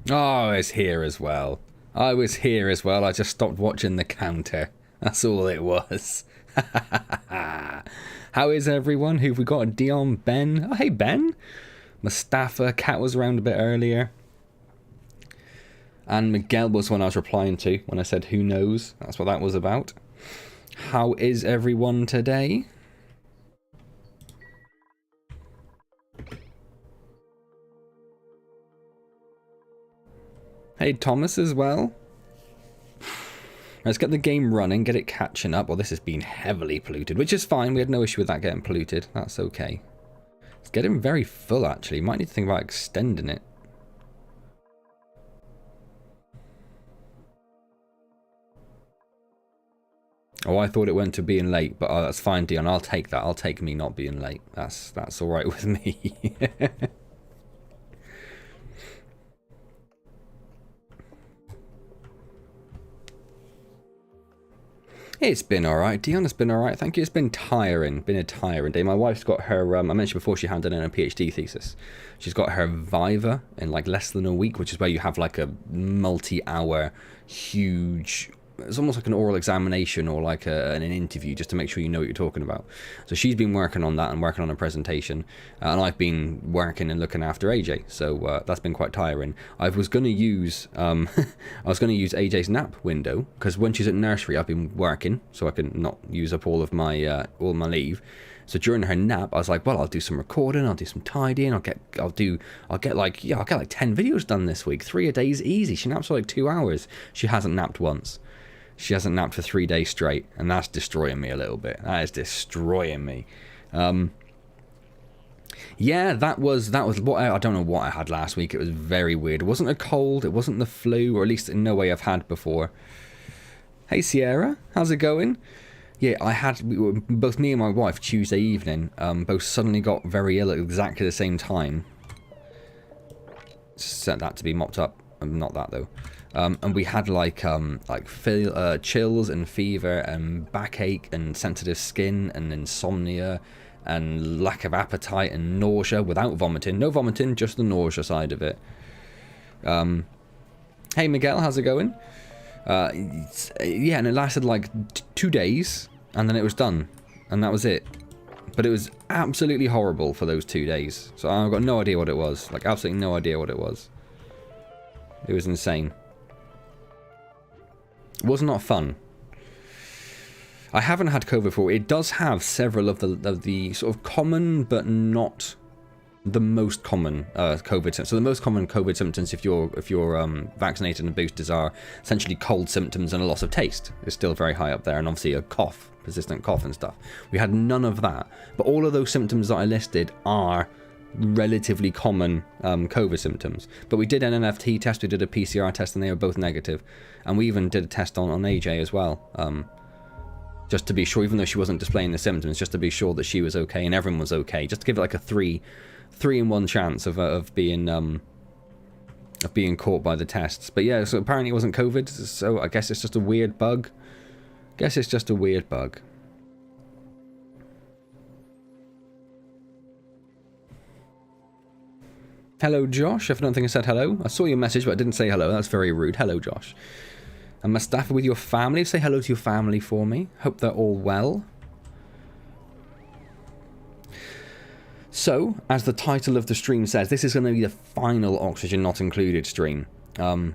Oh, it's here as well. I was here as well. I just stopped watching the counter. That's all it was. How is everyone? Who've we got? Dion, Ben. Oh, hey, Ben. Mustafa. Kat was around a bit earlier. And Miguel was one I was replying to when I said who knows. That's what that was about. How is everyone today? Hey, Thomas as well. Let's get the game running, get it catching up. Well, this has been heavily polluted, which is fine. We had no issue with that getting polluted. That's okay. It's getting very full, actually. Might need to think about extending it. Oh, I thought it went to being late, but that's fine, Dion. I'll take that. I'll take me not being late. That's all right with me. It's been alright, Dion. It's been alright. Thank you. It's been tiring. Been a tiring day. My wife's got her, I mentioned before she handed in a PhD thesis. She's got her Viva in like less than a week, which is where you have like a multi-hour, huge, it's almost like an oral examination or like an interview just to make sure you know what you're talking about. So she's been working on that and working on a presentation, and I've been working and looking after AJ. So that's been quite tiring. I was going to use AJ's nap window because when she's at nursery, I've been working so I can not use up all my leave. So during her nap, I was like, well, I'll do some recording, I'll do some tidying, I'll get like 10 videos done this week. 3 a day is easy. She naps for like 2 hours. She hasn't napped once. She hasn't napped for 3 days straight, and that's destroying me a little bit. That is destroying me. Yeah, that was what I don't know what I had last week. It was very weird. It wasn't a cold, it wasn't the flu, or at least in no way I've had before. Hey Sierra, how's it going? Yeah, both me and my wife Tuesday evening, both suddenly got very ill at exactly the same time. Set that to be mopped up. Not that though. And we had chills and fever and backache and sensitive skin and insomnia and lack of appetite and nausea without vomiting. No vomiting, just the nausea side of it. Hey Miguel, how's it going? Yeah, and it lasted like 2 days and then it was done. And that was it. But it was absolutely horrible for those 2 days. So I've got no idea what it was. Like, absolutely no idea what it was. It was insane. It was not fun. I haven't had COVID before. It does have several of the sort of common, but not the most common COVID symptoms. So the most common COVID symptoms, if you're vaccinated and boosted, are essentially cold symptoms and a loss of taste. It's still very high up there, and obviously a cough, persistent cough and stuff. We had none of that, but all of those symptoms that I listed are relatively common COVID symptoms. But we did an NFT test, we did a PCR test, and they were both negative. And we even did a test on AJ as well, just to be sure, even though she wasn't displaying the symptoms, just to be sure that she was okay and everyone was okay, just to give it like a 3-in-1 chance of being caught by the tests. But yeah, so apparently it wasn't COVID, so I guess it's just a weird bug. Hello, Josh. If I don't think I said hello. I saw your message, but I didn't say hello. That's very rude. Hello, Josh. And Mustafa with your family. Say hello to your family for me. Hope they're all well. So, as the title of the stream says, this is going to be the final Oxygen Not Included stream. I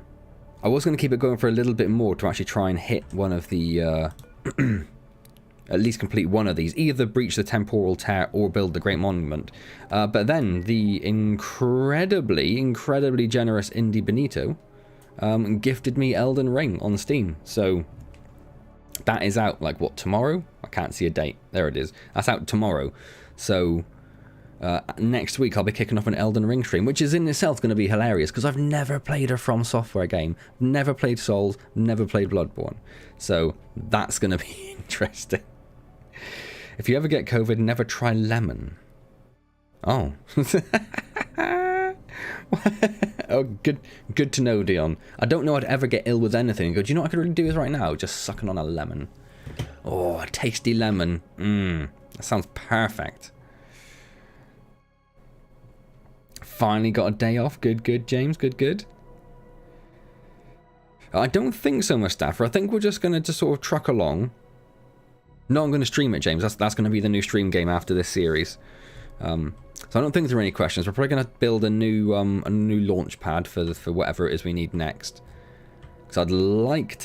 was going to keep it going for a little bit more to actually try and hit one of the... at least complete one of these, either breach the temporal tear or build the Great Monument. But then the incredibly generous Indie Benito gifted me Elden Ring on Steam. So that is out, like, what, tomorrow? I can't see a date. There it is. That's out tomorrow. So next week I'll be kicking off an Elden Ring stream, which is in itself going to be hilarious because I've never played a From Software game, never played Souls, never played Bloodborne. So that's going to be interesting. If you ever get COVID, never try lemon. Oh. Oh, good to know, Dion. I don't know I'd ever get ill with anything and go, do you know what I could really do is right now? Just sucking on a lemon. Oh, a tasty lemon. That sounds perfect. Finally got a day off. Good, James. Good. I don't think so, Mustafa. I think we're just going to just sort of truck along. No, I'm going to stream it, James. That's going to be the new stream game after this series. So I don't think there are any questions. We're probably going to build a new launch pad for whatever it is we need next. Because I'd like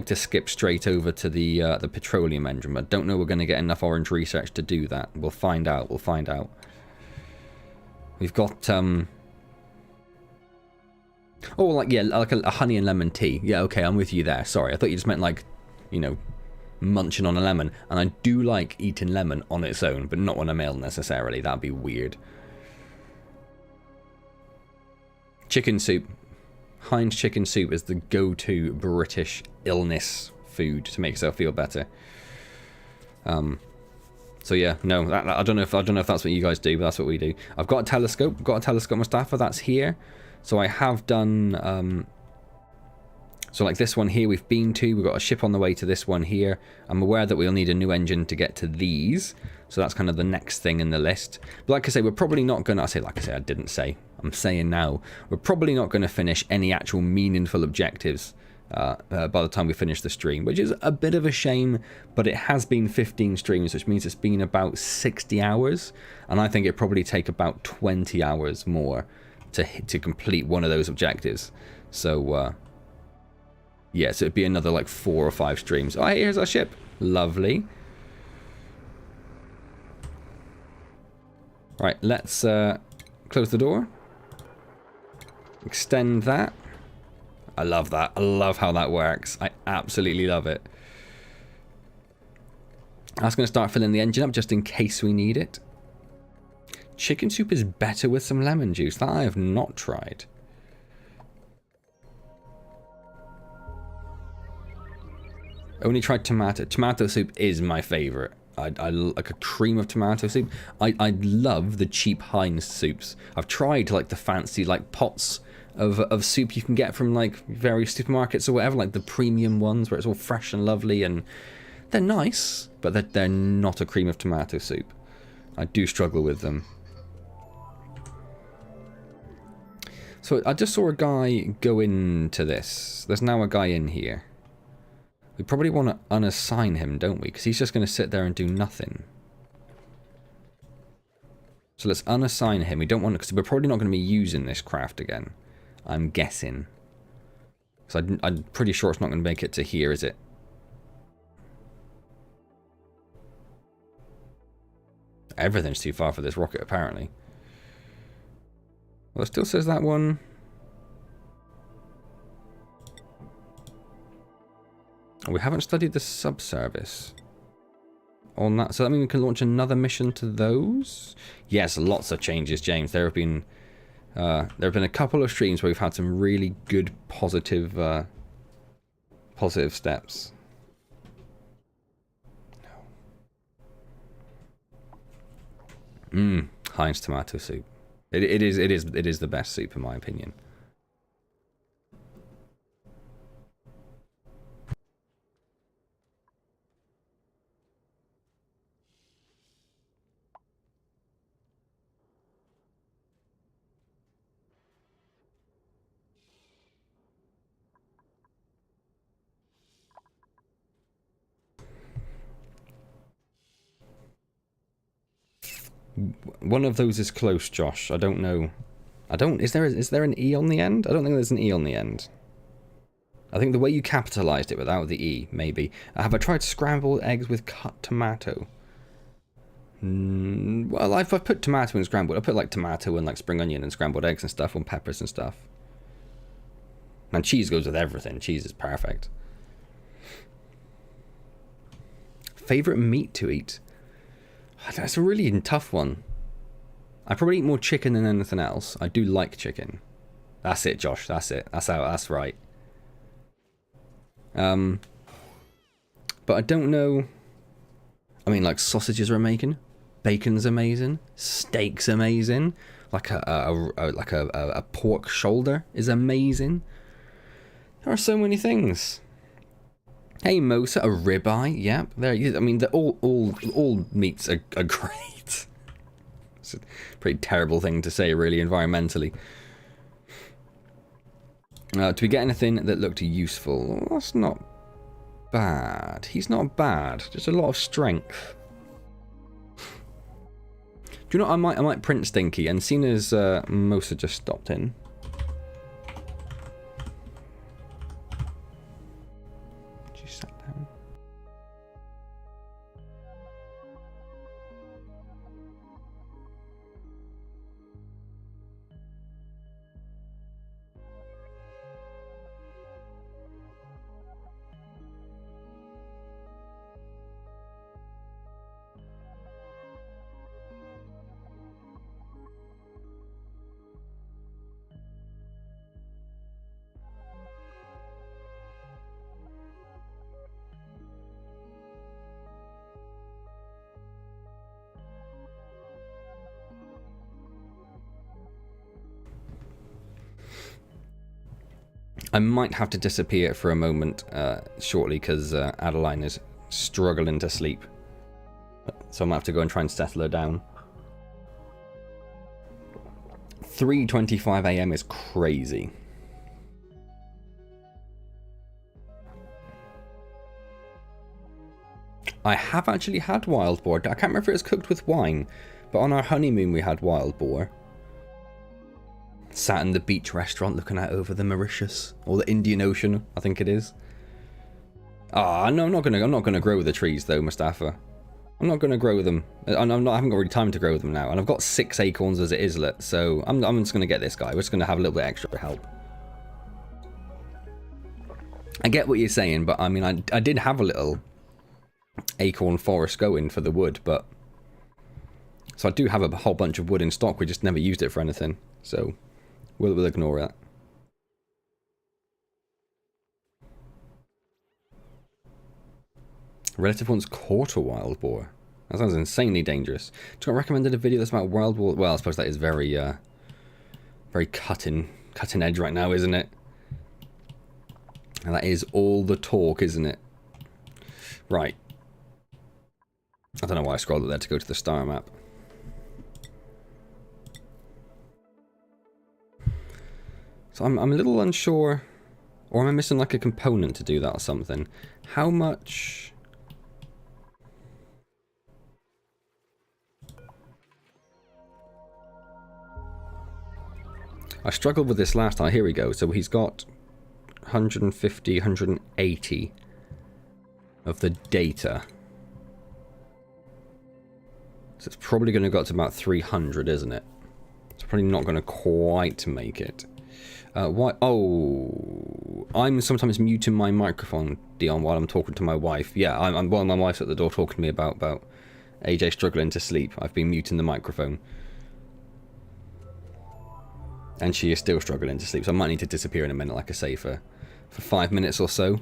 to skip straight over to the petroleum engine, but I don't know we're going to get enough orange research to do that. We'll find out. We'll find out. We've got oh, like, yeah, like a honey and lemon tea. Yeah, okay, I'm with you there. Sorry, I thought you just meant, like, you know, munching on a lemon. And I do like eating lemon on its own, but not on a meal necessarily. That'd be weird. Chicken soup. Heinz chicken soup is the go-to British illness food to make yourself feel better. So yeah, no, I don't know if that's what you guys do, but that's what we do. I've got a telescope. Mustafa. That's here. So I have done, so like this one here we've been to, we've got a ship on the way to this one here. I'm aware that we'll need a new engine to get to these. So that's kind of the next thing in the list. But like I say, we're probably not going to, I didn't say, I'm saying now, we're probably not going to finish any actual meaningful objectives by the time we finish the stream, which is a bit of a shame, but it has been 15 streams, which means it's been about 60 hours. And I think it'd probably take about 20 hours more to complete one of those objectives. So yeah, so it'd be another like 4 or 5 streams. Oh, here's our ship. Lovely. Right, let's close the door. Extend that. I love that. I love how that works. I absolutely love it. I was going to start filling the engine up just in case we need it. Chicken soup is better with some lemon juice. That I have not tried. Only tried tomato. Tomato soup is my favorite. I like a cream of tomato soup. I love the cheap Heinz soups. I've tried like the fancy like pots of soup you can get from like various supermarkets or whatever, like the premium ones where it's all fresh and lovely, and they're nice, but they're not a cream of tomato soup. I do struggle with them. So I just saw a guy go into this. There's now a guy in here. We probably want to unassign him, don't we? Because he's just going to sit there and do nothing. So let's unassign him. We don't want to, because we're probably not going to be using this craft again. I'm guessing. So I'm pretty sure it's not going to make it to here, is it? Everything's too far for this rocket, apparently. Well, it still says that one. We haven't studied the subservice on that. So that means we can launch another mission to those? Yes, lots of changes, James. There have been a couple of streams where we've had some really good positive steps. Heinz tomato soup. It is the best soup in my opinion. One of those is close, Josh. I don't know. Is there an E on the end? I don't think there's an E on the end. I think the way you capitalized it without the E, maybe. Have I tried scrambled eggs with cut tomato? Well, I've put tomato and scrambled. I put like tomato and like spring onion and scrambled eggs and stuff on peppers and stuff. And cheese goes with everything. Cheese is perfect. Favorite meat to eat? That's a really tough one. I probably eat more chicken than anything else. I do like chicken. That's it, Josh. That's it. That's right. But I don't know. I mean, like sausages are amazing, bacon's amazing, steak's amazing. Like a pork shoulder is amazing. There are so many things. Hey Mosa, a ribeye, yep. There, I mean, all meats are great. It's a pretty terrible thing to say, really, environmentally. Do we get anything that looked useful? Well, that's not bad. He's not bad. Just a lot of strength. Do you know what? I might print Stinky, and seeing as Mosa just stopped in. She sat down. I might have to disappear for a moment shortly because Adeline is struggling to sleep. So I might have to go and try and settle her down. 3:25 AM is crazy. I have actually had wild boar. I can't remember if it was cooked with wine, but on our honeymoon we had wild boar. Sat in the beach restaurant looking out over the Mauritius or the Indian Ocean, I think it is. Ah, no, I'm not gonna grow the trees though, Mustafa. I'm not gonna grow them. I haven't got really time to grow them now, and I've got 6 acorns as it is, so I'm just gonna get this guy. We're just gonna have a little bit extra help. I get what you're saying, but I mean, I did have a little acorn forest going for the wood, but so I do have a whole bunch of wood in stock. We just never used it for anything, so. We'll ignore that. Relative once caught a wild boar. That sounds insanely dangerous. Do you recommended a video that's about wild boar? Well, I suppose that is very, very cutting edge right now, isn't it? And that is all the talk, isn't it? Right. I don't know why I scrolled up there to go to the star map. So I'm a little unsure, or am I missing like a component to do that or something? How much? I struggled with this last time. Here we go. So he's got 150, 180 of the data. So it's probably going to go up to about 300, isn't it? It's probably not going to quite make it. Why? Oh, I'm sometimes muting my microphone, Dion, while I'm talking to my wife. Yeah, while my wife's at the door talking to me about AJ struggling to sleep. I've been muting the microphone. And she is still struggling to sleep, so I might need to disappear in a minute, like I say, for 5 minutes or so.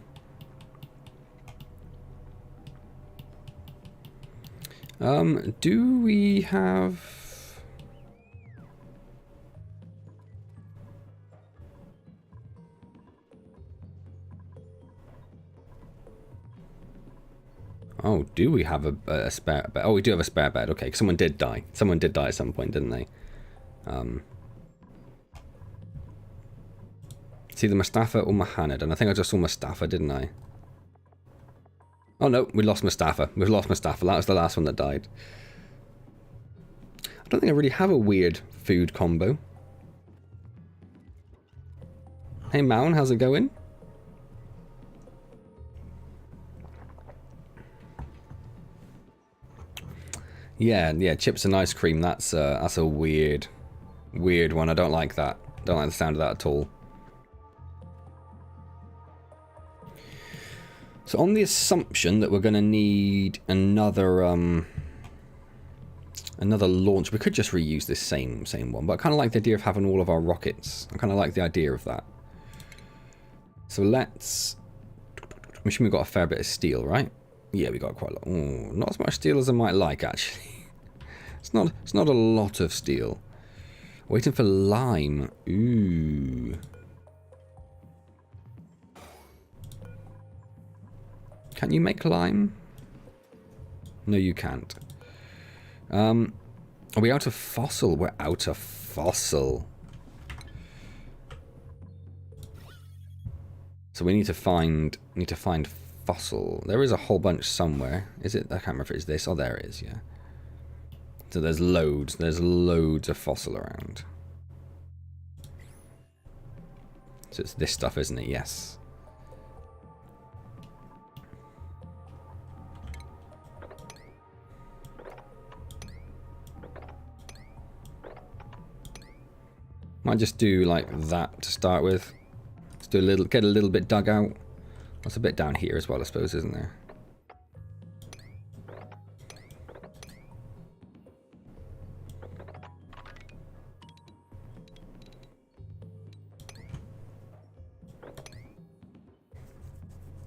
Do we have... Oh, do we have a spare bed? Oh, we do have a spare bed. Okay, someone did die. Someone did die at some point, didn't they? It's either Mustafa or Mohammed, and I think I just saw Mustafa, didn't I? Oh no, we lost Mustafa. We've lost Mustafa. That was the last one that died. I don't think I really have a weird food combo. Hey Maun, how's it going? Yeah, chips and ice cream. That's a weird one. I don't like that. Don't like the sound of that at all. So on the assumption that we're going to need another launch, we could just reuse this same one. But I kind of like the idea of having all of our rockets. I kind of like the idea of that. So let's. I'm assuming we've got a fair bit of steel, right? Yeah, we got quite a lot. Ooh, not as much steel as I might like, actually. It's not a lot of steel. Waiting for lime. Ooh. Can you make lime? No, you can't. Are we out of fossil? We're out of fossil. So we need to find fossil. There is a whole bunch somewhere. Is it? I can't remember if it's this. Oh, there it is. Yeah. So there's loads. There's loads of fossil around. So it's this stuff, isn't it? Yes. Might just do like that to start with. Let's do get a little bit dug out. That's a bit down here as well, I suppose, isn't there?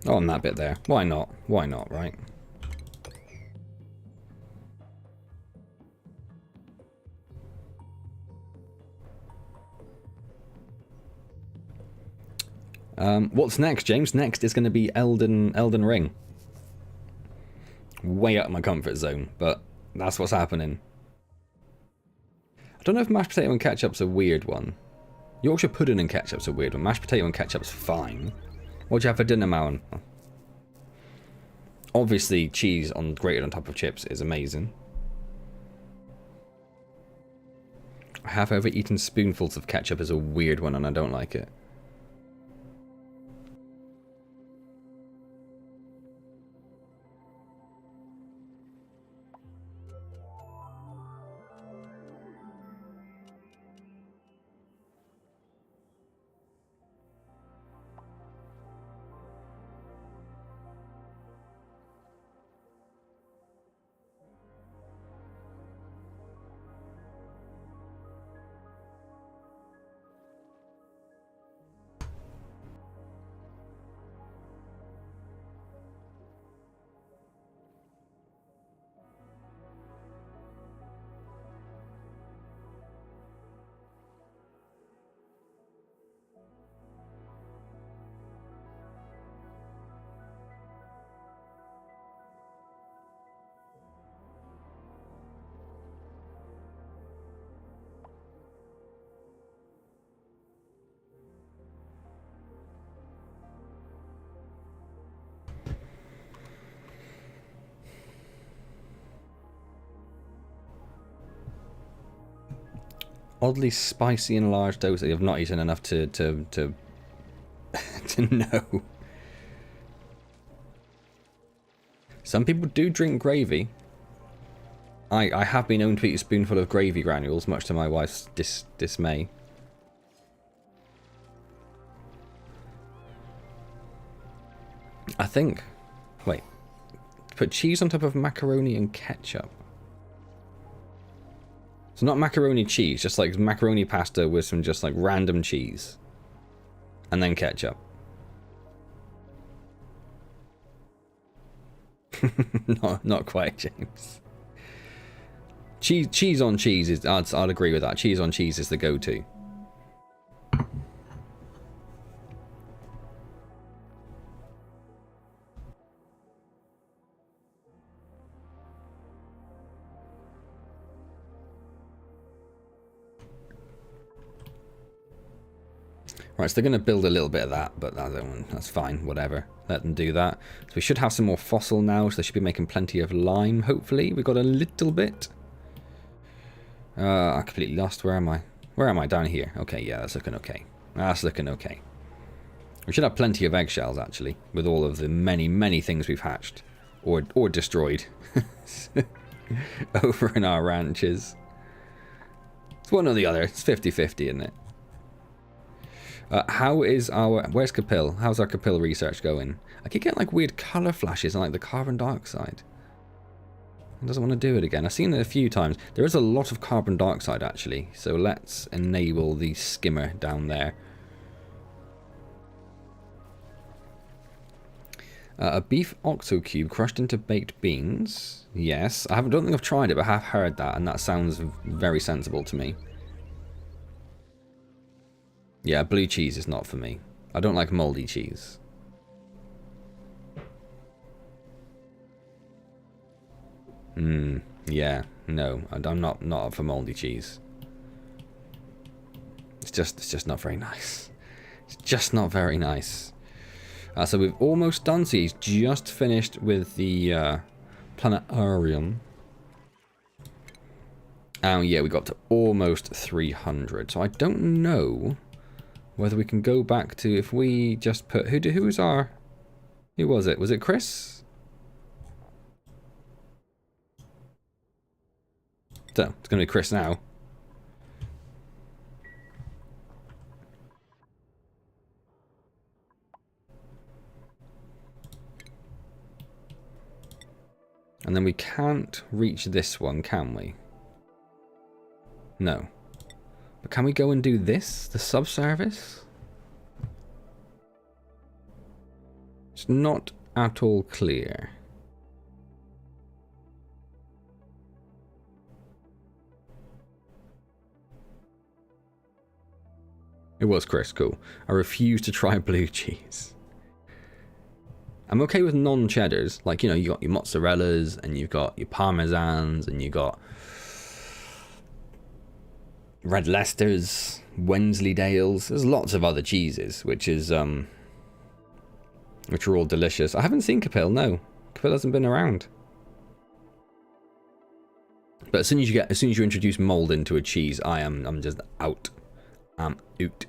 Oh, on that bit there. Why not? Why not, right? What's next, James? Next is going to be Elden Ring. Way out of my comfort zone, but that's what's happening. I don't know if mashed potato and ketchup's a weird one. Yorkshire pudding and ketchup's a weird one. Mashed potato and ketchup's fine. What'd you have for dinner, Mowan? Obviously, cheese grated on top of chips is amazing. I have ever eaten spoonfuls of ketchup is a weird one, and I don't like it. Oddly spicy in a large dose. I've not eaten enough to to know. Some people do drink gravy. I have been known to eat a spoonful of gravy granules, much to my wife's dismay. I think... Wait. Put cheese on top of macaroni and ketchup. So not macaroni cheese, just like macaroni pasta with some just like random cheese. And then ketchup. not quite, James. Cheese on cheese is... I'd agree with that. Cheese on cheese is the go-to. Right, so they're going to build a little bit of that, but that's fine, whatever. Let them do that. So we should have some more fossil now, so they should be making plenty of lime, hopefully. We got a little bit. I completely lost. Where am I? Where am I? Down here. Okay, yeah, that's looking okay. That's looking okay. We should have plenty of eggshells, actually, with all of the many, many things we've hatched. Or destroyed. Over in our ranches. It's one or the other. It's 50-50, isn't it? How is our... Where's Capil? How's our Capil research going? I keep getting like weird colour flashes on like the carbon dioxide. It doesn't want to do it again. I've seen it a few times. There is a lot of carbon dioxide actually. So let's enable the skimmer down there. A beef oxo cube crushed into baked beans. Yes. I don't think I've tried it, but I have heard that. And that sounds very sensible to me. Yeah, blue cheese is not for me. I don't like mouldy cheese. Yeah, no, I'm not up for mouldy cheese. It's just not very nice. It's just not very nice. So we've almost done. So he's just finished with the planetarium. And yeah, we got to almost 300. So I don't know whether we can go back to, if we just put, who was it? Was it Chris? So it's going to be Chris now. And then we can't reach this one, can we? No. But can we go and do this? The subservice? It's not at all clear. It was Chris, cool. I refuse to try blue cheese. I'm okay with non-cheddars. Like, you know, you got your mozzarellas, and you've got your parmesans, and you got Red Leicesters, Wensleydales. There's lots of other cheeses, which are all delicious. I haven't seen Capil, no. Capil hasn't been around. But as soon as you introduce mold into a cheese, I'm just out. I'm out.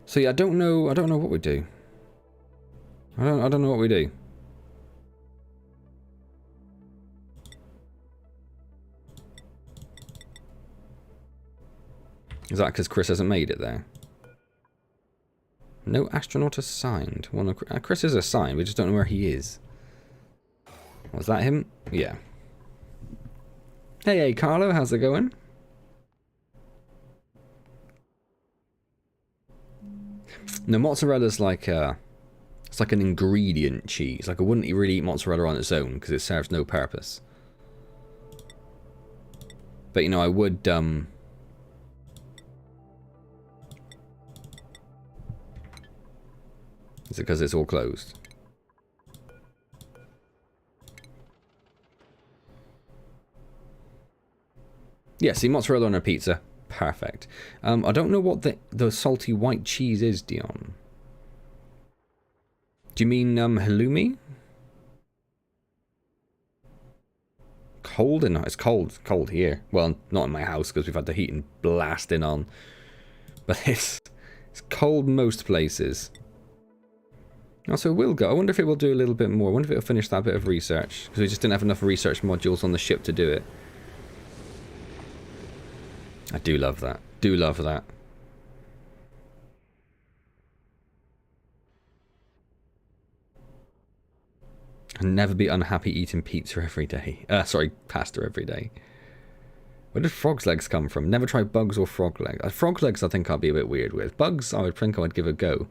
So yeah, I don't know what we do. I don't know what we do. Is that because Chris hasn't made it there? No astronaut assigned. Well, Chris is assigned, we just don't know where he is. Was that him? Yeah. Hey, Carlo, how's it going? No, mozzarella's like it's like an ingredient cheese. Like I wouldn't really eat mozzarella on its own because it serves no purpose. But you know, I would Is it because it's all closed? Yeah, see, mozzarella on a pizza. Perfect. I don't know what the salty white cheese is, Dion. Do you mean halloumi? Cold? It's cold here. Well, not in my house because we've had the heating blasting on. But it's cold most places. Also, it will go. I wonder if it will do a little bit more. I wonder if it'll finish that bit of research. Because we just didn't have enough research modules on the ship to do it. I do love that. Do love that. I'll never be unhappy eating pizza every day. Sorry, pasta every day. Where did frog's legs come from? Never tried bugs or frog legs. Frog legs I think I'd be a bit weird with. Bugs I would think I'd give a go.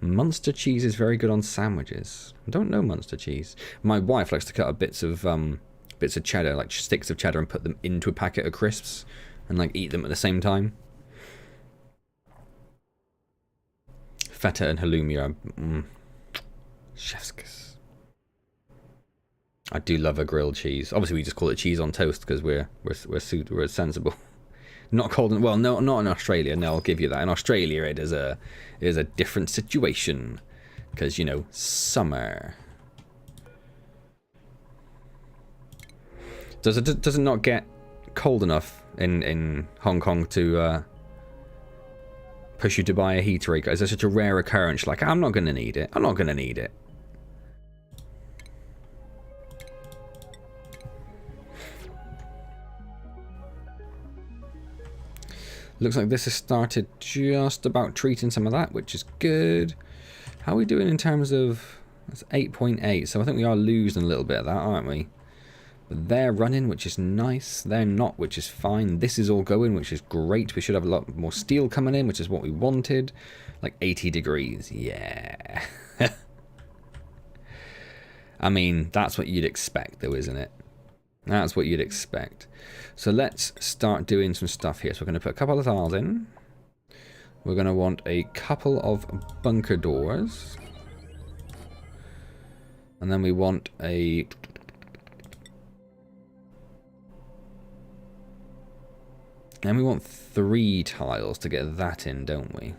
Munster cheese is very good on sandwiches. I don't know Munster cheese. My wife likes to cut up bits of cheddar, like sticks of cheddar, and put them into a packet of crisps and like eat them at the same time. Feta and halloumi are chef's kiss. I do love a grilled cheese. Obviously, we just call it cheese on toast because we're sensible. Not cold, well, no, not in Australia. No, I'll give you that. In Australia, it is a different situation because you know summer. Does it not get cold enough in Hong Kong to push you to buy a heater? Is there such a rare occurrence? Like, I'm not gonna need it. I'm not gonna need it. Looks like this has started just about treating some of that, which is good. How are we doing in terms of... That's 8.8, so I think we are losing a little bit of that, aren't we? But they're running, which is nice. They're not, which is fine. This is all going, which is great. We should have a lot more steel coming in, which is what we wanted. Like 80 degrees, yeah. I mean, that's what you'd expect, though, isn't it? That's what you'd expect. So let's start doing some stuff here. So we're going to put a couple of tiles in. We're going to want a couple of bunker doors. And then we want a... And we want 3 tiles to get that in, don't we?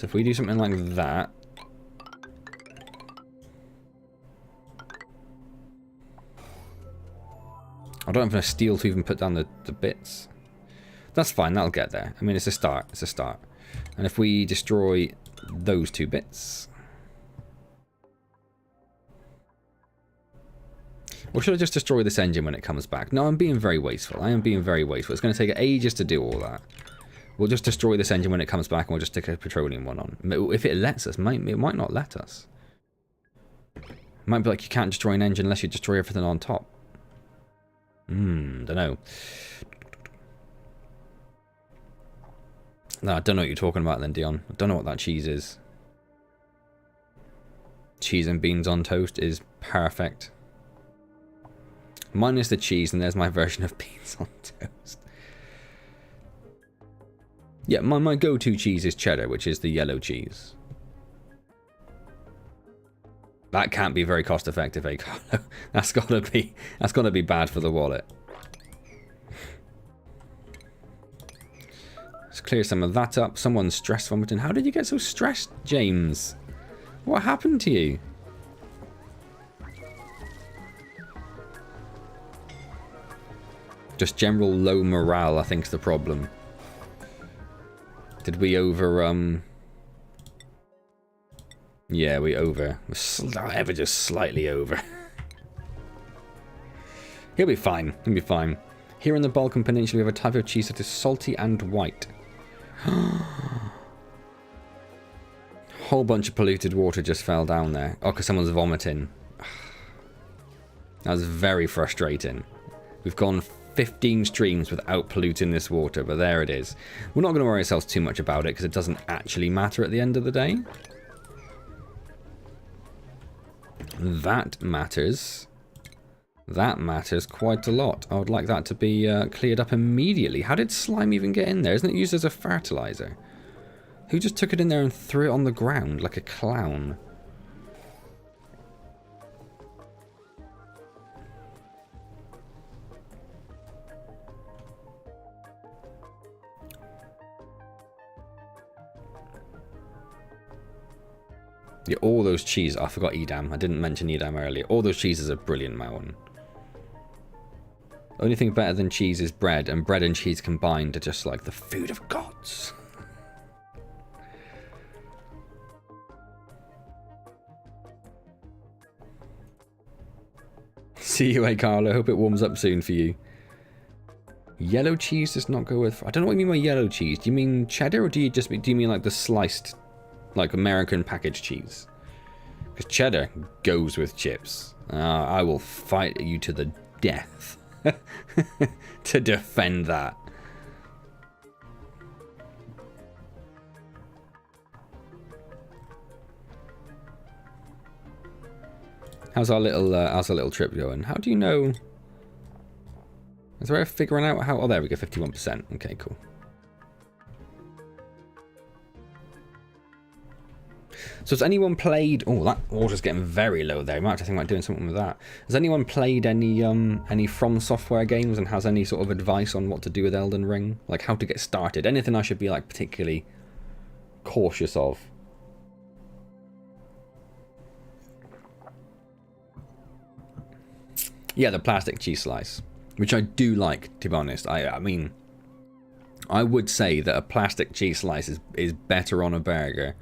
So if we do something like that. I don't have enough steel to even put down the bits. That's fine, that'll get there. I mean, it's a start. It's a start. And if we destroy those 2 bits. Or should I just destroy this engine when it comes back? No, I'm being very wasteful. I am being very wasteful. It's going to take ages to do all that. We'll just destroy this engine when it comes back and we'll just stick a petroleum one on. If it lets us, it might not let us. It might be like you can't destroy an engine unless you destroy everything on top. Don't know. No, I don't know what you're talking about then, Dion. I don't know what that cheese is. Cheese and beans on toast is perfect. Minus the cheese, and there's my version of beans on toast. Yeah, my go-to cheese is cheddar, which is the yellow cheese. That can't be very cost-effective, eh, Carlo? That's gotta be bad for the wallet. Let's clear some of that up. Someone's stress vomiting. How did you get so stressed, James? What happened to you? Just general low morale, I think, is the problem. Did we over, Yeah, we over. Ever just slightly over. He'll be fine. He'll be fine. Here in the Balkan Peninsula, we have a type of cheese that is salty and white. Whole bunch of polluted water just fell down there. Oh, because someone's vomiting. That was very frustrating. We've gone 15 streams without polluting this water, but there it is. We're not going to worry ourselves too much about it because it doesn't actually matter at the end of the day. That matters. That matters quite a lot. I would like that to be cleared up immediately. How did slime even get in there? Isn't it used as a fertilizer? Who just took it in there and threw it on the ground like a clown? Yeah, all those cheeses. I forgot Edam. I didn't mention Edam earlier. All those cheeses are brilliant, Mountain. Only thing better than cheese is bread, and bread and cheese combined are just like the food of gods. See you, Carlo. Hope it warms up soon for you. Yellow cheese does not go with... I don't know what you mean by yellow cheese. Do you mean cheddar, or do you mean like the sliced, like American packaged cheese? Because cheddar goes with chips. I will fight you to the death to defend that. How's our little trip going? How do you know? Is there a way of figuring out how? Oh, there we go, 51%. Okay, cool. So has anyone played? Oh, that water's getting very low there. You might have to think about doing something with that. Has anyone played any From Software games and has any sort of advice on what to do with Elden Ring? Like how to get started? Anything I should be like particularly cautious of? Yeah, the plastic cheese slice, which I do like, to be honest. I mean, I would say that a plastic cheese slice is better on a burger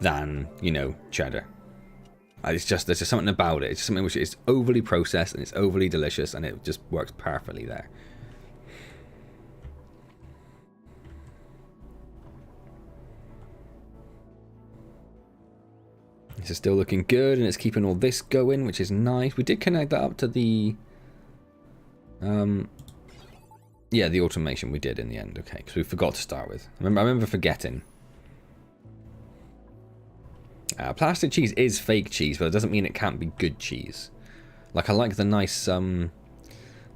than, you know, cheddar. It's just, there's just something about it. It's something which is overly processed and it's overly delicious and it just works perfectly there. This is still looking good, and it's keeping all this going, which is nice. We did connect that up to the... yeah, the automation we did in the end. Okay, because we forgot to start with. I remember forgetting. Plastic cheese is fake cheese, but it doesn't mean it can't be good cheese. Like, I like the nice,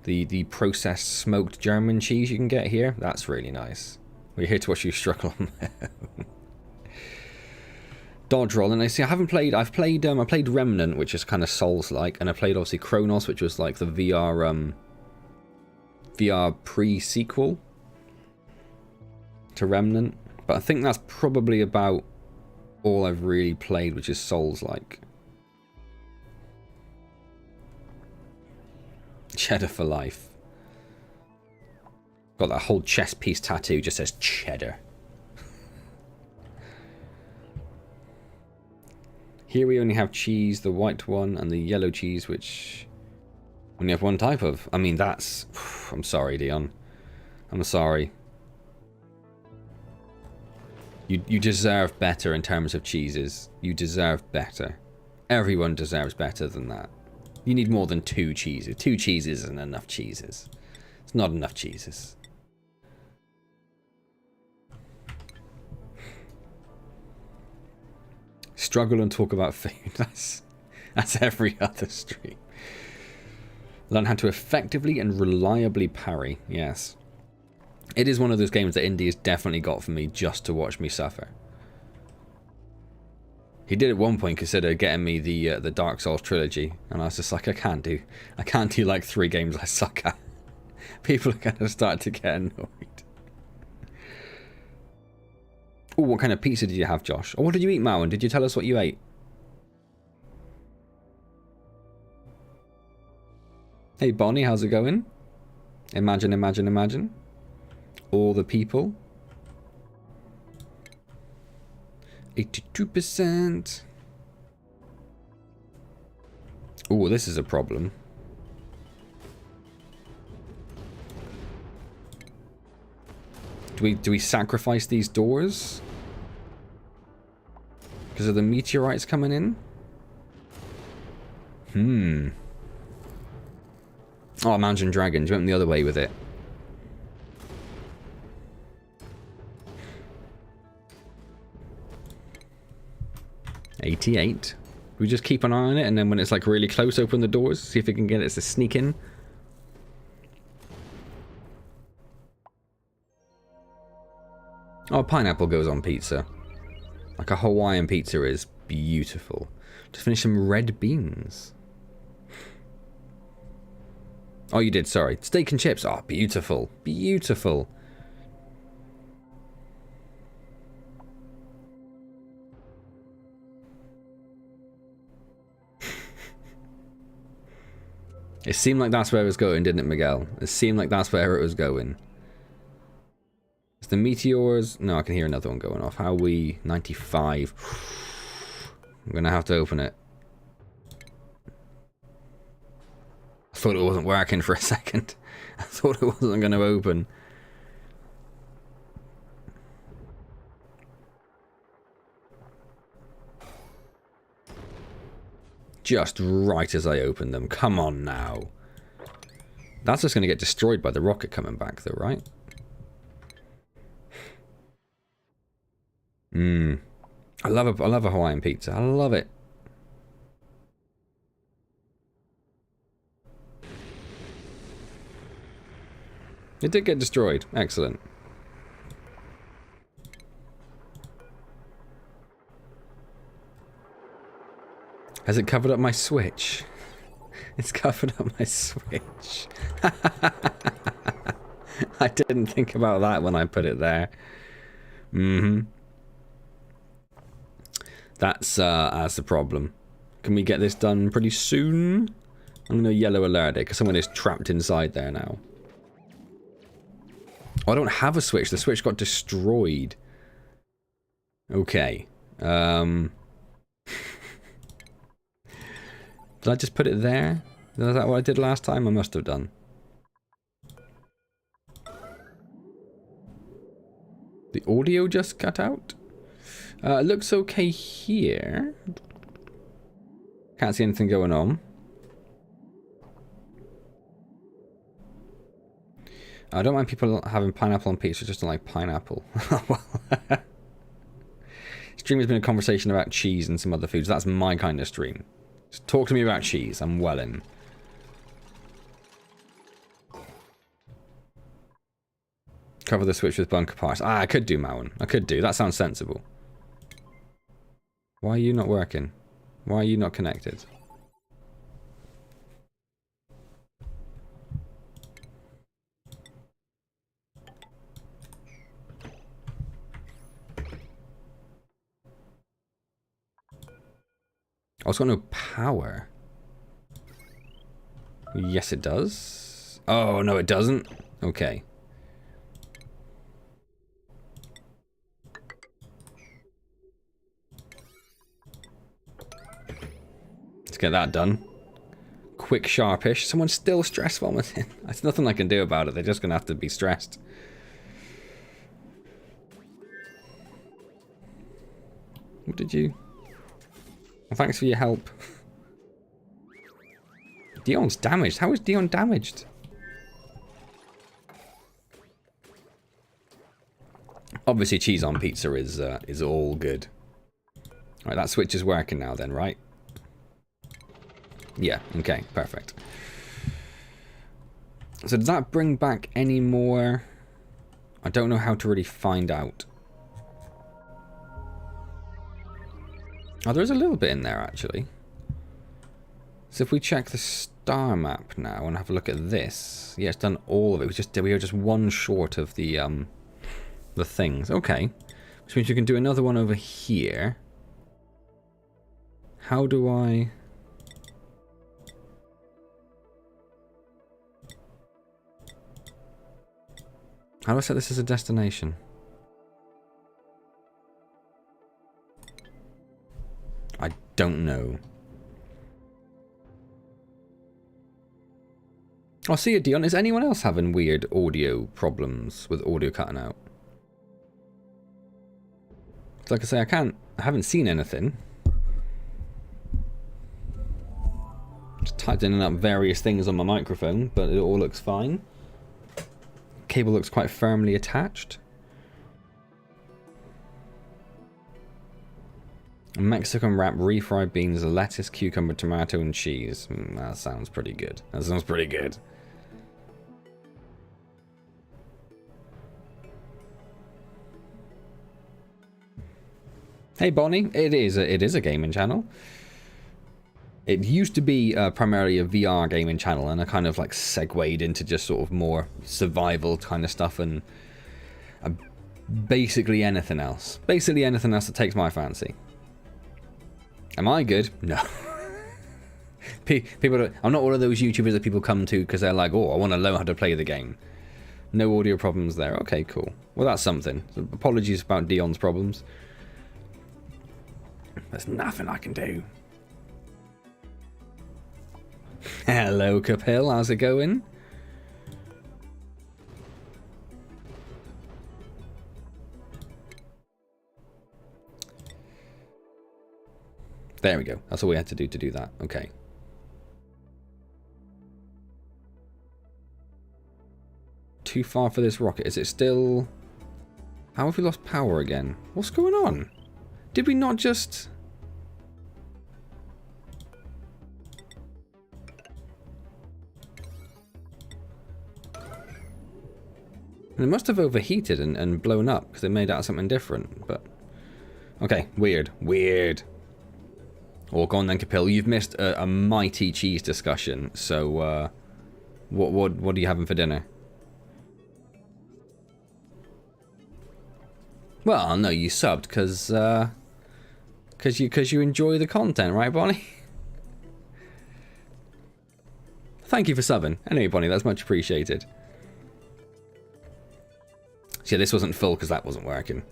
the processed smoked German cheese you can get here. That's really nice. We're here to watch you struggle on there. Dodge roll, and I see I haven't played. I played Remnant, which is kind of Souls-like, and I played obviously Chronos, which was like the VR pre-sequel to Remnant. But I think that's probably about all I've really played, which is Souls-like. Cheddar for life. Got that whole chest piece tattoo, just says cheddar. Here we only have cheese, the white one, and the yellow cheese, which only have one type of. I mean, that's... I'm sorry, Dion. I'm sorry. You deserve better in terms of cheeses. You deserve better. Everyone deserves better than that. You need more than 2 cheeses. 2 cheeses isn't enough cheeses. It's not enough cheeses. Struggle and talk about food. That's every other stream. Learn how to effectively and reliably parry. Yes. It is one of those games that Indy has definitely got for me just to watch me suffer. He did at one point consider getting me the Dark Souls trilogy, and I was just like, I can't do like 3 games I suck at. People are gonna start to get annoyed. Oh, what kind of pizza did you have, Josh? Or what did you eat, Marwan? Did you tell us what you ate? Hey, Bonnie, how's it going? Imagine, imagine, imagine. All the people. 82%. Oh, this is a problem. Do we sacrifice these doors? Because of the meteorites coming in? Oh, Imagine Dragons. You went the other way with it. $88. We just keep an eye on it, and then when it's like really close, open the doors, see if we can get it to sneak in. Oh, pineapple goes on pizza. Like a Hawaiian pizza is beautiful. Just finish some red beans. Oh, you did, sorry. Steak and chips. Oh, beautiful. Beautiful. It seemed like that's where it was going, didn't it, Miguel? It seemed like that's where it was going. It's the meteors. No, I can hear another one going off. How are we? 95. I'm going to have to open it. I thought it wasn't working for a second. I thought it wasn't going to open. Just right as I open them. Come on now. That's just going to get destroyed by the rocket coming back though, right? I love a Hawaiian pizza. I love it. It did get destroyed. Excellent. Has it covered up my Switch? It's covered up my Switch. I didn't think about that when I put it there. That's the problem. Can we get this done pretty soon? I'm going to yellow alert it because someone is trapped inside there now. Oh, I don't have a Switch. The Switch got destroyed. Okay. Did I just put it there? Is that what I did last time? I must have done. The audio just cut out? It looks okay here. Can't see anything going on. I don't mind people having pineapple on pizza, just don't like pineapple. Stream has been a conversation about cheese and some other foods. That's my kind of stream. Just talk to me about cheese. I'm well in. Cover the Switch with bunker parts. Ah, I could do, Mowen. I could do. That sounds sensible. Why are you not working? Why are you not connected? Oh, it's got no power. Yes, it does. Oh, no, it doesn't. Okay. Let's get that done. Quick, sharpish. Someone's still stress vomiting. There's nothing I can do about it. They're just going to have to be stressed. What did you... Well, thanks for your help. Dion's damaged. How is Dion damaged? Obviously, cheese on pizza is all good. Alright, that switch is working now then, right? Yeah, okay, perfect. So does that bring back any more? I don't know how to really find out. Oh, there's a little bit in there, actually. So if we check the star map now and have a look at this. Yeah, it's done all of it. We were just one short of the things. Okay. Which means you can do another one over here. How do I... How do I set this as a destination? I don't know. I'll see you, Dion. Is anyone else having weird audio problems with audio cutting out? Like I say, I haven't seen anything. Just typed in and up various things on my microphone, but it all looks fine. Cable looks quite firmly attached. Mexican wrap, refried beans, lettuce, cucumber, tomato, and cheese. That sounds pretty good. That sounds pretty good. Hey Bonnie, it is a gaming channel. It used to be primarily a VR gaming channel, and I kind of like segued into just sort of more survival kind of stuff and basically anything else. Basically anything else that takes my fancy. Am I good? No. I'm not one of those YouTubers that people come to because they're like, oh, I want to learn how to play the game. No audio problems there. Okay, cool. Well, that's something. So apologies about Dion's problems. There's nothing I can do. Hello, Kapil. How's it going? There we go. That's all we had to do that. Okay. Too far for this rocket. Is it still... How have we lost power again? What's going on? Did we not just... It must have overheated and blown up because it made out of something different, but... Okay, weird. Weird. Or go on then, Kapil. You've missed a mighty cheese discussion, so what are you having for dinner? Well, no, you subbed because you enjoy the content, right, Bonnie? Thank you for subbing. Anyway, Bonnie, that's much appreciated. So yeah, this wasn't full because that wasn't working.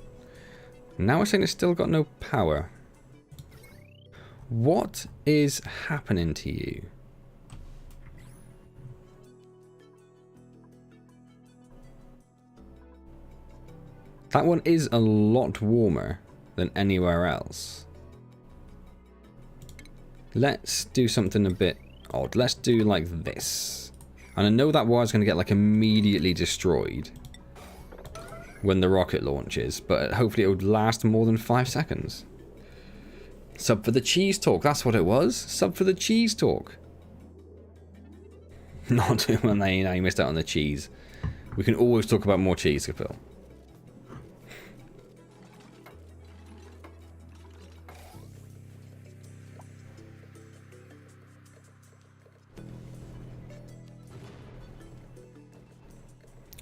Now we're saying it's still got no power. What is happening to you? That one is a lot warmer than anywhere else. Let's do something a bit odd. Let's do like this. And I know that wire's going to get like immediately destroyed when the rocket launches, but hopefully it would last more than 5 seconds. Sub for the cheese talk, that's what it was. Sub for the cheese talk. Not too well, now you missed out on the cheese. We can always talk about more cheese, Kapil.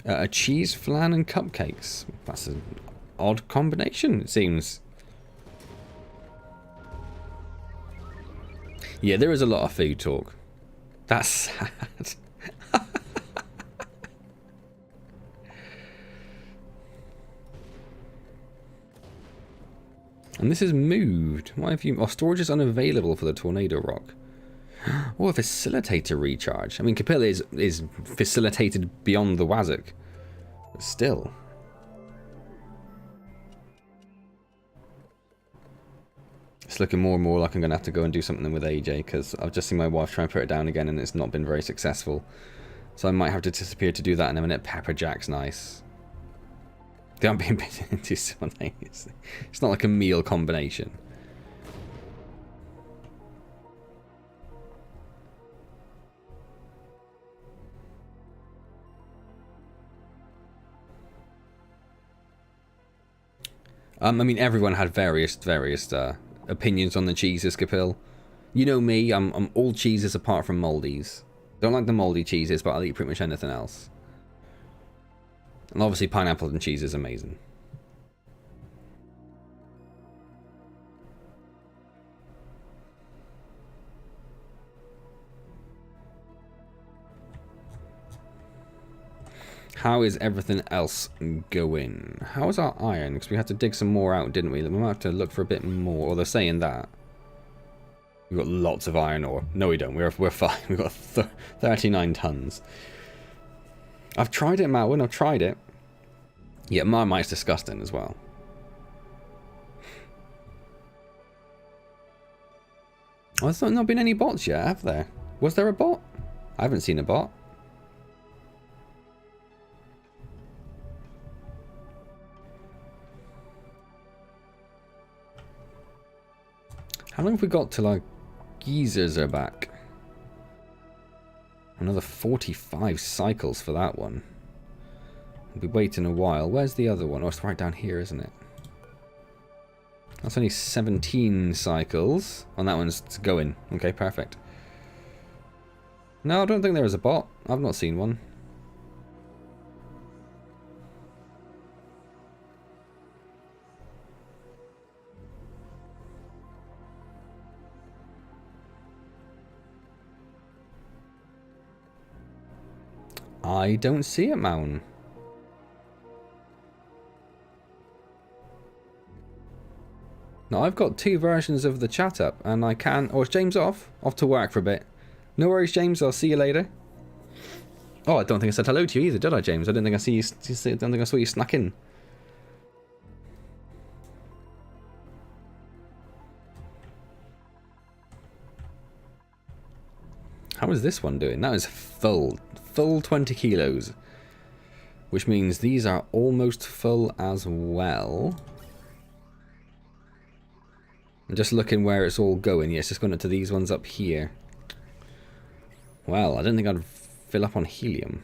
A cheese, flan, and cupcakes. That's an odd combination, it seems. Yeah, there is a lot of food talk. That's sad. And this is moved. Why have you... Oh, storage is unavailable for the tornado rock. Oh, a facilitator recharge. I mean, Capilla is facilitated beyond the Wazak. But still. It's looking more and more like I'm going to have to go and do something with AJ, because I've just seen my wife try and put it down again and it's not been very successful. So I might have to disappear to do that in a minute. Pepper Jack's nice. They aren't being bitten into simultaneously. It's not like a meal combination. I mean, everyone had various opinions on the cheeses, Capil. You know me, I'm all cheeses apart from moldies. Don't like the moldy cheeses, but I'll eat pretty much anything else. And obviously pineapple and cheese is amazing. How is everything else going? How is our iron? Because we had to dig some more out, didn't we? We might have to look for a bit more. Or they're saying that. We've got lots of iron ore. No, we don't. We're fine. We've got 39 tons. I've tried it, Madeline. I've tried it. Yeah, Marmite's disgusting as well. Oh, there's not been any bots yet, have there? Was there a bot? I haven't seen a bot. How long have we got till our geezers are back? Another 45 cycles for that one. We'll be waiting a while. Where's the other one? Oh, it's right down here, isn't it? That's only 17 cycles. And that one's going. Okay, perfect. No, I don't think there is a bot. I've not seen one. I don't see it, Mountain. No, I've got two versions of the chat up, and I can... Oh, is James off? Off to work for a bit. No worries, James. I'll see you later. Oh, I don't think I said hello to you either, did I, James? I didn't think I see you. I don't think I saw you snuck in. How is this one doing? That is full 20 kilos, which means these are almost full as well. I'm just looking where it's all going. Yeah, it's just going into these ones up here. Well, I don't think I'd fill up on helium.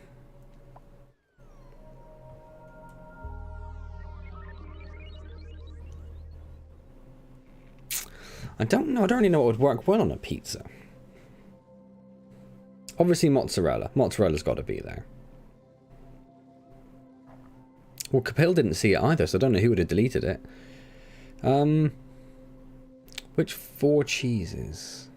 I don't know. I don't really know what would work well on a pizza. Obviously mozzarella. Mozzarella's got to be there. Well, Capil didn't see it either, so I don't know who would have deleted it. Which 4 cheeses?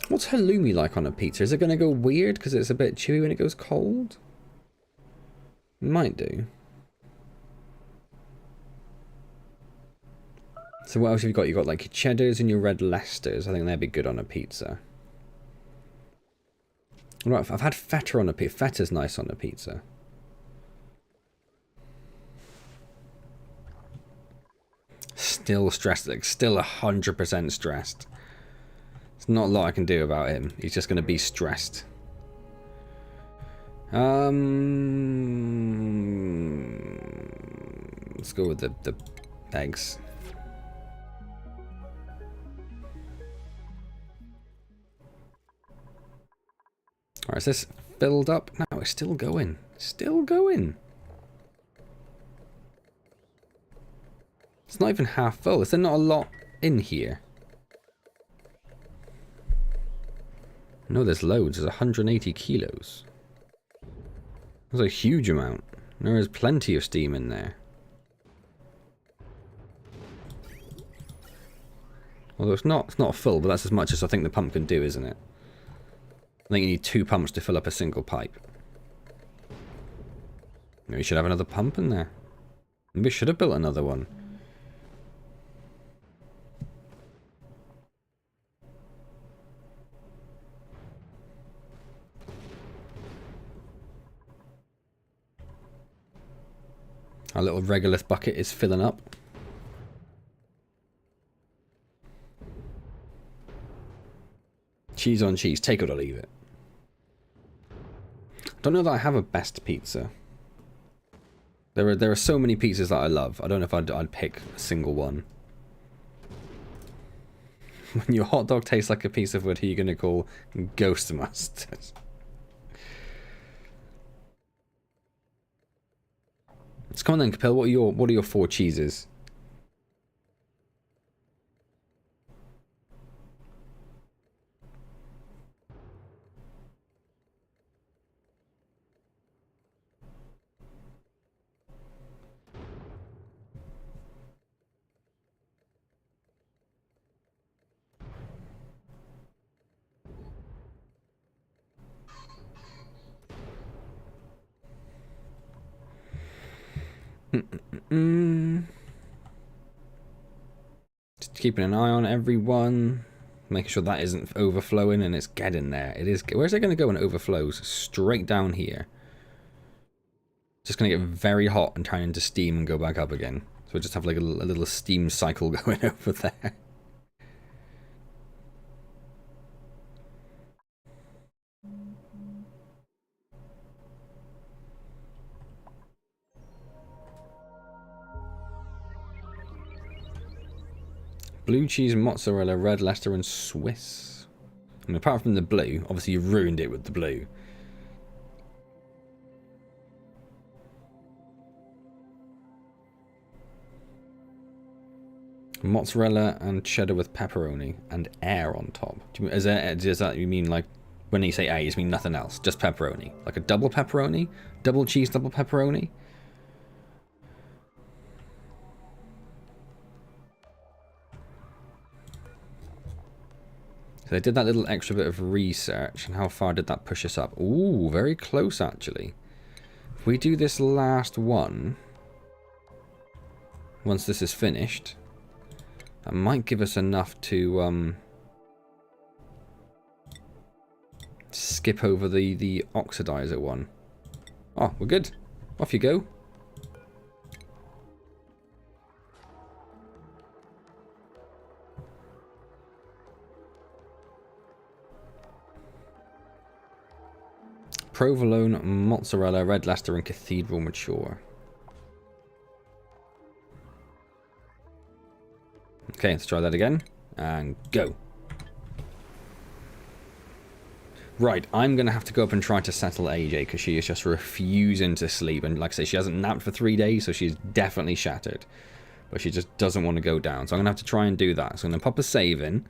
What's halloumi like on a pizza? Is it going to go weird because it's a bit chewy when it goes cold? Might do. So what else have you got? You've got like your cheddars and your red Leicesters. I think they'd be good on a pizza. Right, I've had feta on a pizza. Feta's nice on a pizza. Still stressed, like still 100% stressed. There's not a lot I can do about him. He's just going to be stressed. Let's go with the eggs. Alright, is this filled up? No, it's still going. Still going. It's not even half full. Is there not a lot in here? No, there's loads. There's 180 kilos. That's a huge amount. There is plenty of steam in there. Although it's not full, but that's as much as I think the pump can do, isn't it? I think you need 2 pumps to fill up a single pipe. Maybe we should have another pump in there. Maybe we should have built another one. Our little regolith bucket is filling up. Cheese on cheese, take it or leave it. Don't know that I have a best pizza. There are so many pizzas that I love. I don't know if I'd pick a single one. When your hot dog tastes like a piece of wood, who are you going to call ghost mustard? Let's come on then, Capel. What are your 4 cheeses? Just keeping an eye on everyone, making sure that isn't overflowing, and it's getting there. It is. Where's it going to go when it overflows? Straight down here. Just going to get very hot and turn into steam and go back up again. So we just have like a little steam cycle going over there. Blue cheese, mozzarella, red Leicester, and Swiss. I mean, apart from the blue, obviously you ruined it with the blue. Mozzarella and cheddar with pepperoni and air on top. Does that you mean like when you say air, you just mean nothing else, just pepperoni? Like a double pepperoni, double cheese, double pepperoni. So I did that little extra bit of research, and how far did that push us up? Ooh, very close actually. If we do this last one, once this is finished, that might give us enough to skip over the oxidizer one. Oh, we're good. Off you go. Provolone, mozzarella, red Leicester, and cathedral mature. Okay, let's try that again. And go. Right, I'm going to have to go up and try to settle AJ because she is just refusing to sleep. And like I say, she hasn't napped for 3 days, so she's definitely shattered. But she just doesn't want to go down. So I'm going to have to try and do that. So I'm going to pop a save in.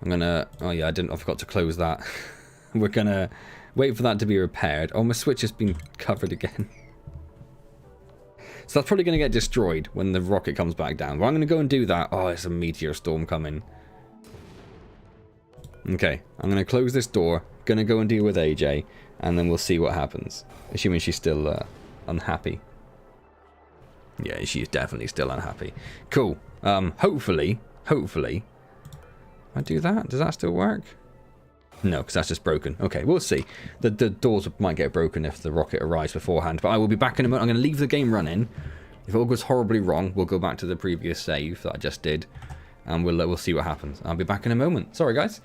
I'm going to... Oh yeah, I forgot to close that. We're going to wait for that to be repaired. Oh, my switch has been covered again. So that's probably going to get destroyed when the rocket comes back down. But I'm going to go and do that. Oh, there's a meteor storm coming. Okay, I'm going to close this door. Going to go and deal with AJ. And then we'll see what happens. Assuming she's still unhappy. Yeah, she's definitely still unhappy. Cool. Hopefully. I do that? Does that still work? No, because that's just broken. Okay, we'll see. The doors might get broken if the rocket arrives beforehand. But I will be back in a moment. I'm going to leave the game running. If it all goes horribly wrong, we'll go back to the previous save that I just did. And we'll see what happens. I'll be back in a moment. Sorry, guys.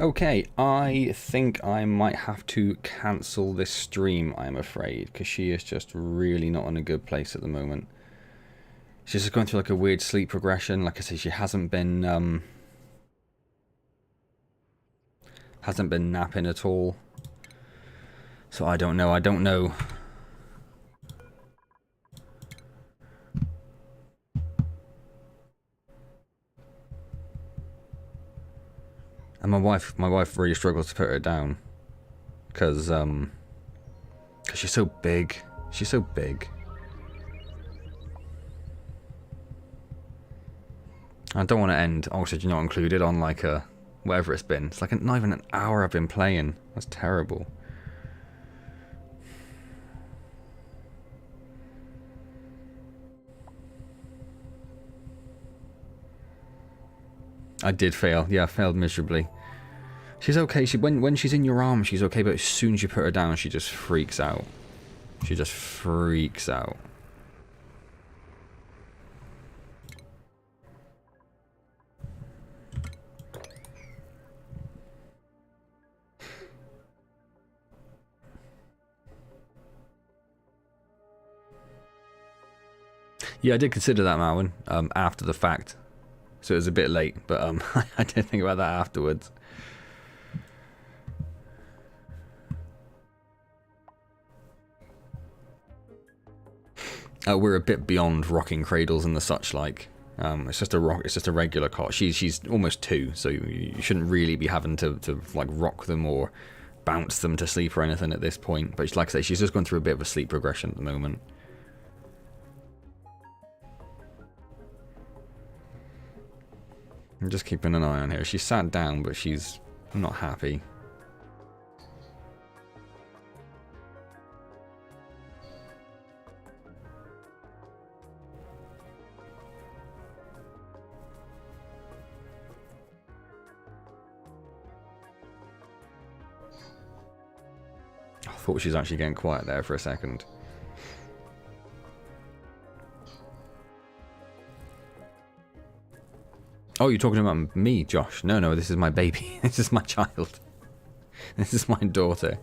Okay, I think I might have to cancel this stream, I'm afraid, because she is just really not in a good place at the moment. She's just going through like a weird sleep progression. Like I say, she hasn't been napping at all. So I don't know. And my wife really struggles to put her down, because she's so big. She's so big. I don't want to end Oxygen Not Included on like a whatever it's been. It's like not even an hour I've been playing. That's terrible. I did fail. Yeah, I failed miserably. She's okay. When she's in your arms, she's okay. But as soon as you put her down, she just freaks out. She just freaks out. Yeah, I did consider that, Marwin, after the fact. So it was a bit late, but I did think about that afterwards. We're a bit beyond rocking cradles and the such like. It's just a regular cot. She's almost 2, so you shouldn't really be having to like rock them or bounce them to sleep or anything at this point. But like I say, she's just going through a bit of a sleep progression at the moment. I'm just keeping an eye on her. She's sat down, but she's not happy. I thought she was actually getting quiet there for a second. Oh, you're talking about me, Josh? No, this is my baby. This is my child. This is my daughter.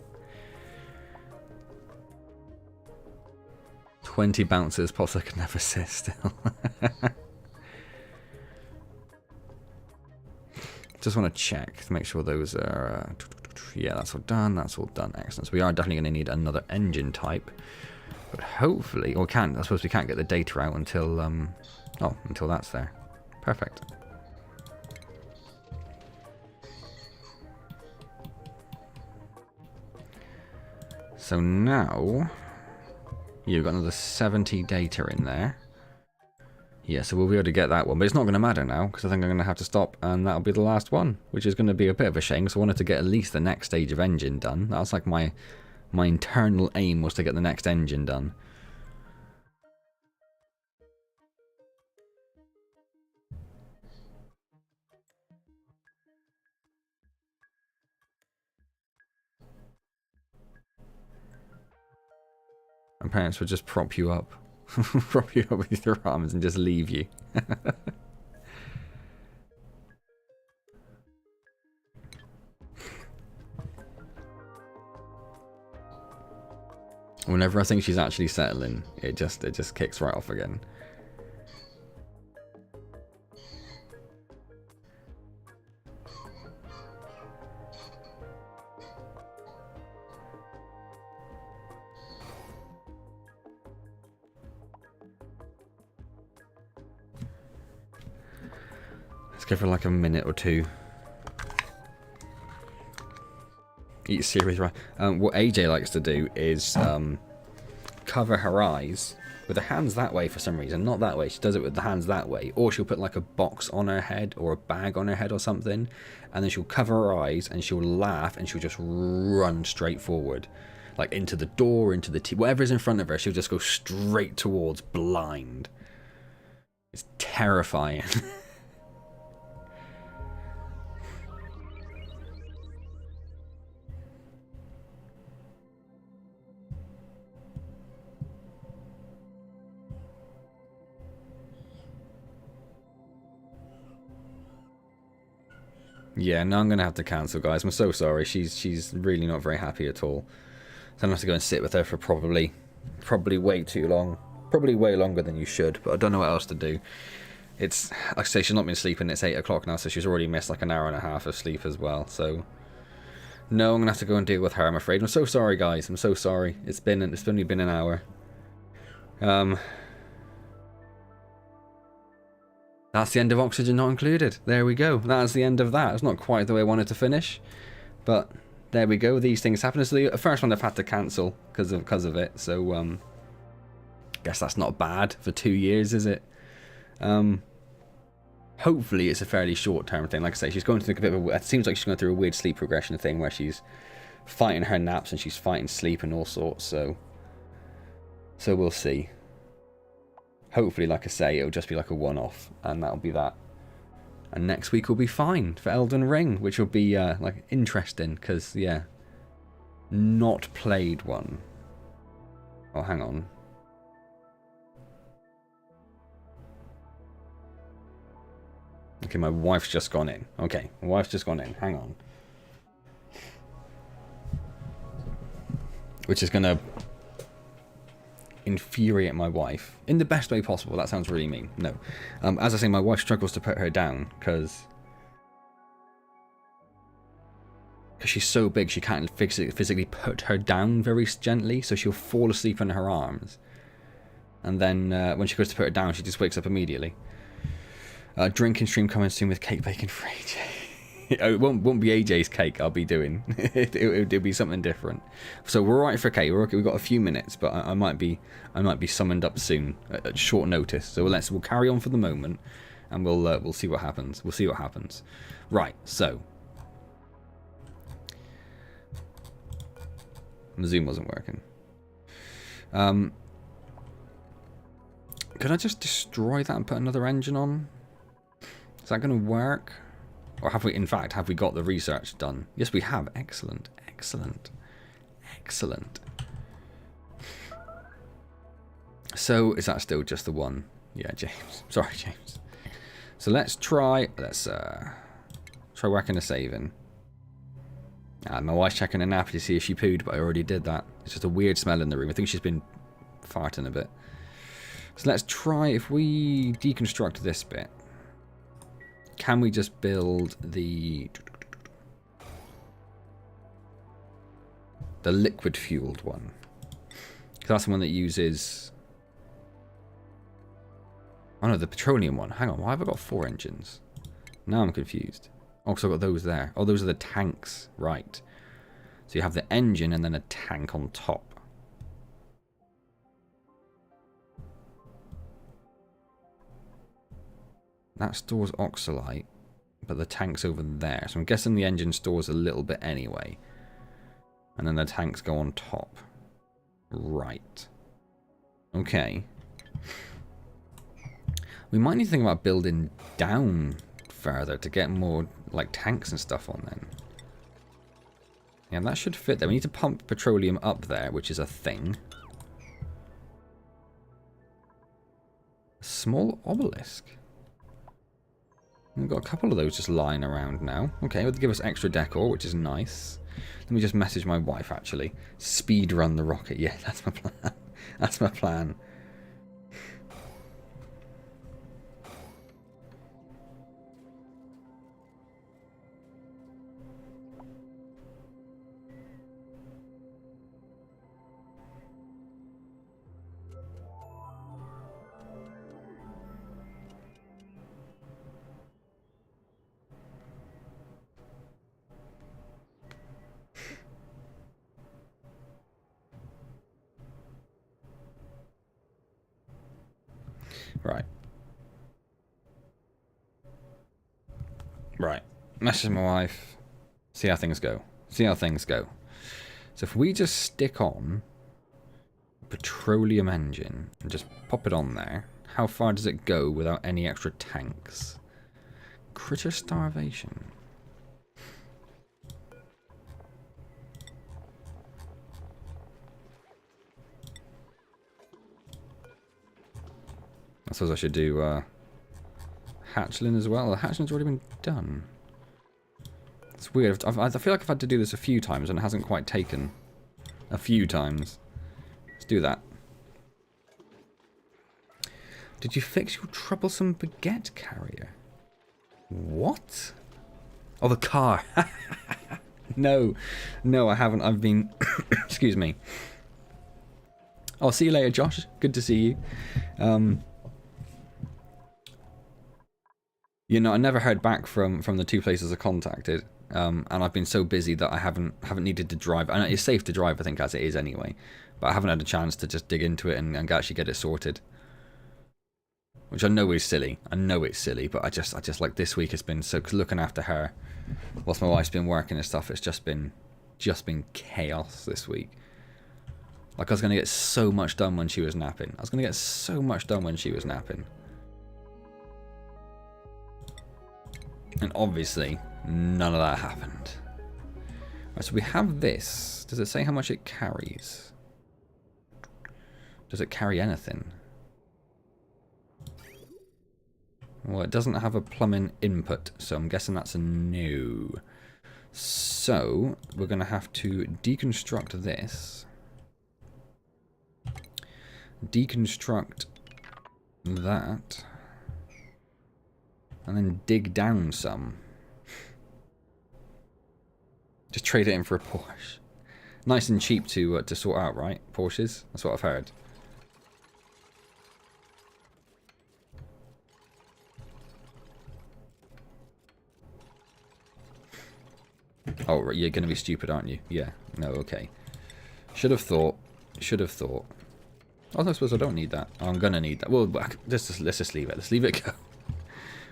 20 bounces, pops I could never sit still. Just want to check to make sure those are... yeah, that's all done. That's all done. Excellent. So we are definitely going to need another engine type. But hopefully... or I suppose we can't get the data out until... until that's there. Perfect. So now, you've got another 70 data in there. Yeah, so we'll be able to get that one. But it's not going to matter now, because I think I'm going to have to stop, and that'll be the last one. Which is going to be a bit of a shame, because I wanted to get at least the next stage of engine done. That was like my internal aim, was to get the next engine done. My parents would just prop you up. Prop you up with their arms and just leave you. Whenever I think she's actually settling, it just kicks right off again. Give her like a minute or two. Eat series right. What AJ likes to do is cover her eyes with her hands that way for some reason. Not that way. She does it with the hands that way. Or she'll put like a box on her head or a bag on her head or something. And then she'll cover her eyes and she'll laugh and she'll just run straight forward. Like into the door, into the whatever's in front of her, she'll just go straight towards blind. It's terrifying. Yeah, no, I'm going to have to cancel, guys. I'm so sorry. She's really not very happy at all. So I'm going to have to go and sit with her for probably way too long. Probably way longer than you should, but I don't know what else to do. It's, like I say, she's not been sleeping. It's 8 o'clock now, so she's already missed like an hour and a half of sleep as well. So, no, I'm going to have to go and deal with her, I'm afraid. I'm so sorry, guys. I'm so sorry. It's only been an hour. That's the end of Oxygen Not Included. There we go. That's the end of that. It's not quite the way I wanted to finish, but there we go. These things happen. So the first one I've had to cancel because of it. So guess that's not bad for 2 years, is it? Hopefully it's a fairly short-term thing. Like I say, she's going through a bit of it seems like she's going through a weird sleep regression thing where she's fighting her naps and she's fighting sleep and all sorts. So we'll see. Hopefully, like I say, it'll just be like a one-off, and that'll be that. And next week will be fine for Elden Ring, which will be like interesting because yeah, not played one. Oh, hang on. Okay, my wife's just gone in. Okay, my wife's just gone in. Hang on. Which is gonna infuriate my wife in the best way possible. That sounds really mean. No. As I say, my wife struggles to put her down because she's so big she can't physically put her down very gently, so she'll fall asleep in her arms. And then when she goes to put her down, she just wakes up immediately. Drinking stream coming soon with cake baking for AJ. It won't be AJ's cake I'll be doing. It'll be something different. So we're alright for cake. We're okay. We've got a few minutes, but I might be summoned up soon at short notice. So we'll carry on for the moment, and we'll see what happens. We'll see what happens. Right. So the Zoom wasn't working. Could I just destroy that and put another engine on? Is that going to work? Or have we got the research done? Yes, we have. Excellent. Excellent. Excellent. So, is that still just the one? Yeah, James. Sorry, James. So let's try whacking a saving. My wife's checking a nappy to see if she pooed, but I already did that. It's just a weird smell in the room. I think she's been farting a bit. So let's try, if we deconstruct this bit, can we just build the liquid fueled one? Because that's the one that uses... Oh no, the petroleum one. Hang on, why have I got 4 engines? Now I'm confused. Oh, so I've got those there. Oh, those are the tanks. Right. So you have the engine and then a tank on top. That stores oxalite, but the tank's over there. So I'm guessing the engine stores a little bit anyway. And then the tanks go on top. Right. Okay. We might need to think about building down further to get more like tanks and stuff on then. Yeah, that should fit there. We need to pump petroleum up there, which is a thing. A small obelisk. We've got a couple of those just lying around now. Okay, it'll give us extra decor, which is nice. Let me just message my wife, actually. Speed run the rocket. Yeah, that's my plan. That's my plan. Right. Right. Message my wife. See how things go. See how things go. So if we just stick on a petroleum engine and just pop it on there, how far does it go without any extra tanks? Critter starvation. I suppose I should do hatchling as well. The hatchling's already been done. It's weird. I feel like I've had to do this a few times and it hasn't quite taken a few times. Let's do that. Did you fix your troublesome baguette carrier? What? Oh, the car. No, I haven't. I've been... Excuse me. I'll see you later, Josh. Good to see you. You know, I never heard back from the two places I contacted, and I've been so busy that I haven't needed to drive. And it's safe to drive, I think, as it is anyway. But I haven't had a chance to just dig into it and actually get it sorted. Which I know is silly. I know it's silly, but I just like this week has been so, cause looking after her whilst my wife's been working and stuff, it's just been chaos this week. Like I was gonna get so much done when she was napping. And obviously, none of that happened. Right, so we have this. Does it say how much it carries? Does it carry anything? Well, it doesn't have a plumbing input, so I'm guessing that's a no. So, we're going to have to deconstruct this. Deconstruct that. And then dig down some. Just trade it in for a Porsche. Nice and cheap to sort out, right? Porsches? That's what I've heard. Oh, right, you're going to be stupid, aren't you? Yeah. No, okay. Should have thought. Oh, I suppose I don't need that. Oh, I'm going to need that. Well, let's just leave it. Let's leave it go.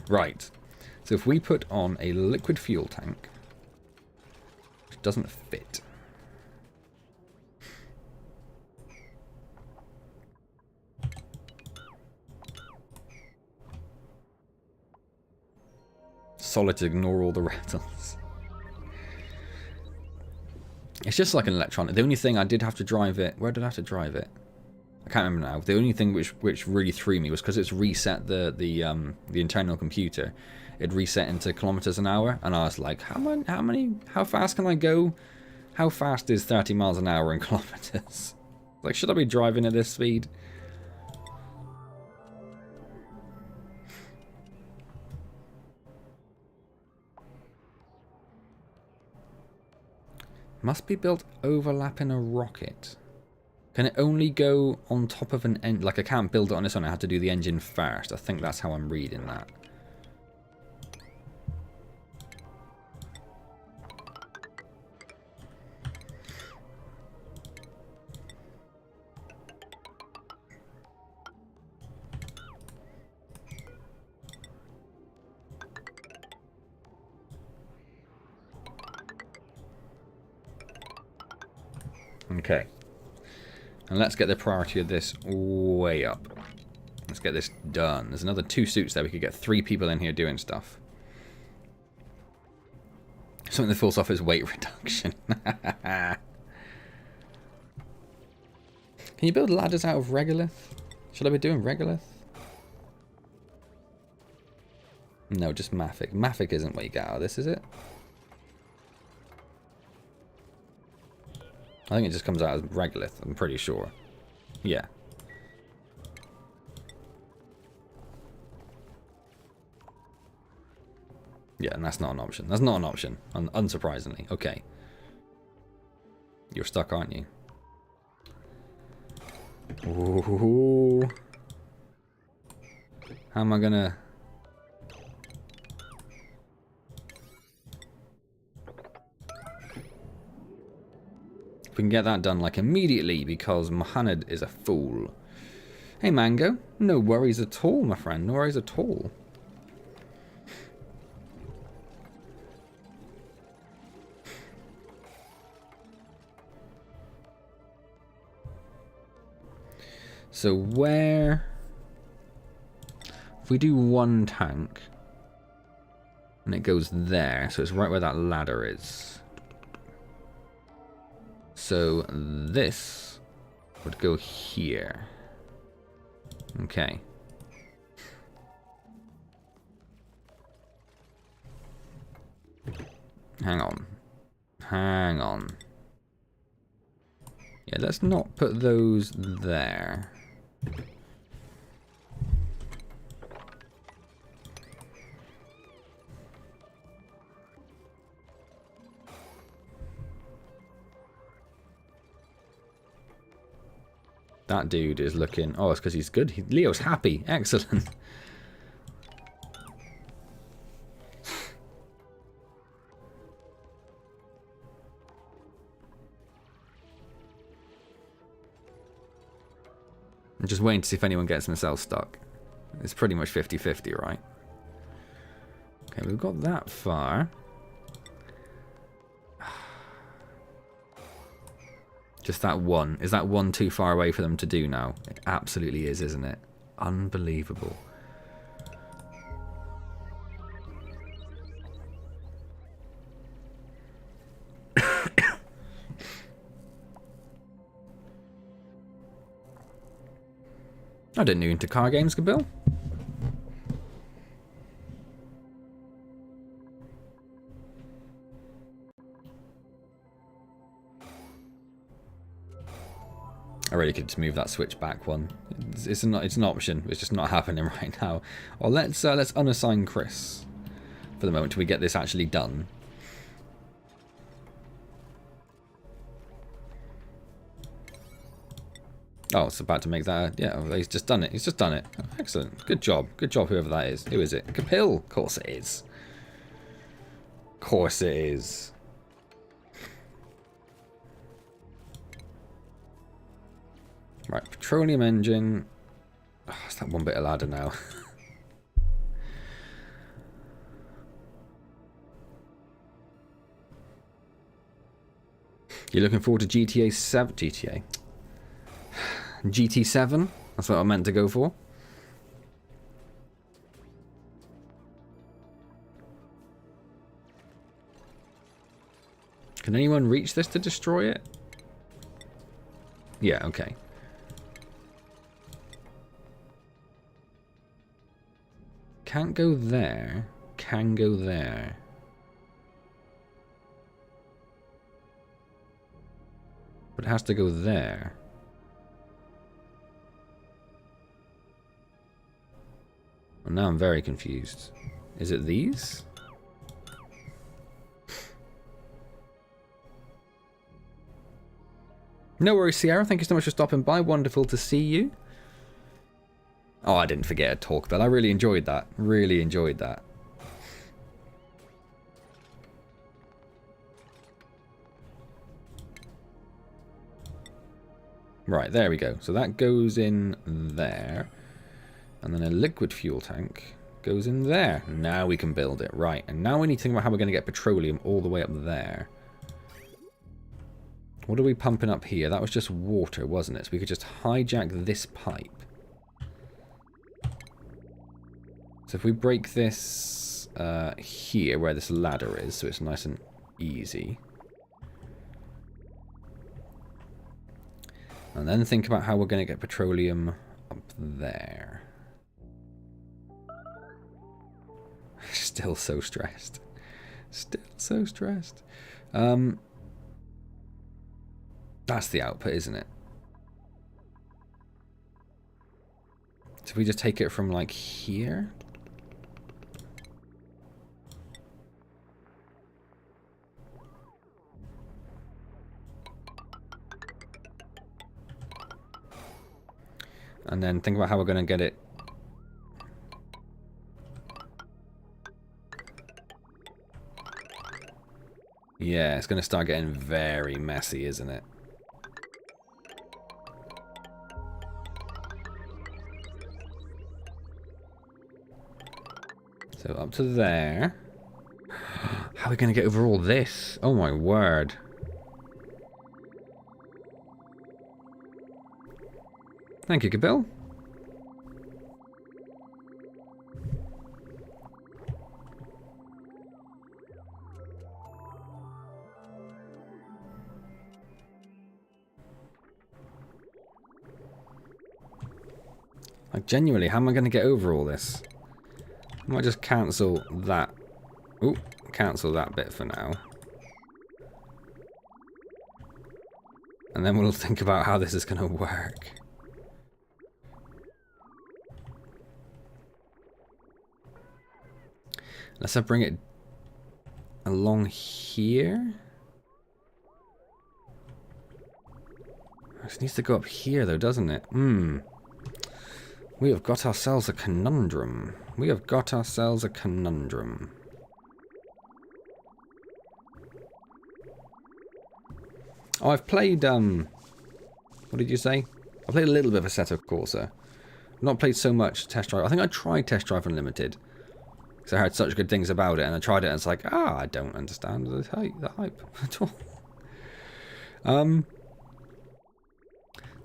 Right. So if we put on a liquid fuel tank, which doesn't fit. Solid to ignore all the rattles. It's just like an electronic. The only thing I did have to drive it... Where did I have to drive it? I can't remember now. The only thing which really threw me was because it's reset the internal computer. It reset into kilometers an hour, and I was like, how fast can I go? How fast is 30 miles an hour in kilometers? Like, should I be driving at this speed? Must be built overlapping a rocket. Can it only go on top of an engine? Like, I can't build it on its own. I have to do the engine first. I think that's how I'm reading that. Okay. And let's get the priority of this way up. Let's get this done. There's another 2 suits there. We could get 3 people in here doing stuff. Something that falls off is weight reduction. Can you build ladders out of regolith? Should I be doing regolith? No, just Mafic. Mafic isn't what you get out of this, is it? I think it just comes out as regolith, I'm pretty sure. Yeah. Yeah, and that's not an option. That's not an option, unsurprisingly. Okay. You're stuck, aren't you? Ooh. How am I gonna... We can get that done like immediately because Mohammed is a fool. Hey Mango, no worries at all, my friend, no worries at all. So where... If we do 1 tank, and it goes there, so it's right where that ladder is. So this would go here. Okay. Hang on. Hang on. Yeah, let's not put those there. That dude is looking... Oh, it's because he's good. Leo's happy. Excellent. I'm just waiting to see if anyone gets themselves stuck. It's pretty much 50-50, right? Okay, we've got that far. Just that one. Is that one too far away for them to do now? It absolutely is, isn't it? Unbelievable. I didn't know you into car games, Gabil. I really could just move that switch back one. It's an option. It's just not happening right now. Well, let's unassign Chris for the moment till we get this actually done. Oh, it's about to make that. Yeah, he's just done it. He's just done it. Excellent. Good job. Good job, whoever that is. Who is it? Kapil? Of course it is. Of course it is. Right, petroleum engine. Oh, it's that one bit of ladder now. You're looking forward to GTA 7? GTA? GT7? That's what I meant to go for. Can anyone reach this to destroy it? Yeah, okay. Can't go there. Can go there. But it has to go there. Well, now I'm very confused. Is it these? No worries, Sierra. Thank you so much for stopping by. Wonderful to see you. Oh, I didn't forget a talk bell. I really enjoyed that. Really enjoyed that. Right, there we go. So that goes in there. And then a liquid fuel tank goes in there. Now we can build it. Right, and now we need to think about how we're going to get petroleum all the way up there. What are we pumping up here? That was just water, wasn't it? So we could just hijack this pipe. So if we break this here, where this ladder is, so it's nice and easy. And then think about how we're going to get petroleum up there. Still so stressed. Still so stressed. That's the output, isn't it? So if we just take it from like here. And then think about how we're going to get it. Yeah, it's going to start getting very messy, isn't it? So up to there. How are we going to get over all this? Oh my word. Thank you, Gabil. Like, genuinely, how am I going to get over all this? I might just cancel that Ooh, cancel that bit for now. And then we'll think about how this is going to work. Let's bring it along here. This needs to go up here though, doesn't it? We have got ourselves a conundrum. We have got ourselves a conundrum. Oh, I've played, what did you say? I played a little bit of Assetto Corsa. I've not played so much Test Drive. I think I tried Test Drive Unlimited. Because I heard such good things about it, and I tried it, and it's like, I don't understand the hype at all.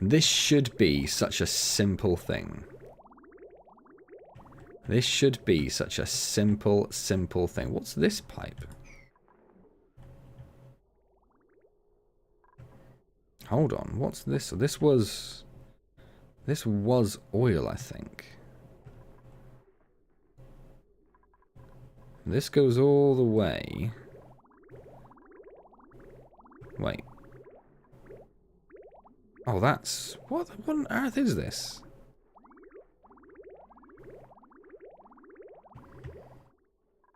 This should be such a simple thing. This should be such a simple thing. What's this pipe? Hold on, what's this? This was oil, I think. This goes all the way. Wait. Oh, that's... What on earth is this?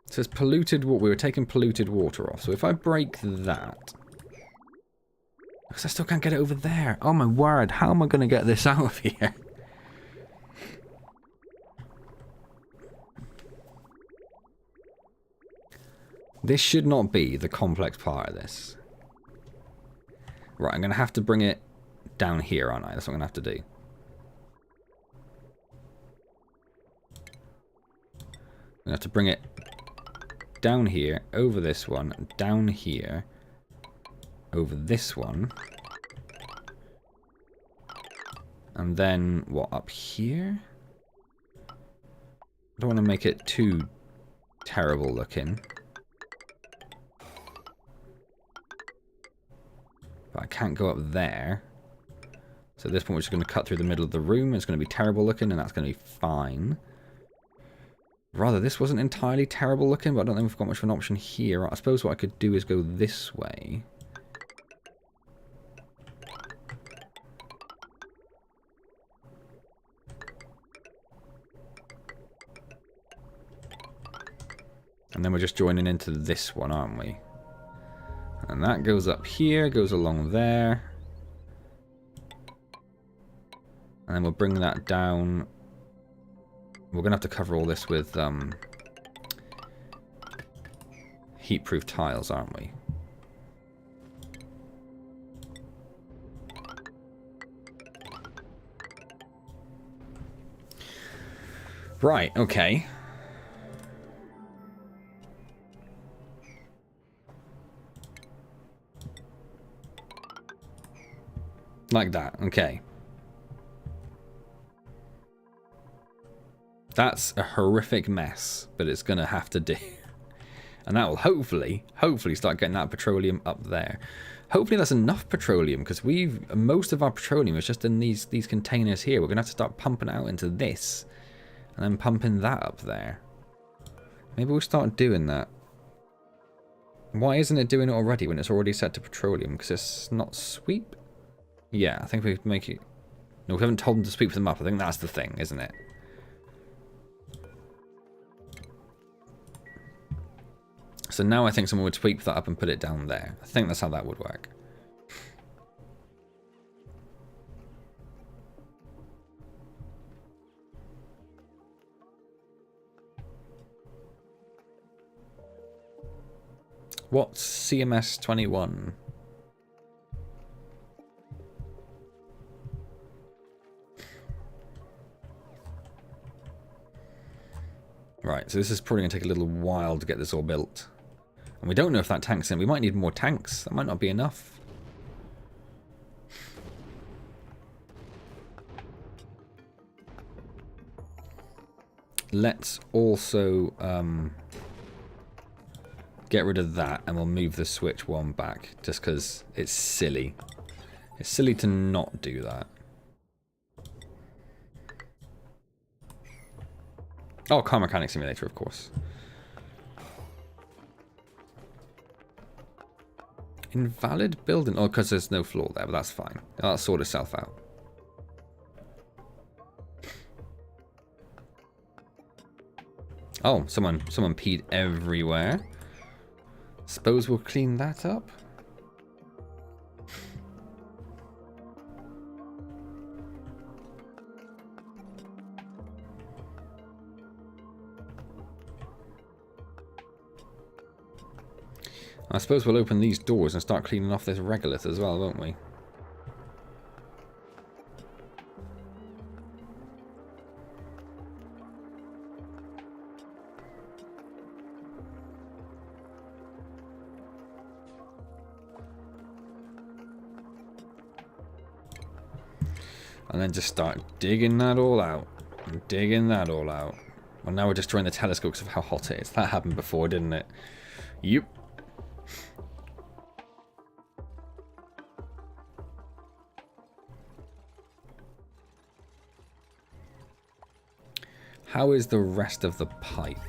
So it's polluted water. We were taking polluted water off. So if I break that... Because I still can't get it over there. Oh my word, how am I going to get this out of here? This should not be the complex part of this. Right, I'm going to have to bring it down here, aren't I? That's what I'm going to have to do. I'm going to have to bring it down here, over this one, down here, over this one. And then, what, up here? I don't want to make it too terrible looking. But I can't go up there. So at this point we're just going to cut through the middle of the room. It's going to be terrible looking, and that's going to be fine. Rather, this wasn't entirely terrible looking, but I don't think we've got much of an option here. I suppose what I could do is go this way. And then we're just joining into this one, aren't we? And that goes up here, goes along there. And then we'll bring that down. We're going to have to cover all this with heat-proof tiles, aren't we? Right, okay. Like that, okay. That's a horrific mess, but it's going to have to do. And that will hopefully start getting that petroleum up there. Hopefully that's enough petroleum, because most of our petroleum is just in these containers here. We're going to have to start pumping out into this, and then pumping that up there. Maybe we'll start doing that. Why isn't it doing it already when it's already set to petroleum? Because it's not sweep? Yeah, I think we can make it... No, we haven't told them to sweep them up. I think that's the thing, isn't it? So now I think someone would sweep that up and put it down there. I think that's how that would work. What's CMS 21? Right, so this is probably going to take a little while to get this all built. And we don't know if that tank's in. We might need more tanks. That might not be enough. Let's also get rid of that, and we'll move the switch one back, just because it's silly. It's silly to not do that. Oh, Car Mechanic Simulator, of course. Invalid building. Oh, because there's no floor there, but that's fine. That'll sort itself out. Oh, someone peed everywhere. Suppose we'll clean that up. I suppose we'll open these doors and start cleaning off this regolith as well, won't we? And then just start digging that all out. And digging that all out. Well, now we're destroying the telescope because of how hot it is. That happened before, didn't it? Yep. How is the rest of the pipe?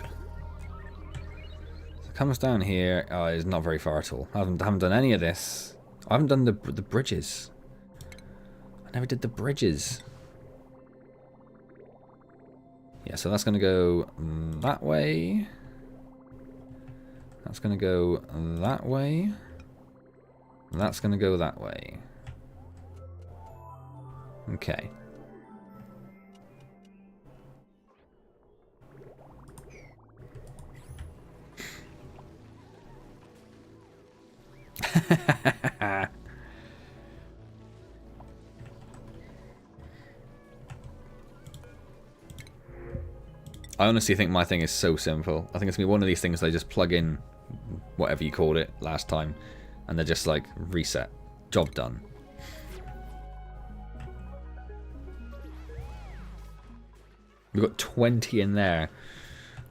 It comes down here. Oh, it's not very far at all. I haven't done any of this. I haven't done the bridges. I never did the bridges. Yeah, so that's going to go that way. That's going to go that way. And that's going to go that way. Okay. I honestly think my thing is so simple. I think it's going to be one of these things they just plug in whatever you called it last time and they're just like reset. Job done. We've got 20 in there.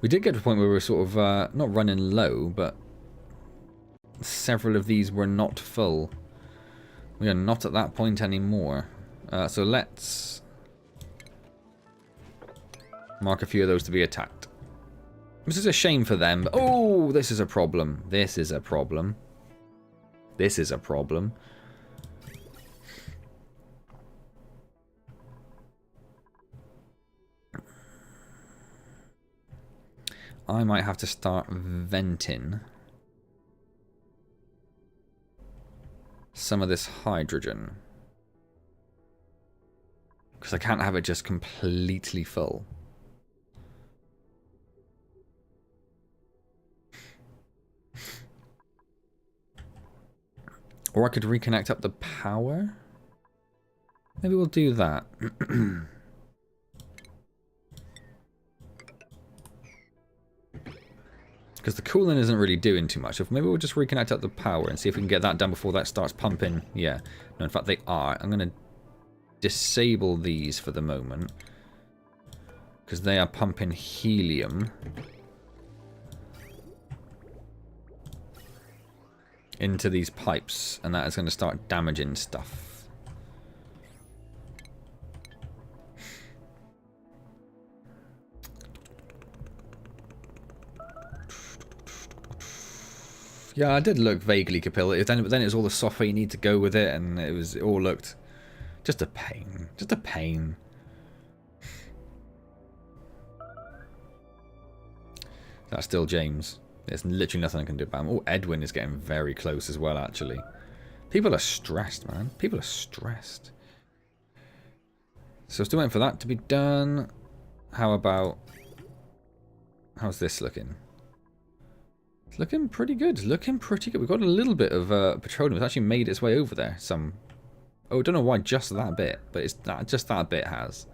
We did get to a point where we were sort of not running low, but several of these were not full. We are not at that point anymore. So let's mark a few of those to be attacked. This is a shame for them. But, oh, this is a problem. This is a problem. This is a problem. I might have to start venting some of this hydrogen. Because I can't have it just completely full. Or I could reconnect up the power. Maybe we'll do that. Because the cooling isn't really doing too much. Maybe we'll just reconnect up the power and see if we can get that done before that starts pumping. Yeah. No, in fact, they are. I'm going to disable these for the moment. Because they are pumping helium into these pipes. And that is going to start damaging stuff. Yeah, I did look vaguely capillary. Then it was all the software you need to go with it, and it all looked just a pain. Just a pain. That's still James. There's literally nothing I can do about him. Oh, Edwin is getting very close as well, actually. People are stressed, man. People are stressed. So still waiting for that to be done. How about... How's this looking? It's looking pretty good. It's looking pretty good. We've got a little bit of petroleum. It's actually made its way over there. Oh, I don't know why just that bit, but it's just that bit has.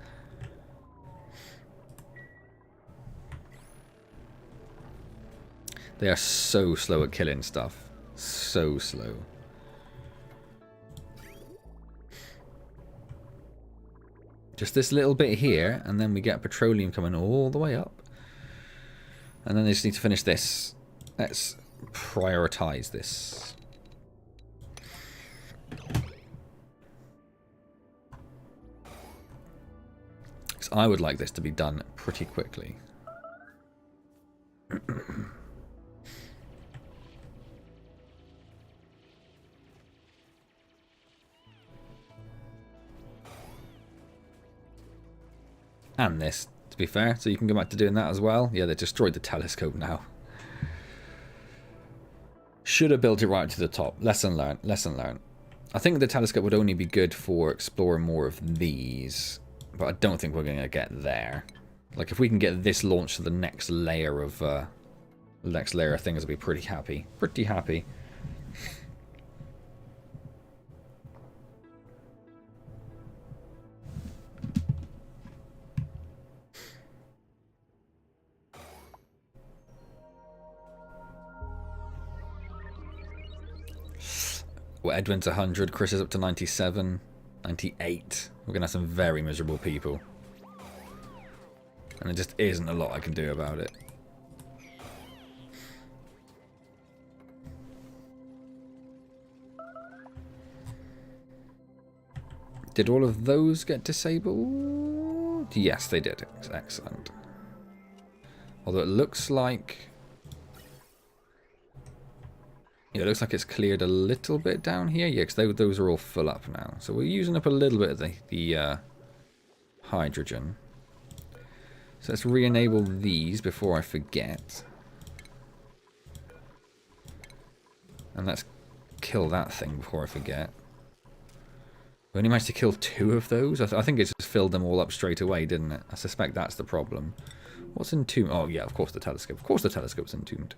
They are so slow at killing stuff. So slow. Just this little bit here, and then we get petroleum coming all the way up. And then they just need to finish this. Let's prioritize this. Because I would like this to be done pretty quickly. And this, to be fair, so you can go back to doing that as well. Yeah, they destroyed the telescope now. Should have built it right to the top. Lesson learned. Lesson learned. I think the telescope would only be good for exploring more of these, but I don't think we're going to get there. Like, if we can get this launched to the next layer of things, I'll be pretty happy. Pretty happy. Well, Edwin's 100, Chris is up to 97, 98. We're going to have some very miserable people. And there just isn't a lot I can do about it. Did all of those get disabled? Yes, they did. Excellent. Although it looks like... yeah, it looks like it's cleared a little bit down here. Yeah, because those are all full up now. So we're using up a little bit of the hydrogen. So let's re-enable these before I forget. And let's kill that thing before I forget. We only managed to kill 2 of those. I think it just filled them all up straight away, didn't it? I suspect that's the problem. What's entombed? Oh, yeah, of course the telescope. Of course the telescope's entombed.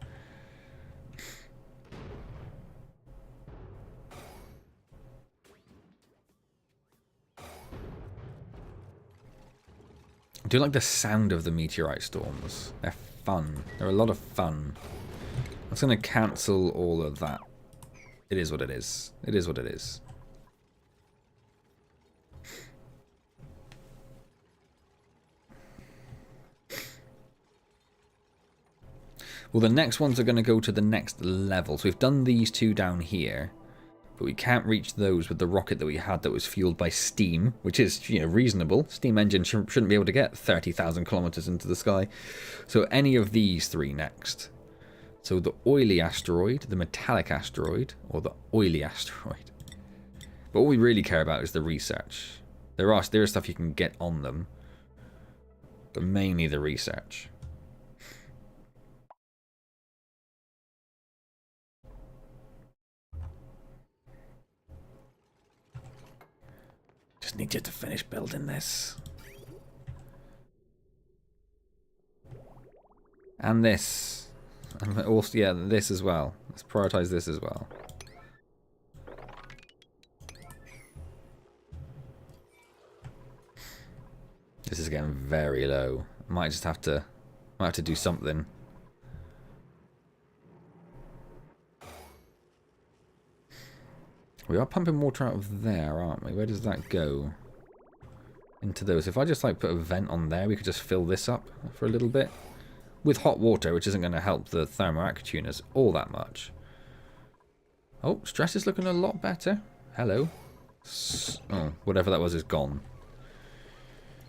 I do like the sound of the meteorite storms. They're fun. They're a lot of fun. I'm just going to cancel all of that. It is what it is. It is what it is. Well, the next ones are going to go to the next level. So we've done these 2 down here. But we can't reach those with the rocket that we had that was fueled by steam, which is, you know, reasonable. Steam engine shouldn't be able to get 30,000 kilometers into the sky. So any of these 3 next. So the oily asteroid, the metallic asteroid, or the oily asteroid. But all we really care about is the research. There is stuff you can get on them, but mainly the research. Just need you to finish building this. And this. And also, yeah, this as well. Let's prioritize this as well. This is getting very low. Might just have to do something. We are pumping water out of there, aren't we? Where does that go? Into those. If I just like put a vent on there, we could just fill this up for a little bit. With hot water, which isn't going to help the thermoactuners all that much. Oh, stress is looking a lot better. Hello. Oh, whatever that was is gone.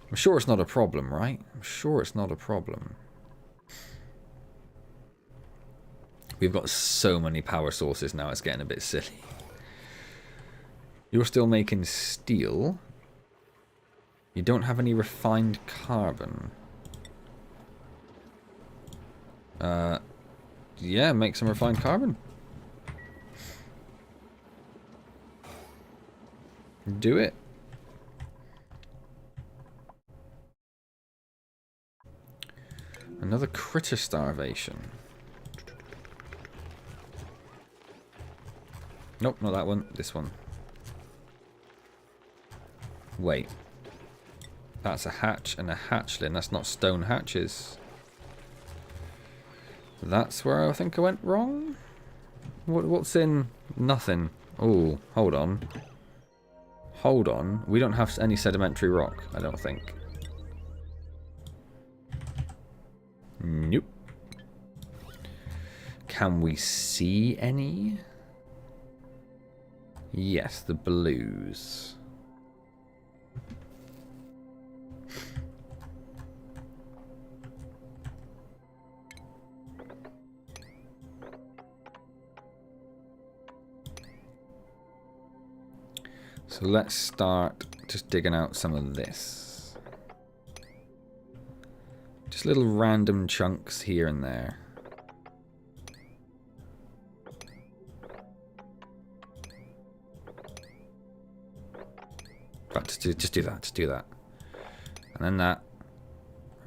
I'm sure it's not a problem, right? I'm sure it's not a problem. We've got so many power sources now, it's getting a bit silly. You're still making steel. You don't have any refined carbon. Yeah, make some refined carbon. Do it. Another critter starvation. Nope, not that one. This one. Wait. That's a hatch and a hatchling. That's not stone hatches. That's where I think I went wrong? What's in nothing? Oh, hold on. Hold on. We don't have any sedimentary rock, I don't think. Nope. Can we see any? Yes, the blues. So let's start just digging out some of this. Just little random chunks here and there. Right, just do that. Just do that. And then that.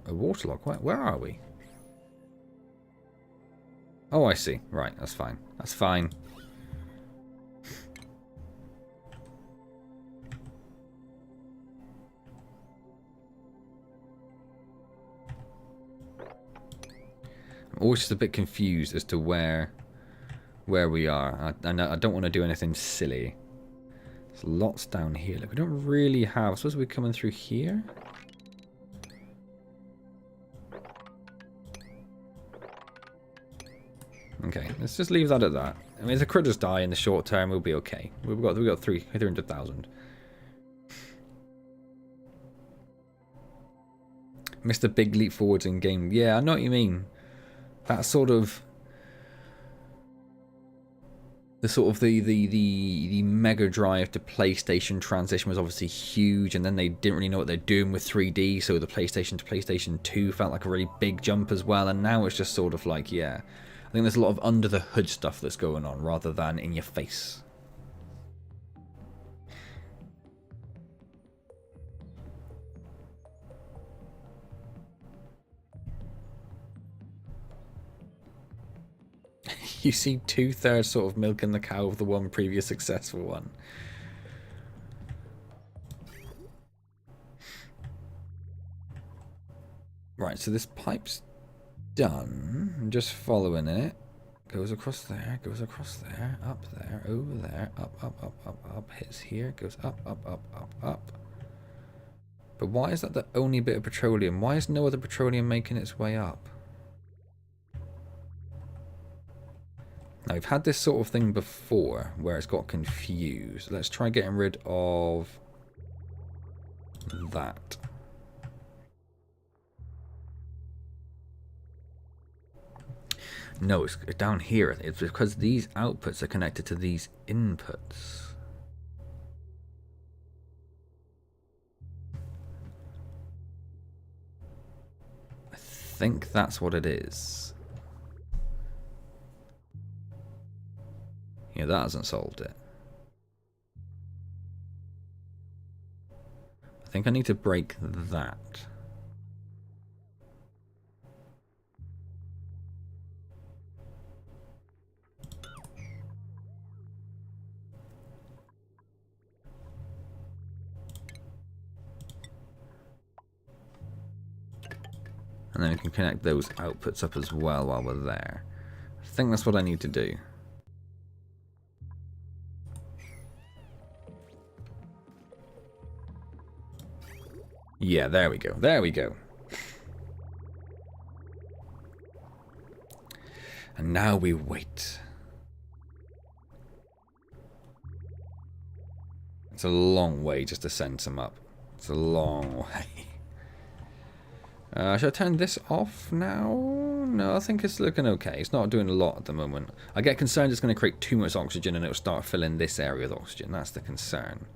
A waterlock. Where are we? Oh, I see. Right, that's fine. That's fine. I'm always just a bit confused as to where we are. I don't want to do anything silly. There's lots down here. Look, we don't really have... I suppose we're coming through here? Okay, let's just leave that at that. I mean, if the critters die in the short term, we'll be okay. We've got 300,000. Missed a big leap forwards in game. Yeah, I know what you mean. That sort of the Mega Drive to PlayStation transition was obviously huge, and then they didn't really know what they're doing with 3D, so the PlayStation to PlayStation 2 felt like a really big jump as well, and now it's just sort of like, yeah, I think there's a lot of under the hood stuff that's going on rather than in your face. You see 2/3 sort of milking the cow of the one previous successful one. Right, so this pipe's done. I'm just following it. Goes across there, up there, over there, up, hits here, goes up. But why is that the only bit of petroleum? Why is no other petroleum making its way up? Now, we've had this sort of thing before where it's got confused. Let's try getting rid of that. No, it's down here. It's because these outputs are connected to these inputs. I think that's what it is. Yeah, that hasn't solved it. I think I need to break that. And then we can connect those outputs up as well while we're there. I think that's what I need to do. Yeah, there we go. There we go. And now we wait. It's a long way just to send some up. It's a long way. Should I turn this off now? No, I think it's looking okay. It's not doing a lot at the moment. I get concerned it's going to create too much oxygen and it'll start filling this area with oxygen. That's the concern.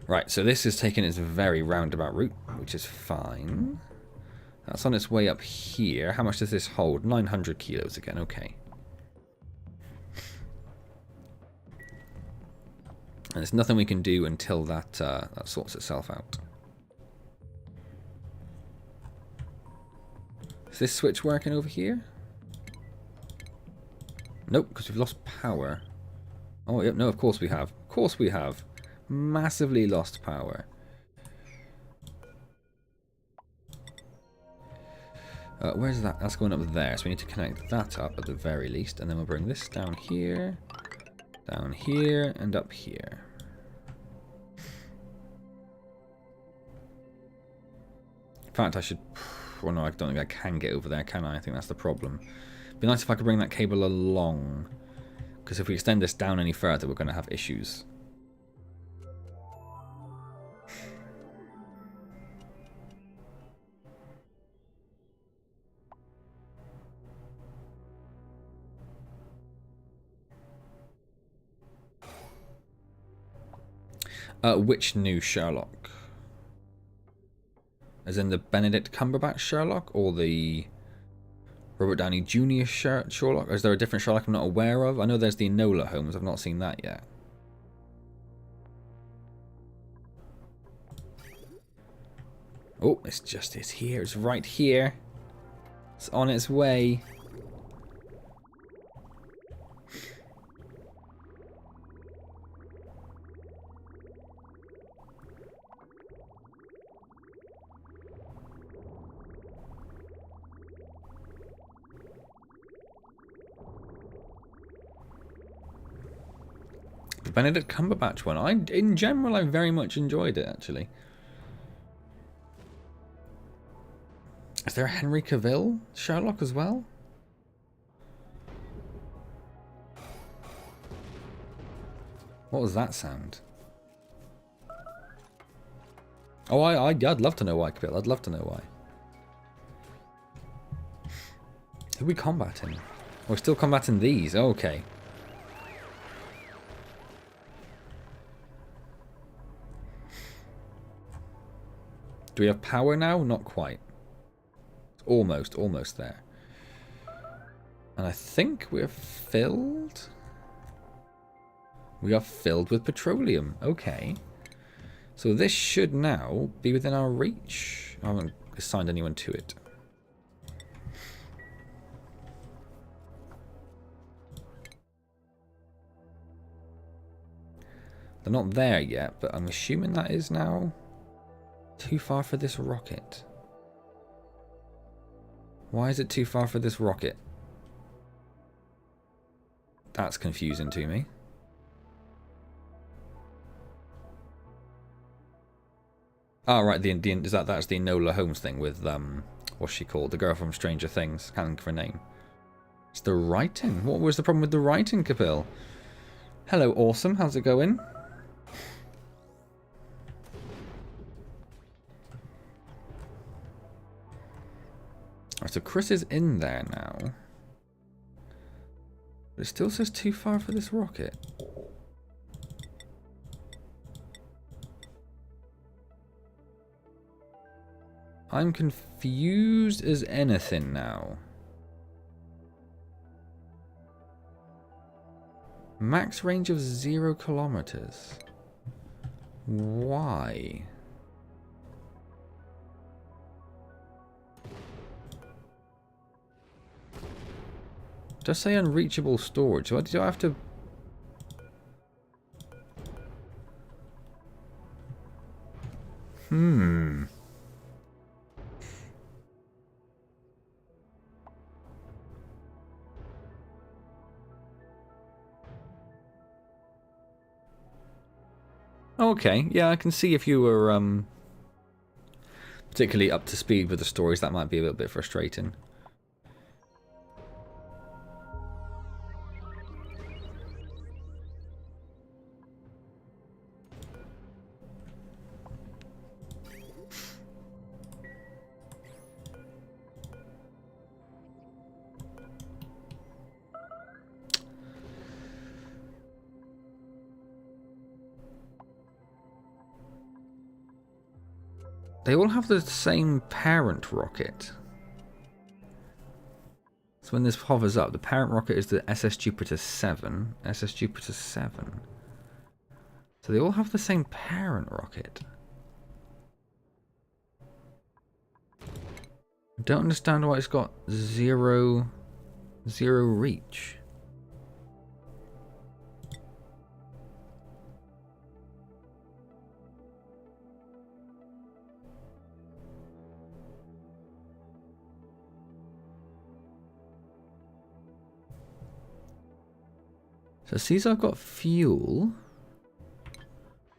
Right, so this is taking its very roundabout route, which is fine. That's on its way up here. How much does this hold? 900 kilos again, okay. And there's nothing we can do until that, that sorts itself out. Is this switch working over here? Nope, because we've lost power. Oh, yep, no, of course we have. Of course we have. Massively lost power. Where's that? That's going up there, so we need to connect that up at the very least, and then we'll bring this down here, and up here. In fact, I should... Well, no, I don't think I can get over there, can I? I think that's the problem. It'd be nice if I could bring that cable along, because if we extend this down any further, we're going to have issues. Which new Sherlock? As in the Benedict Cumberbatch Sherlock or the Robert Downey Jr. Sherlock? Or is there a different Sherlock I'm not aware of? I know there's the Enola Holmes. I've not seen that yet. Oh, it's here. It's right here. It's on its way. The Benedict Cumberbatch one. In general, I very much enjoyed it, actually. Is there a Henry Cavill Sherlock as well? What was that sound? Oh, I'd love to know why, Cavill. I'd love to know why. Who are we combating? We're still combating these. Oh, okay. Do we have power now? Not quite. Almost there. And I think we're filled. We are filled with petroleum. Okay. So this should now be within our reach. I haven't assigned anyone to it. They're not there yet, but I'm assuming that is now too far for this rocket. Why is it too far for this rocket? That's confusing to me. Oh, right, that's the Enola Holmes thing with, what's she called? The girl from Stranger Things. Can't think of her name. It's the writing. What was the problem with the writing, Capil? Hello, awesome. How's it going? Alright, so Chris is in there now. But it still says too far for this rocket. I'm confused as anything now. Max range of 0 kilometers. Why? Just say unreachable storage. What do I have to... Okay, yeah, I can see if you were particularly up to speed with the stories, that might be a little bit frustrating. They all have the same parent rocket. So when this hovers up, the parent rocket is the SS Jupiter 7. SS Jupiter 7. So they all have the same parent rocket. I don't understand why it's got zero reach. So it sees I've got fuel.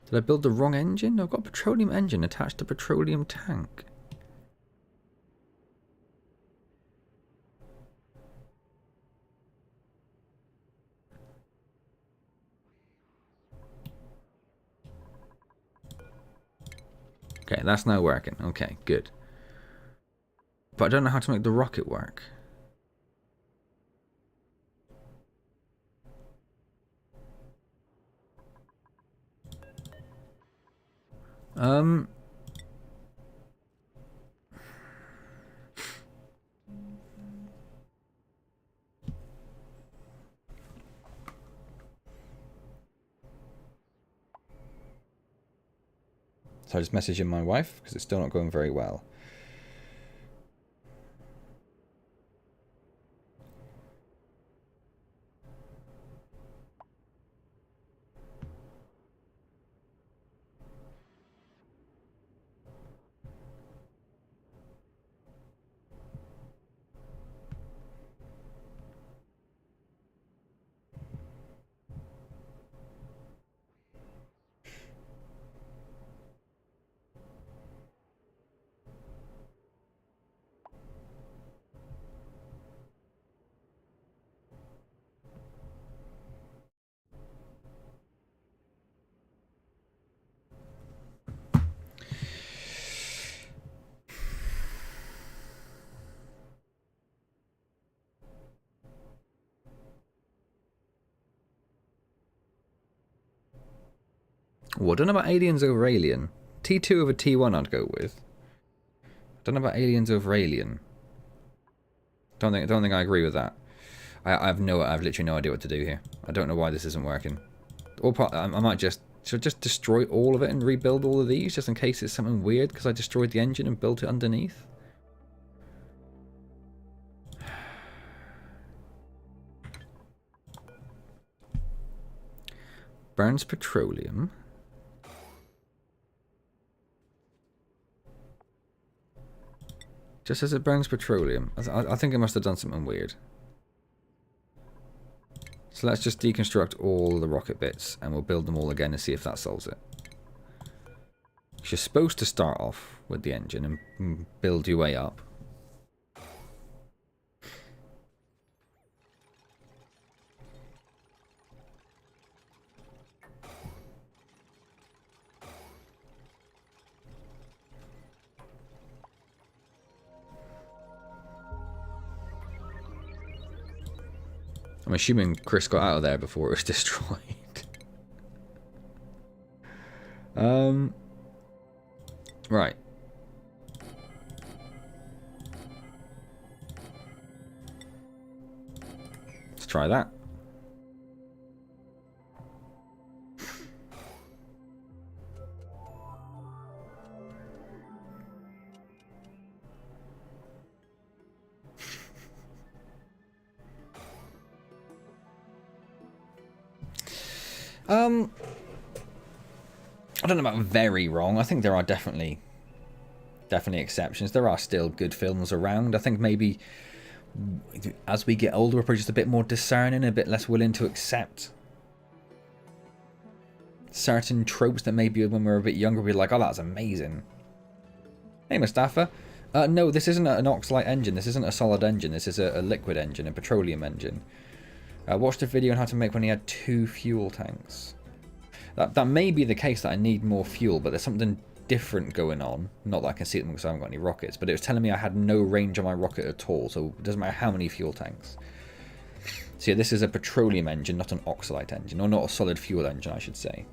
Did I build the wrong engine? I've got a petroleum engine attached to petroleum tank. Okay, that's now working. Okay, good. But I don't know how to make the rocket work. So I just messaging my wife because it's still not going very well. Well, I don't know about aliens over alien. T2 over T1 I'd go with. Don't know about aliens over alien. Don't think I agree with that. I've literally no idea what to do here. I don't know why this isn't working. I might just destroy all of it and rebuild all of these just in case it's something weird because I destroyed the engine and built it underneath. Burns petroleum. Just as it burns petroleum. I think it must have done something weird. So let's just deconstruct all the rocket bits and we'll build them all again and see if that solves it. You're supposed to start off with the engine and build your way up. I'm assuming Chris got out of there before it was destroyed. Right. Let's try that. I don't know about very wrong. I think there are definitely exceptions. There are still good films around. I think maybe as we get older, we're probably just a bit more discerning, a bit less willing to accept certain tropes that maybe when we were a bit younger, we'd be like, oh, that's amazing. Hey, Mustafa. No, this isn't an Oxlite engine. This isn't a solid engine. This is a liquid engine, a petroleum engine. Watched a video on how to make when he had 2 fuel tanks. That may be the case that I need more fuel, but there's something different going on. Not that I can see them because I haven't got any rockets, but it was telling me I had no range on my rocket at all, so it doesn't matter how many fuel tanks. So yeah, this is a petroleum engine, not an Oxlite engine, or not a solid fuel engine, I should say.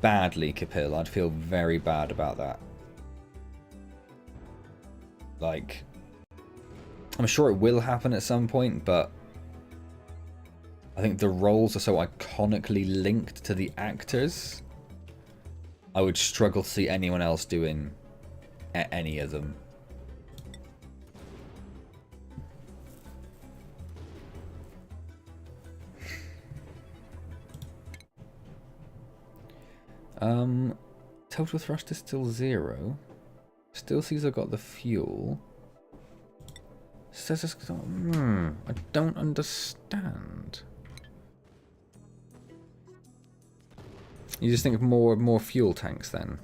Badly, Kapil. I'd feel very bad about that. Like, I'm sure it will happen at some point, but I think the roles are so iconically linked to the actors. I would struggle to see anyone else doing any of them. Total thrust is still 0. Still sees I've got the fuel. Says it's... I don't understand. You just think of more fuel tanks then?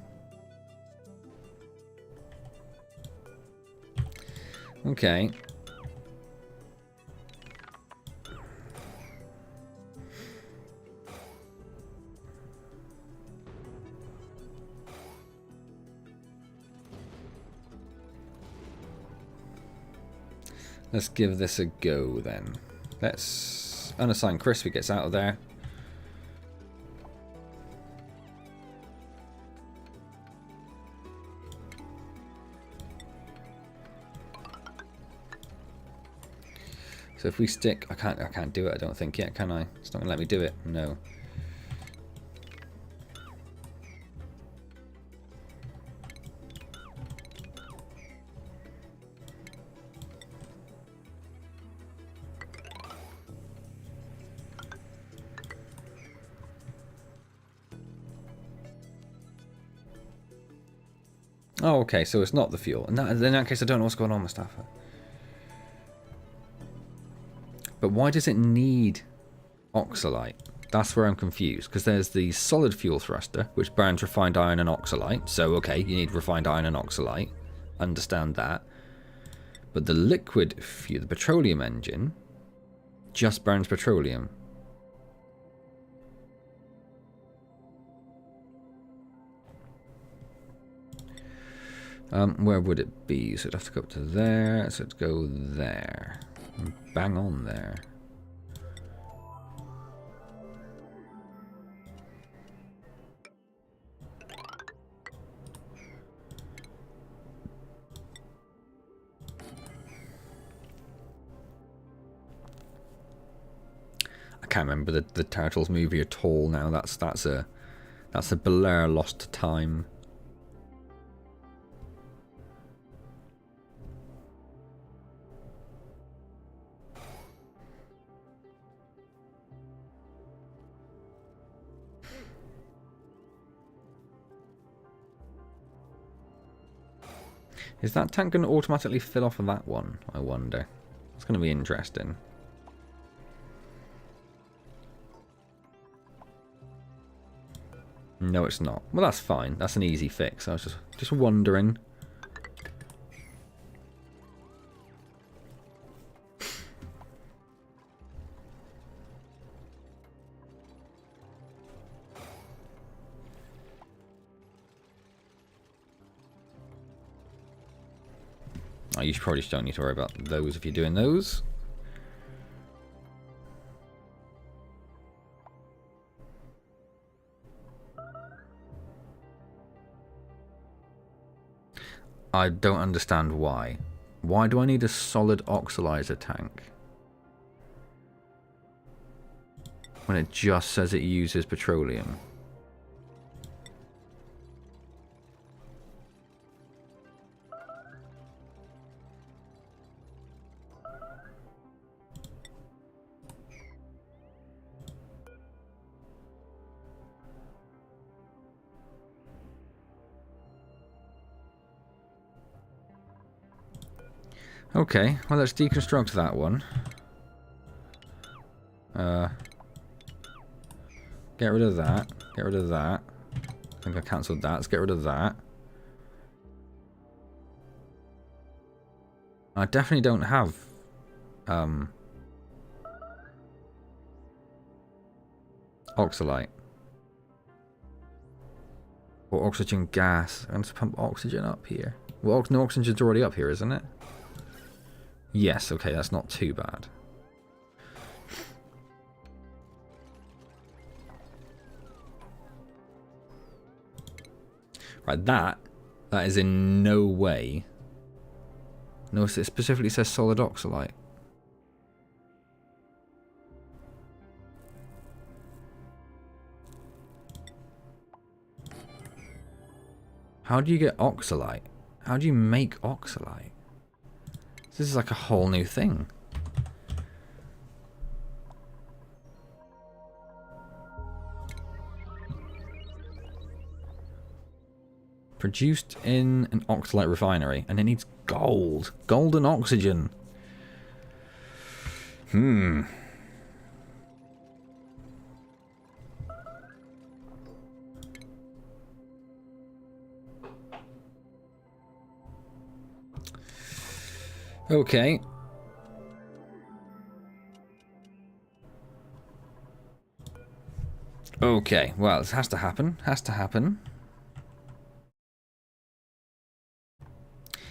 Okay. Let's give this a go then. Let's unassign Chris if he gets out of there. So if we stick, I can't do it. I don't think yet, can I? It's not gonna let me do it. No. Oh, okay, so it's not the fuel. In that case, I don't know what's going on, Mustafa. But why does it need oxalite? That's where I'm confused, because there's the solid fuel thruster, which burns refined iron and oxalite. So, okay, you need refined iron and oxalite. Understand that. But the liquid fuel, the petroleum engine, just burns petroleum. Where would it be? So it'd have to go up to there. So it'd go there. Bang on there. I can't remember the Turtles movie at all now. That's a blur lost to time. Is that tank going to automatically fill off of that one, I wonder? It's going to be interesting. No, it's not. Well, that's fine. That's an easy fix. I was just wondering. Oh, you probably just don't need to worry about those if you're doing those. I don't understand why. Why do I need a solid oxalizer tank? When it just says it uses petroleum. Okay, well, let's deconstruct that one. Get rid of that. Get rid of that. I think I cancelled that. Let's get rid of that. I definitely don't have oxalite. Or oxygen gas. I'm going to pump oxygen up here. Well, no, oxygen's already up here, isn't it? Yes, okay, that's not too bad. Right, that is in no way... No, it specifically says solid oxalite. How do you get oxalite? How do you make oxalite? This is like a whole new thing. Produced in an oxalite refinery, and it needs gold. Gold and oxygen. Okay. Okay, well, this has to happen. Has to happen.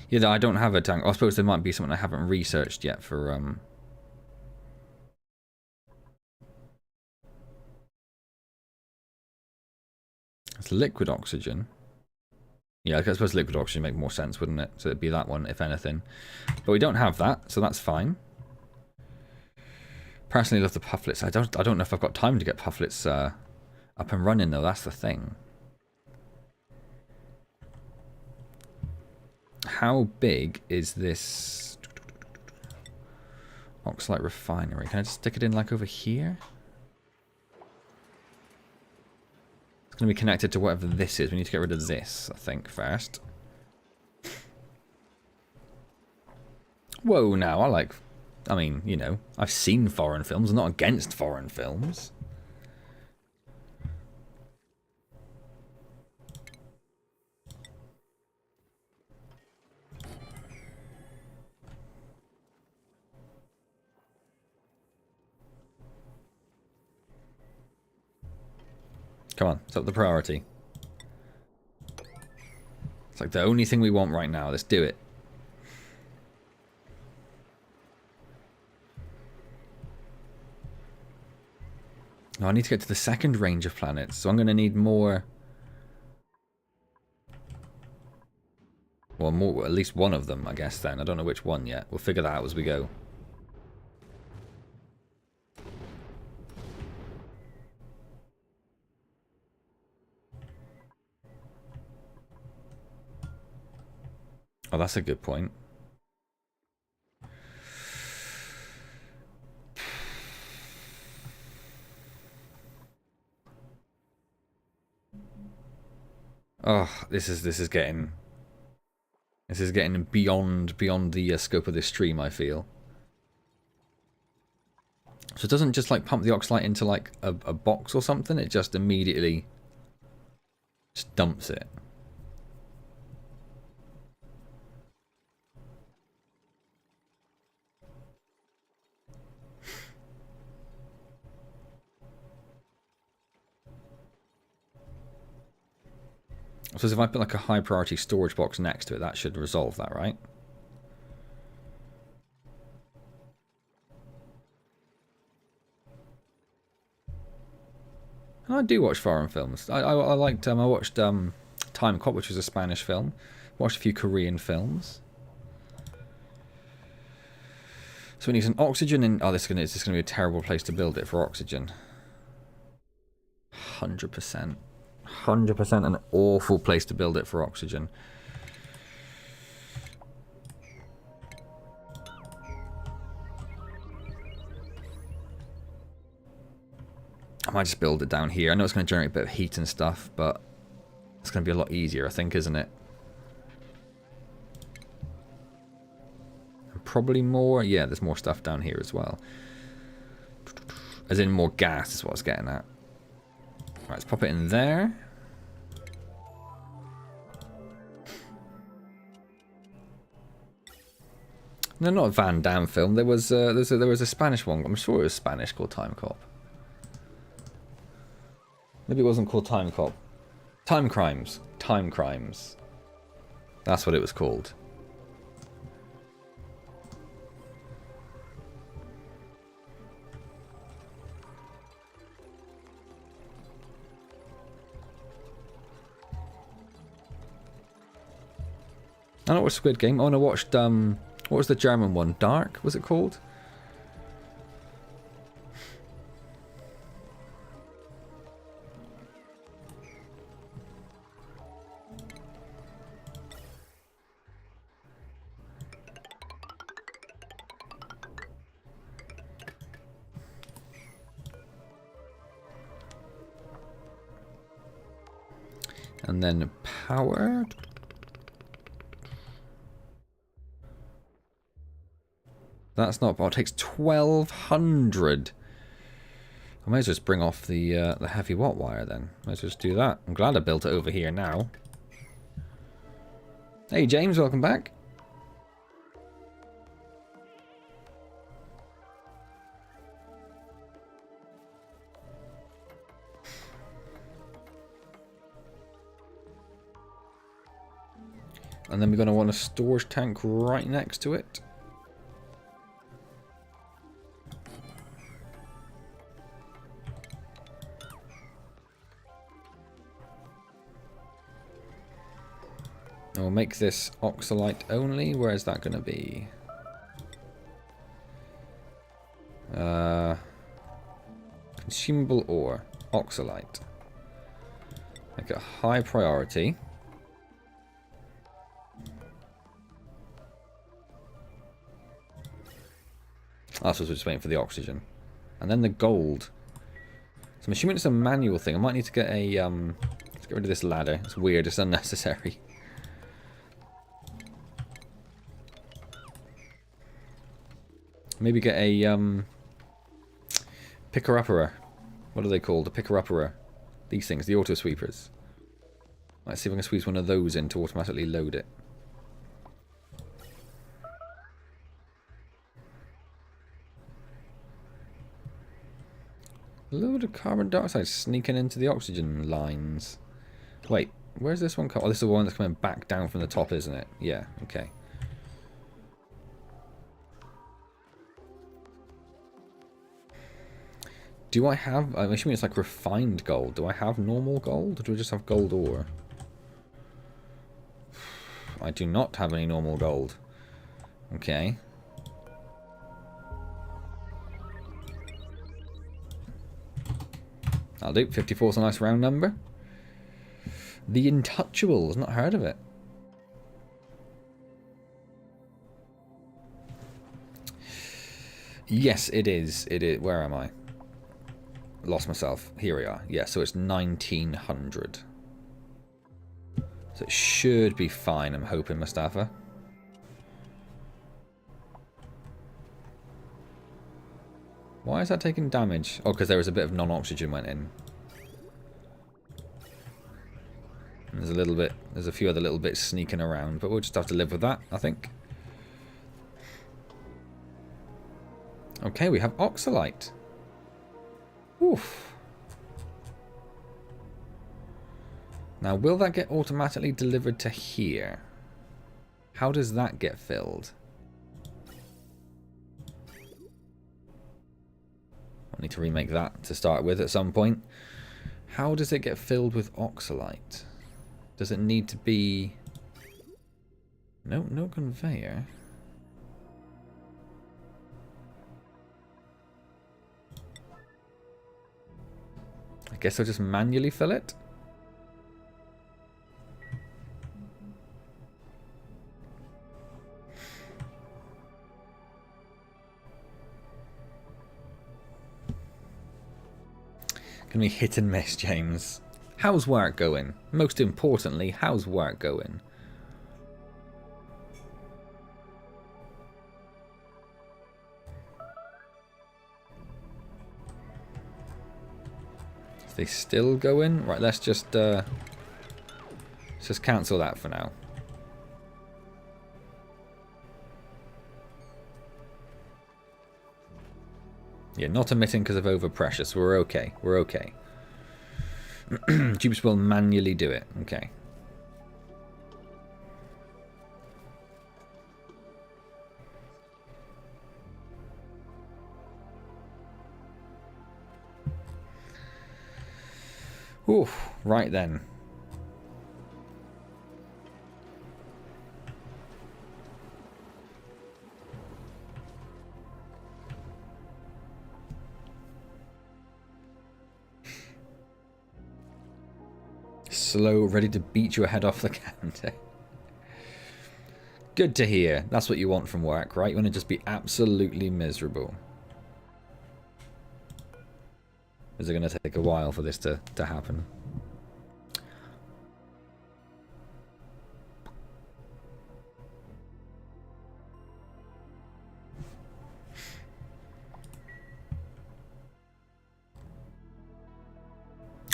Yeah, I don't have a tank. I suppose there might be something I haven't researched yet for, It's liquid oxygen. Yeah, I suppose liquid oxygen would make more sense, wouldn't it? So it'd be that one, if anything. But we don't have that, so that's fine. Personally love the pufflets. I don't know if I've got time to get pufflets up and running though, that's the thing. How big is this Oxalite refinery? Can I just stick it in like over here? It's going to be connected to whatever this is. We need to get rid of this, I think, first. Whoa, now, I mean, you know, I've seen foreign films. I'm not against foreign films. Come on, it's up the priority. It's like the only thing we want right now. Let's do it. Oh, I need to get to the second range of planets, so I'm going to need more... Well, more, at least one of them, I guess, then. I don't know which one yet. We'll figure that out as we go. Oh, that's a good point. Oh, this is getting beyond the scope of this stream, I feel. So it doesn't just like pump the Oxalite into like a box or something, it just immediately just dumps it. So if I put like a high priority storage box next to it, that should resolve that, right? And I do watch foreign films. I liked I watched Time Cop, which was a Spanish film. Watched a few Korean films. So we need some oxygen in. Oh, this is gonna be a terrible place to build it for oxygen. 100%. 100% an awful place to build it for oxygen. I might just build it down here. I know it's going to generate a bit of heat and stuff, but it's going to be a lot easier, I think, isn't it? And probably more. Yeah, there's more stuff down here as well. As in more gas is what I was getting at. Right, let's pop it in there. No, not a Van Damme film. There was a Spanish one. I'm sure it was Spanish, called Time Cop. Maybe it wasn't called Time Cop. Time Crimes. Time Crimes. That's what it was called. I don't watch Squid Game. Oh, and I watched, what was the German one? Dark, was it called? And then power. That's not bad. It takes 1,200. I might as well just bring off the heavy watt wire then. Might as well just do that. I'm glad I built it over here now. Hey James, welcome back. And then we're going to want a storage tank right next to it. And we'll make this oxalite only. Where is that going to be? Consumable ore. Oxalite. Make it a high priority. I suppose we're just waiting for the oxygen. And then the gold. So I'm assuming it's a manual thing. I might need to get a... let's get rid of this ladder. It's weird. It's unnecessary. Maybe get a... picker-upperer. What are they called? A picker-upperer. These things. The auto-sweepers. Let's see if I can squeeze one of those in to automatically load it. A load of carbon dioxide sneaking into the oxygen lines. Wait, where's this one? Oh, this is the one that's coming back down from the top, isn't it? Yeah, okay. Do I have... I'm assuming it's like refined gold. Do I have normal gold? Or do I just have gold ore? I do not have any normal gold. Okay. I'll do. 54 is a nice round number. The Untouchables. Not heard of it. Yes, it is. It is. Where am I? Lost myself. Here we are. Yeah, so it's 1900. So it should be fine, I'm hoping, Mustafa. Why is that taking damage? Oh, because there was a bit of non-oxygen went in. And there's a little bit, there's a few other little bits sneaking around, but we'll just have to live with that, I think. Okay, we have oxalite. Oof. Now, will that get automatically delivered to here? How does that get filled? I need to remake that to start with at some point. How does it get filled with oxalite? Does it need to be... No conveyor. I guess I'll just manually fill it. Gonna be hit and miss, James. How's work going? Most importantly, how's work going? Is they still going? Right, let's just cancel that for now. Yeah, not emitting because of overpressure, so we're okay. We're okay. Tubes will manually do it. Okay. Ooh, right then. Slow, ready to beat your head off the counter. Good to hear. That's what you want from work, right? You want to just be absolutely miserable. Is it going to take a while for this to happen?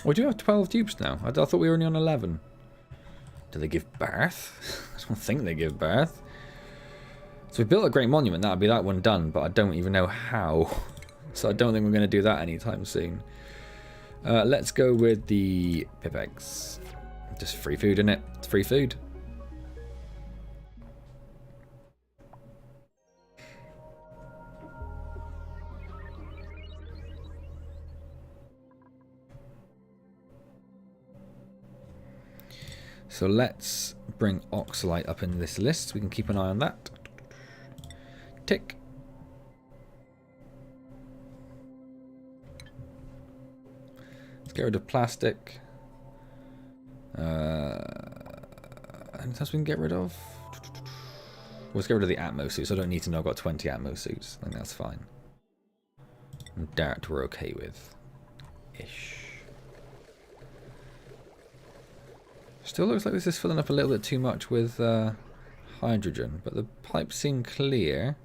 We do have 12 dupes now. I thought we were only on 11. Do they give birth? I don't think they give birth. So we built a great monument. That'll be that one done, but I don't even know how. So I don't think we're going to do that anytime soon. Let's go with the pip eggs. Just free food, innit? It's free food. So let's bring oxalite up in this list so we can keep an eye on that. Tick. Let's get rid of plastic. Anything else we can get rid of? Let's get rid of the Atmo suits. I don't need to know I've got 20 Atmo suits. I think that's fine. And Dart we're okay with. Ish. Still looks like this is filling up a little bit too much with hydrogen, but the pipes seem clear.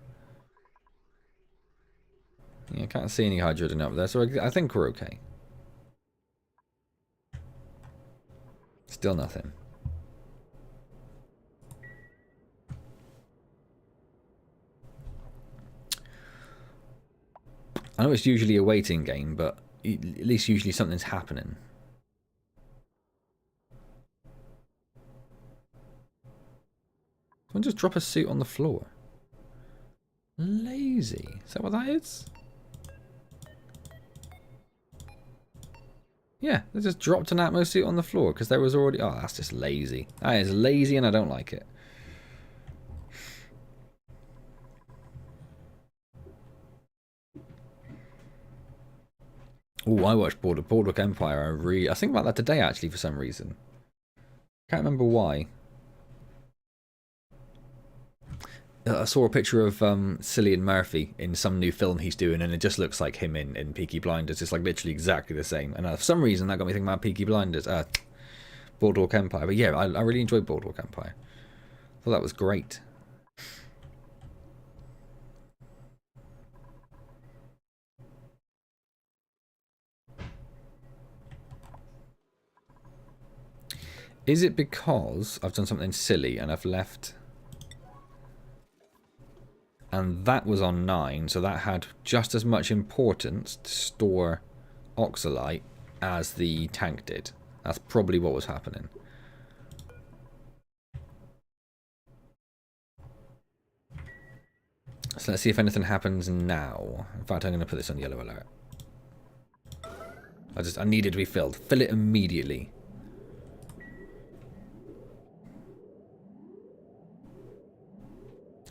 Yeah, I can't see any hydrogen up there, so I think we're okay. Still nothing. I know it's usually a waiting game, but at least usually something's happening. Someone just drop a suit on the floor. Lazy. Is that what that is? Yeah, they just dropped an Atmo suit on the floor because there was already... Oh, that's just lazy. That is lazy and I don't like it. Oh, I watched Boardwalk Empire. I think about that today, actually, for some reason. Can't remember why. I saw a picture of Cillian Murphy in some new film he's doing, and it just looks like him in Peaky Blinders. It's like literally exactly the same. And for some reason, that got me thinking about Peaky Blinders. Boardwalk Empire. But yeah, I really enjoyed Boardwalk Empire. I thought that was great. Is it because I've done something silly and I've left... And that was on 9, so that had just as much importance to store oxalite as the tank did. That's probably what was happening. So let's see if anything happens now. In fact, I'm going to put this on yellow alert. I need it to be filled. Fill it immediately.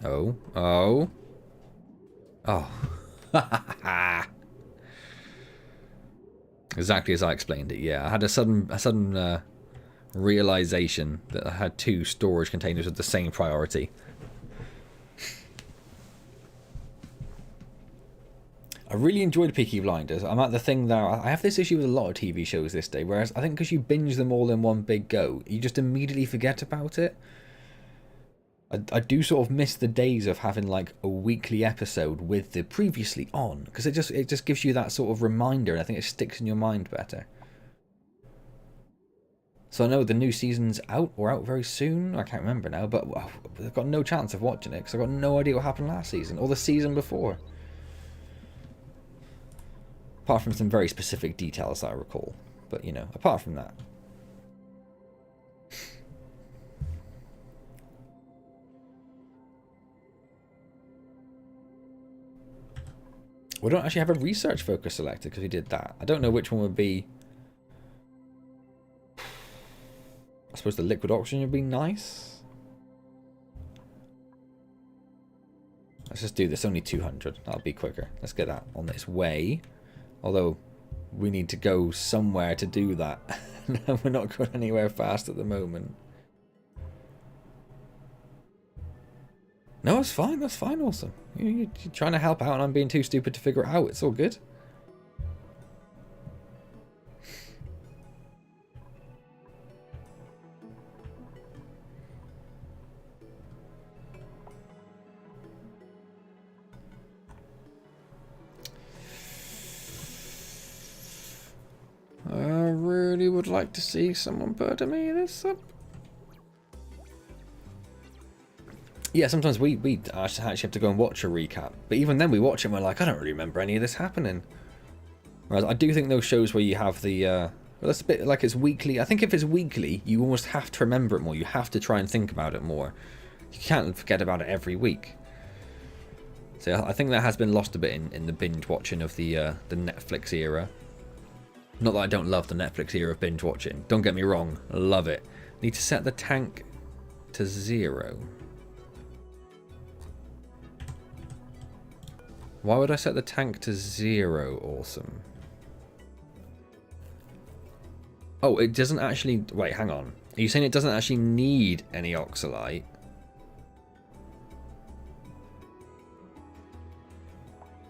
Oh. Oh. Oh. Exactly as I explained it, yeah. I had a sudden realization that I had 2 storage containers with the same priority. I really enjoyed Peaky Blinders. I'm at the thing there. I have this issue with a lot of TV shows this day, whereas I think because you binge them all in one big go, you just immediately forget about it. I do sort of miss the days of having like a weekly episode with the previously on, because it just gives you that sort of reminder, and I think it sticks in your mind better. So I know the new season's out or out very soon. I can't remember now, but I've got no chance of watching it because I've got no idea what happened last season or the season before. Apart from some very specific details that I recall, but you know, apart from that. We don't actually have a research focus selected because we did that. I don't know which one would be... I suppose the liquid oxygen would be nice. Let's just do this. Only 200. That'll be quicker. Let's get that on its way. Although, we need to go somewhere to do that. We're not going anywhere fast at the moment. No, that's fine. That's fine, awesome. You're trying to help out and I'm being too stupid to figure it out. It's all good. I really would like to see someone put me this up. Yeah, sometimes we actually have to go and watch a recap. But even then we watch it and we're like, I don't really remember any of this happening. Whereas I do think those shows where you have the... well, that's a bit like it's weekly. I think if it's weekly, you almost have to remember it more. You have to try and think about it more. You can't forget about it every week. So I think that has been lost a bit in the binge watching of the Netflix era. Not that I don't love the Netflix era of binge watching. Don't get me wrong. I love it. Need to set the tank to 0. Why would I set the tank to 0? Awesome. Oh, it doesn't actually... Wait, hang on. Are you saying it doesn't actually need any oxalite?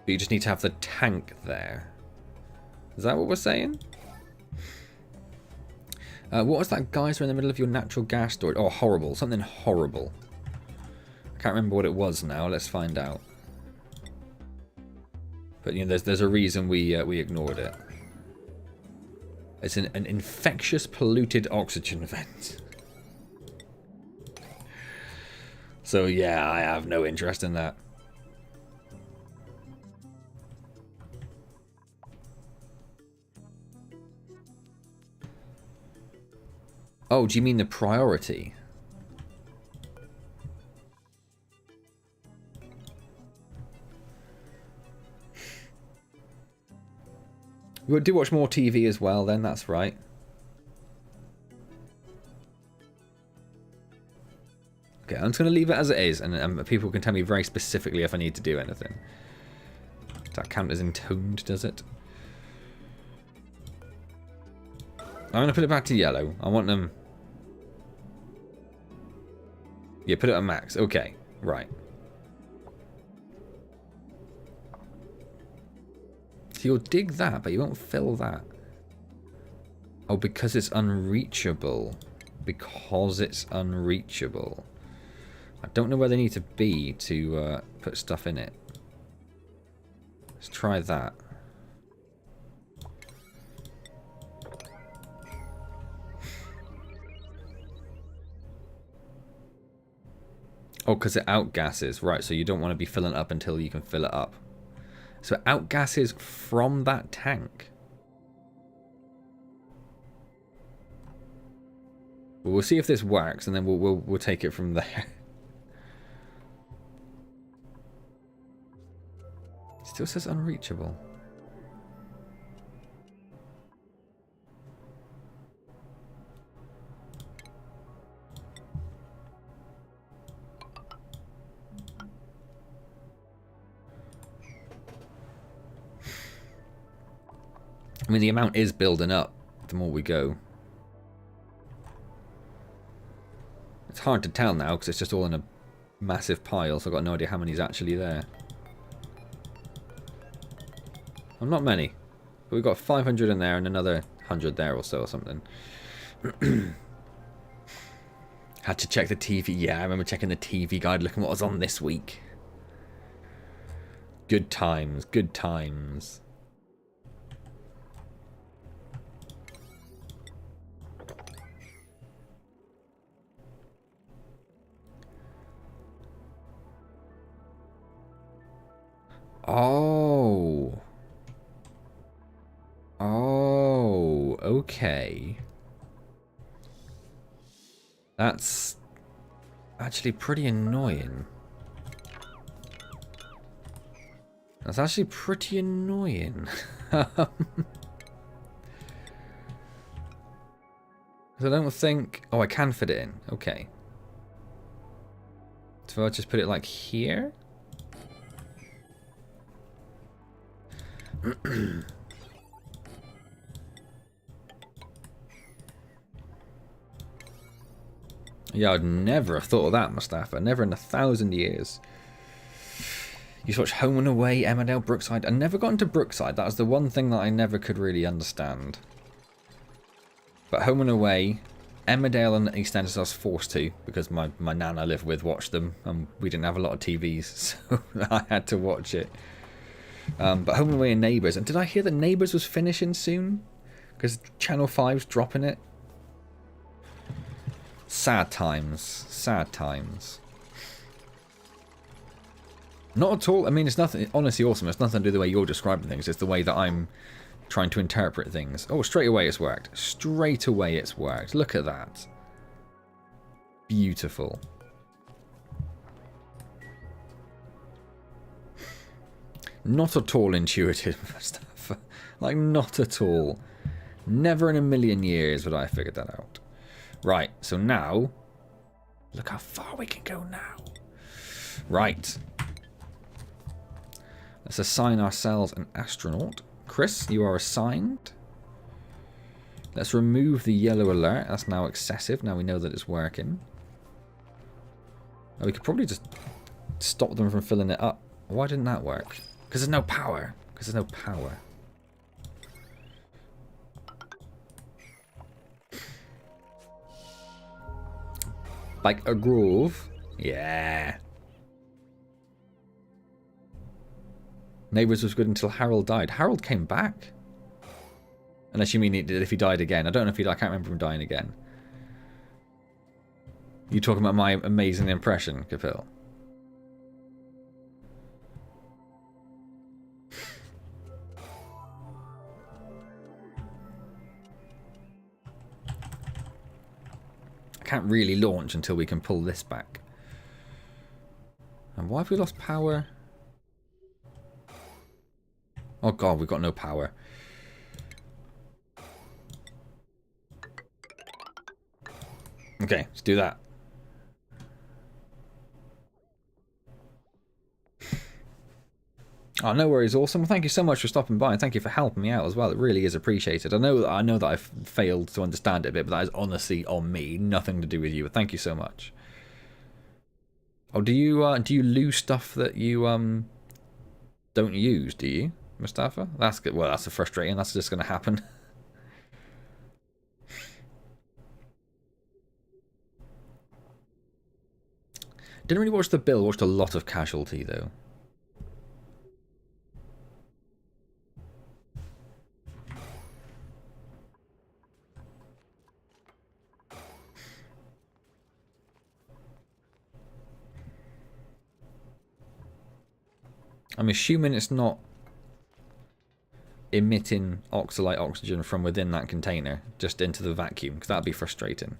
But you just need to have the tank there. Is that what we're saying? What was that geyser in the middle of your natural gas storage? Oh, horrible. Something horrible. I can't remember what it was now. Let's find out. But, you know, there's a reason we ignored it. It's an infectious polluted oxygen vent. So, yeah, I have no interest in that. Oh, do you mean the priority? We do watch more TV as well then, that's right. Okay, I'm just going to leave it as it is, and people can tell me very specifically if I need to do anything. Does that count as intoned, does it? I'm going to put it back to yellow. I want them... Yeah, put it at max. Okay, right. So you'll dig that, but you won't fill that. Oh, because it's unreachable. Because it's unreachable. I don't know where they need to be to put stuff in it. Let's try that. Oh, because it outgasses. Right, so you don't want to be filling it up until you can fill it up. So it outgasses from that tank. Well, we'll see if this works, and then we'll take it from there. Still says unreachable. I mean, the amount is building up the more we go. It's hard to tell now because it's just all in a massive pile, so I've got no idea how many's actually there. Well, not many. But we've got 500 in there and another 100 there or so or something. Had to check the TV. Yeah, I remember checking the TV guide, looking what was on this week. Good times, good times. Oh. Oh, okay. That's actually pretty annoying. That's actually pretty annoying. I don't think... Oh, I can fit it in. Okay. So I'll just put it like here? Yeah, I'd never have thought of that, Mustafa. Never in 1,000 years. You used to watch Home and Away, Emmerdale, Brookside. I never got into Brookside. That was the one thing that I never could really understand. But Home and Away, Emmerdale and EastEnders I was forced to, because my nan I lived with watched them, and we didn't have a lot of TVs, so I had to watch it. But Home and Away and Neighbours. And did I hear that Neighbours was finishing soon? Because Channel 5's dropping it. Sad times. Sad times. Not at all. I mean, it's nothing. Honestly, awesome. It's nothing to do with the way you're describing things. It's the way that I'm trying to interpret things. Oh, straight away it's worked. Straight away it's worked. Look at that. Beautiful. Not at all intuitive stuff. Like, not at all. Never in a million years would I have figured that out. Right, so now... Look how far we can go now. Right. Let's assign ourselves an astronaut. Chris, you are assigned. Let's remove the yellow alert. That's now excessive. Now we know that it's working. Oh, we could probably just stop them from filling it up. Why didn't that work? Because there's no power. Because there's no power. Like a groove. Yeah. Neighbours was good until Harold died. Harold came back? Unless you mean if he died again. I don't know if he died. I can't remember him dying again. You talking about my amazing impression, Kapil? I can't really launch until we can pull this back. And why have we lost power? Oh god, we've got no power. Okay, let's do that. Oh, no worries, awesome. Thank you so much for stopping by, and thank you for helping me out as well. It really is appreciated. I know that I've failed to understand it a bit, but that is honestly on me, nothing to do with you. But thank you so much. Oh, do you lose stuff that you don't use? Do you, Mustafa? That's good. Well, that's frustrating. That's just going to happen. Didn't really watch the bill. Watched a lot of Casualty though. I'm assuming it's not emitting oxalate oxygen from within that container just into the vacuum, because that'd be frustrating.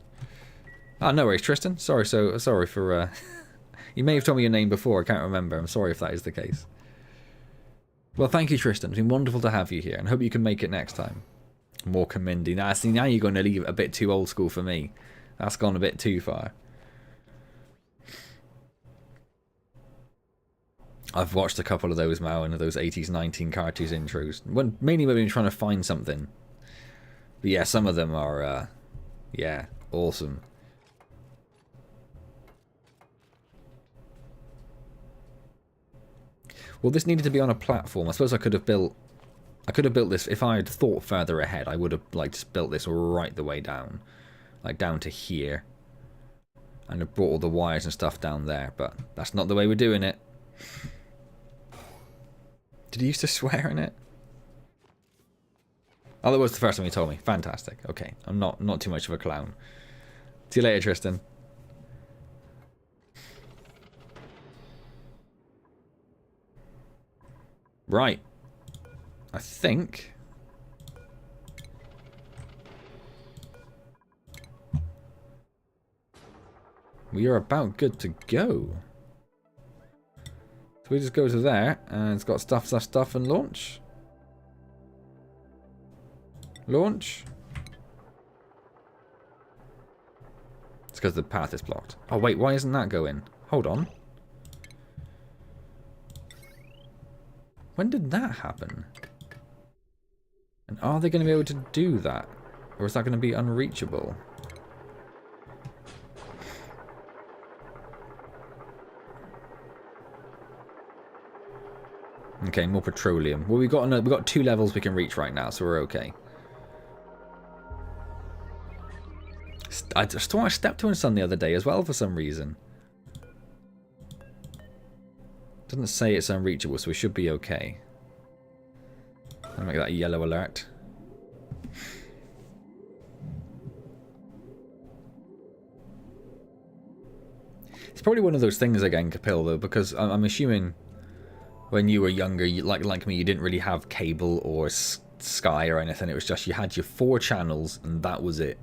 Ah, no worries, Tristan. Sorry for you may have told me your name before, I can't remember. I'm sorry if that is the case. Well, thank you, Tristan. It's been wonderful to have you here, and hope you can make it next time. More Kamindi. Now, see, now you're going to leave it a bit too old school for me. That's gone a bit too far. I've watched a couple of those now, and those 80s, 19 cartoons intros. Mainly when we're trying to find something. But yeah, some of them are, yeah, awesome. Well, this needed to be on a platform. I suppose I could have built this if I had thought further ahead. I would have like just built this right the way down, like down to here, and have brought all the wires and stuff down there. But that's not the way we're doing it. Did he used to swear in it? Oh, that was the first time he told me. Fantastic. Okay, I'm not too much of a clown. See you later, Tristan. Right. I think we are about good to go. So we just go to there, and it's got stuff, and launch. Launch. It's because the path is blocked. Oh wait, why isn't that going? Hold on. When did that happen? And are they going to be able to do that? Or is that going to be unreachable? Okay, more petroleum. Well, we've got 2 levels we can reach right now, so we're okay. I just thought I stepped on some the other day as well for some reason. Doesn't say it's unreachable, so we should be okay. I'll make that a yellow alert. It's probably one of those things again, Kapil, though, because I'm assuming when you were younger, like me, you didn't really have cable or Sky or anything. It was just you had your 4 channels and that was it.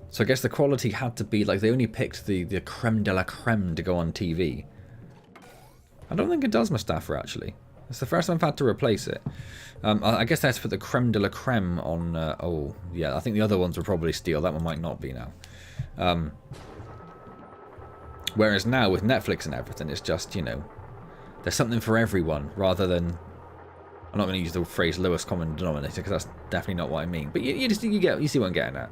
So I guess the quality had to be like they only picked the creme de la creme to go on TV. I don't think it does, Mustafa, actually. It's the first time I've had to replace it. I guess that's for the creme de la creme on... oh, yeah, I think the other ones were probably steel. That one might not be now. Whereas now, with Netflix and everything, it's just, you know... There's something for everyone, rather than I'm not going to use the phrase lowest common denominator because that's definitely not what I mean. But you see what I'm getting at.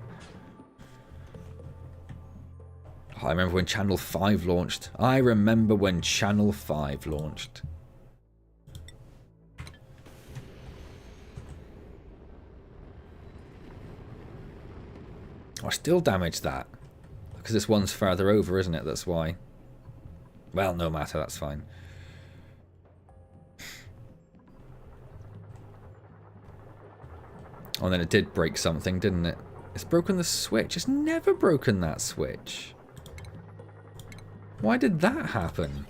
Oh, I remember when Channel 5 launched. I remember when Channel 5 launched. Oh, I still damaged that. Because this one's further over, isn't it? That's why. Well, no matter, that's fine. Oh, and then it did break something, didn't it? It's broken the switch. It's never broken that switch. Why did that happen?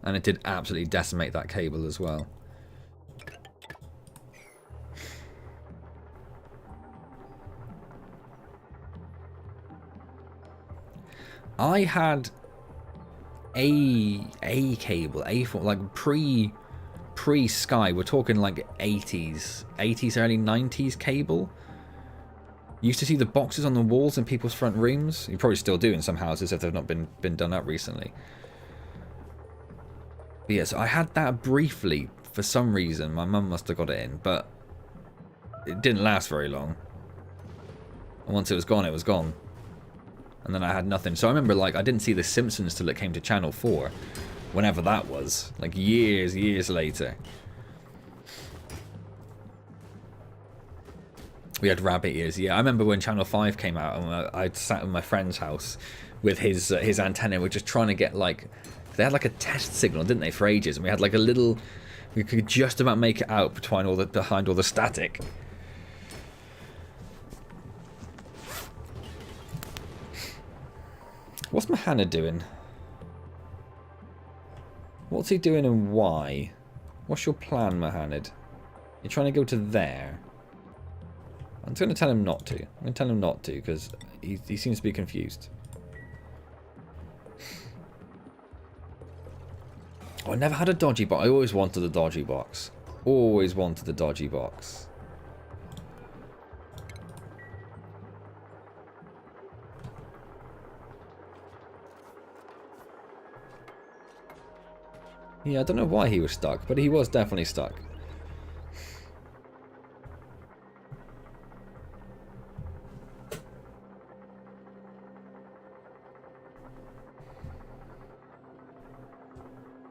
And it did absolutely decimate that cable as well. I had a cable, like pre-Sky. We're talking like 80s, early 90s cable. You used to see the boxes on the walls in people's front rooms. You probably still do in some houses if they've not been done up recently. But yeah, so I had that briefly for some reason. My mum must have got it in, but it didn't last very long. And once it was gone, it was gone. And then I had nothing. So I remember, like, I didn't see The Simpsons till it came to Channel 4. Whenever that was. Like, years later. We had rabbit ears. Yeah, I remember when Channel 5 came out and I sat in my friend's house with his antenna. We're just trying to get, like... They had, like, a test signal, didn't they, for ages? And we had, like, a little... We could just about make it out behind all the static. What's Mahana doing? What's he doing and why? What's your plan, Mahanid? You're trying to go to there. I'm going to tell him not to. I'm going to tell him not to because he seems to be confused. Oh, I never had a dodgy box. I always wanted a dodgy box. Always wanted a dodgy box. Yeah, I don't know why he was stuck, but he was definitely stuck.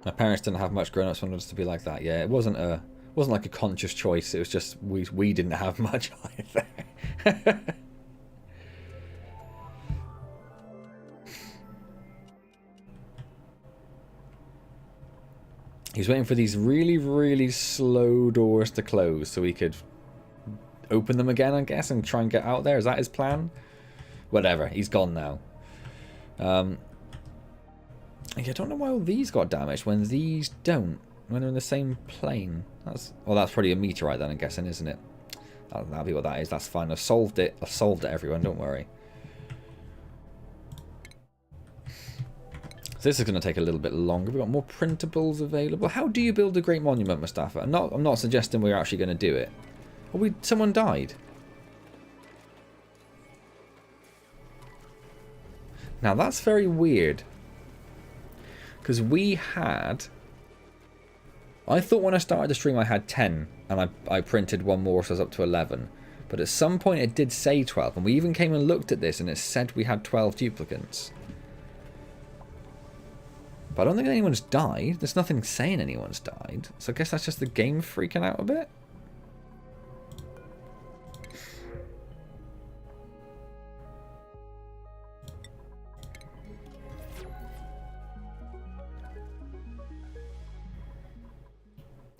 My parents didn't have much grown-ups wanted us to be like that. Yeah, it wasn't like a conscious choice. It was just we didn't have much either. He was waiting for these really slow doors to close so he could open them again, I guess, and try and get out there. Is that his plan? Whatever. He's gone now. I don't know why all these got damaged when these don't. When they're in the same plane. That's probably a meteorite then, I'm guessing, isn't it? That'll be what that is. That's fine. I've solved it. I've solved it, everyone. Don't worry. So this is going to take a little bit longer. We've got more printables available. How do you build a great monument, Mustafa? I'm not suggesting we're actually going to do it. Oh, someone died. Now that's very weird. Because we had... I thought when I started the stream I had 10. And I printed one more so I was up to 11. But at some point it did say 12. And we even came and looked at this and it said we had 12 duplicates. But I don't think anyone's died. There's nothing saying anyone's died. So I guess that's just the game freaking out a bit.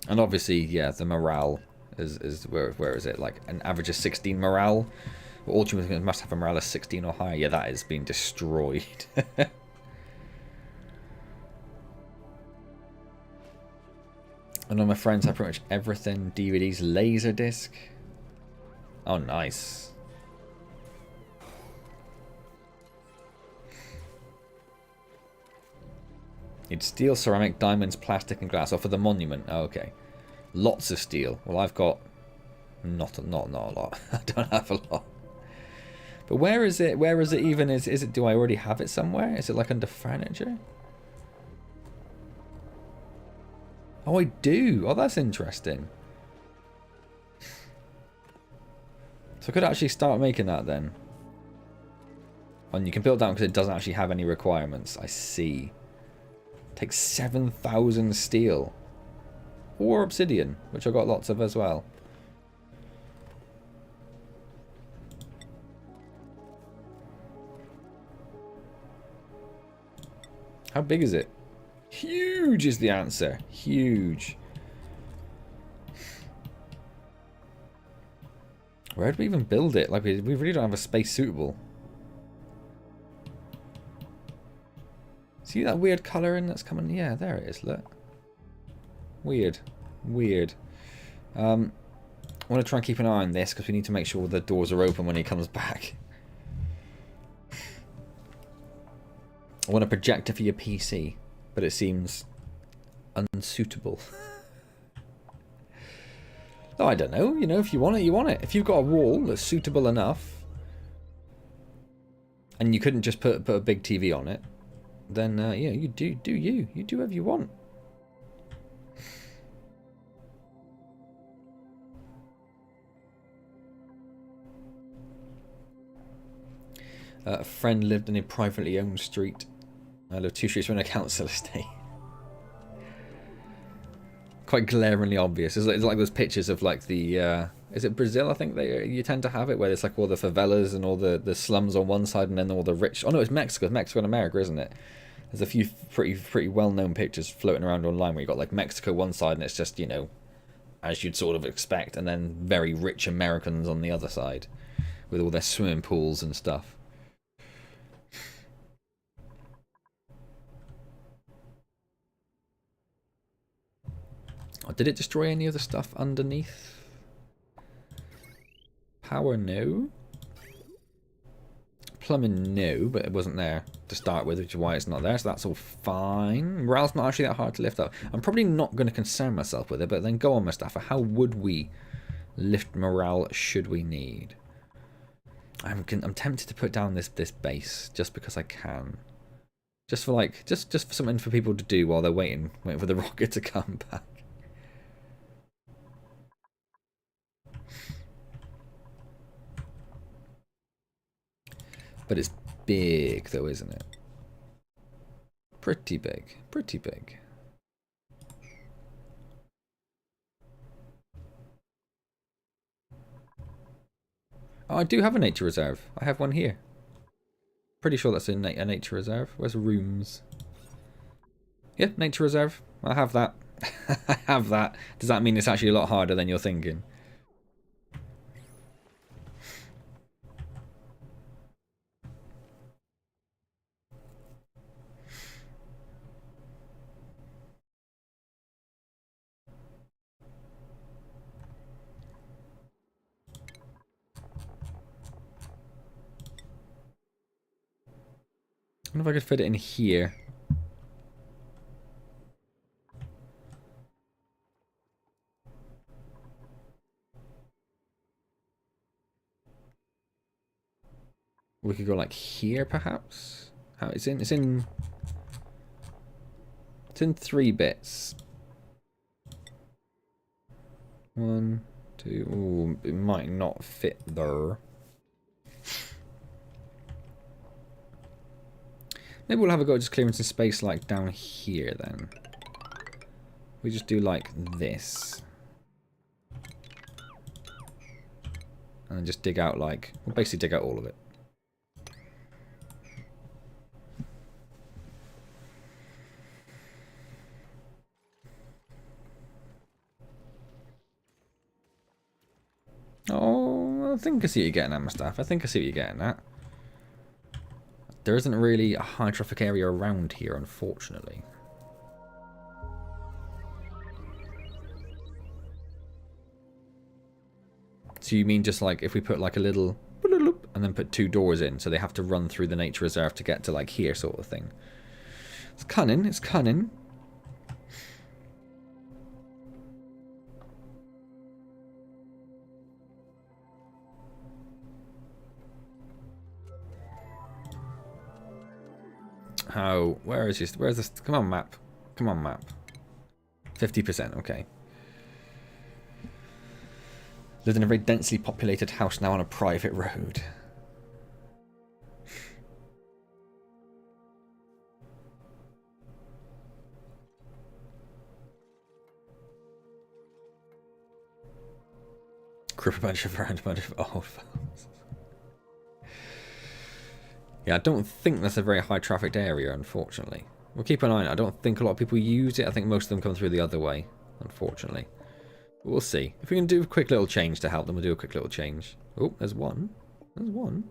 And obviously, yeah, the morale is where is it? Like an average of 16 morale? Well, all humans must have a morale of 16 or higher. Yeah, that is being destroyed. And all my friends have pretty much everything. DVDs, Laserdisc. Oh, nice. You'd steel, ceramic, diamonds, plastic, and glass. Oh, for the monument. Oh, okay. Lots of steel. Well, I've got not a lot. I don't have a lot. But where is it? Where is it even? Is it? Do I already have it somewhere? Is it like under furniture? Oh, I do. Oh, that's interesting. So I could actually start making that then. And you can build down because it doesn't actually have any requirements. I see. Takes 7,000 steel. Or obsidian, which I've got lots of as well. How big is it? Huge is the answer. Huge. Where do we even build it? Like, we really don't have a space suitable. See that weird colouring that's coming? Yeah, there it is, look. Weird. Weird. I want to try and keep an eye on this because we need to make sure the doors are open when he comes back. I want a projector for your PC, but it seems unsuitable. Oh, I don't know. You know, if you want it, you want it. If you've got a wall that's suitable enough, and you couldn't just put a big TV on it, then yeah, you do you do whatever you want. A friend lived in a privately owned street. I live 2 streets from a council estate. Quite glaringly obvious. It's like those pictures of like the is it Brazil? I think you tend to have it where it's like all the favelas and all the slums on one side, and then all the rich. Oh no, it's Mexico. It's Mexico and America, isn't it? There's a few pretty well-known pictures floating around online where you got like Mexico one side and it's just, you know, as you'd sort of expect, and then very rich Americans on the other side with all their swimming pools and stuff. Oh, did it destroy any of the stuff underneath? Power, no. Plumbing, no, but it wasn't there to start with, which is why it's not there, so that's all fine. Morale's not actually that hard to lift up. I'm probably not going to concern myself with it, but then go on, Mustafa. How would we lift morale should we need? I'm tempted to put down this base just because I can. Just for like, just for something for people to do while they're waiting for the rocket to come back. But it's big though, isn't it? Pretty big. Pretty big. Oh, I do have a nature reserve. I have one here. Pretty sure that's a nature reserve. Where's rooms? Yeah, nature reserve. I have that. I have that. Does that mean it's actually a lot harder than you're thinking? I wonder if I could fit it in here. We could go like here, perhaps. How it's in? It's in 3 bits. 1, 2. Ooh, it might not fit there. Maybe we'll have a go at just clearing some space like down here then. We just do like this. And then just dig out like, we'll basically dig out all of it. Oh, I think I see what you're getting at, my stuff. I think I see what you're getting at. There isn't really a high traffic area around here, unfortunately. So you mean just like if we put like a little and then put 2 doors in, so they have to run through the nature reserve to get to like here sort of thing. It's cunning, it's cunning. How? Where is this? Where's this? Come on, map. Come on, map. 50%, okay. Lived in a very densely populated house now on a private road. Group a bunch of old folks. Yeah, I don't think that's a very high trafficked area, unfortunately. We'll keep an eye on it. I don't think a lot of people use it. I think most of them come through the other way, unfortunately. But we'll see. If we can do a quick little change to help them, we'll do a quick little change. Oh, there's one. There's one.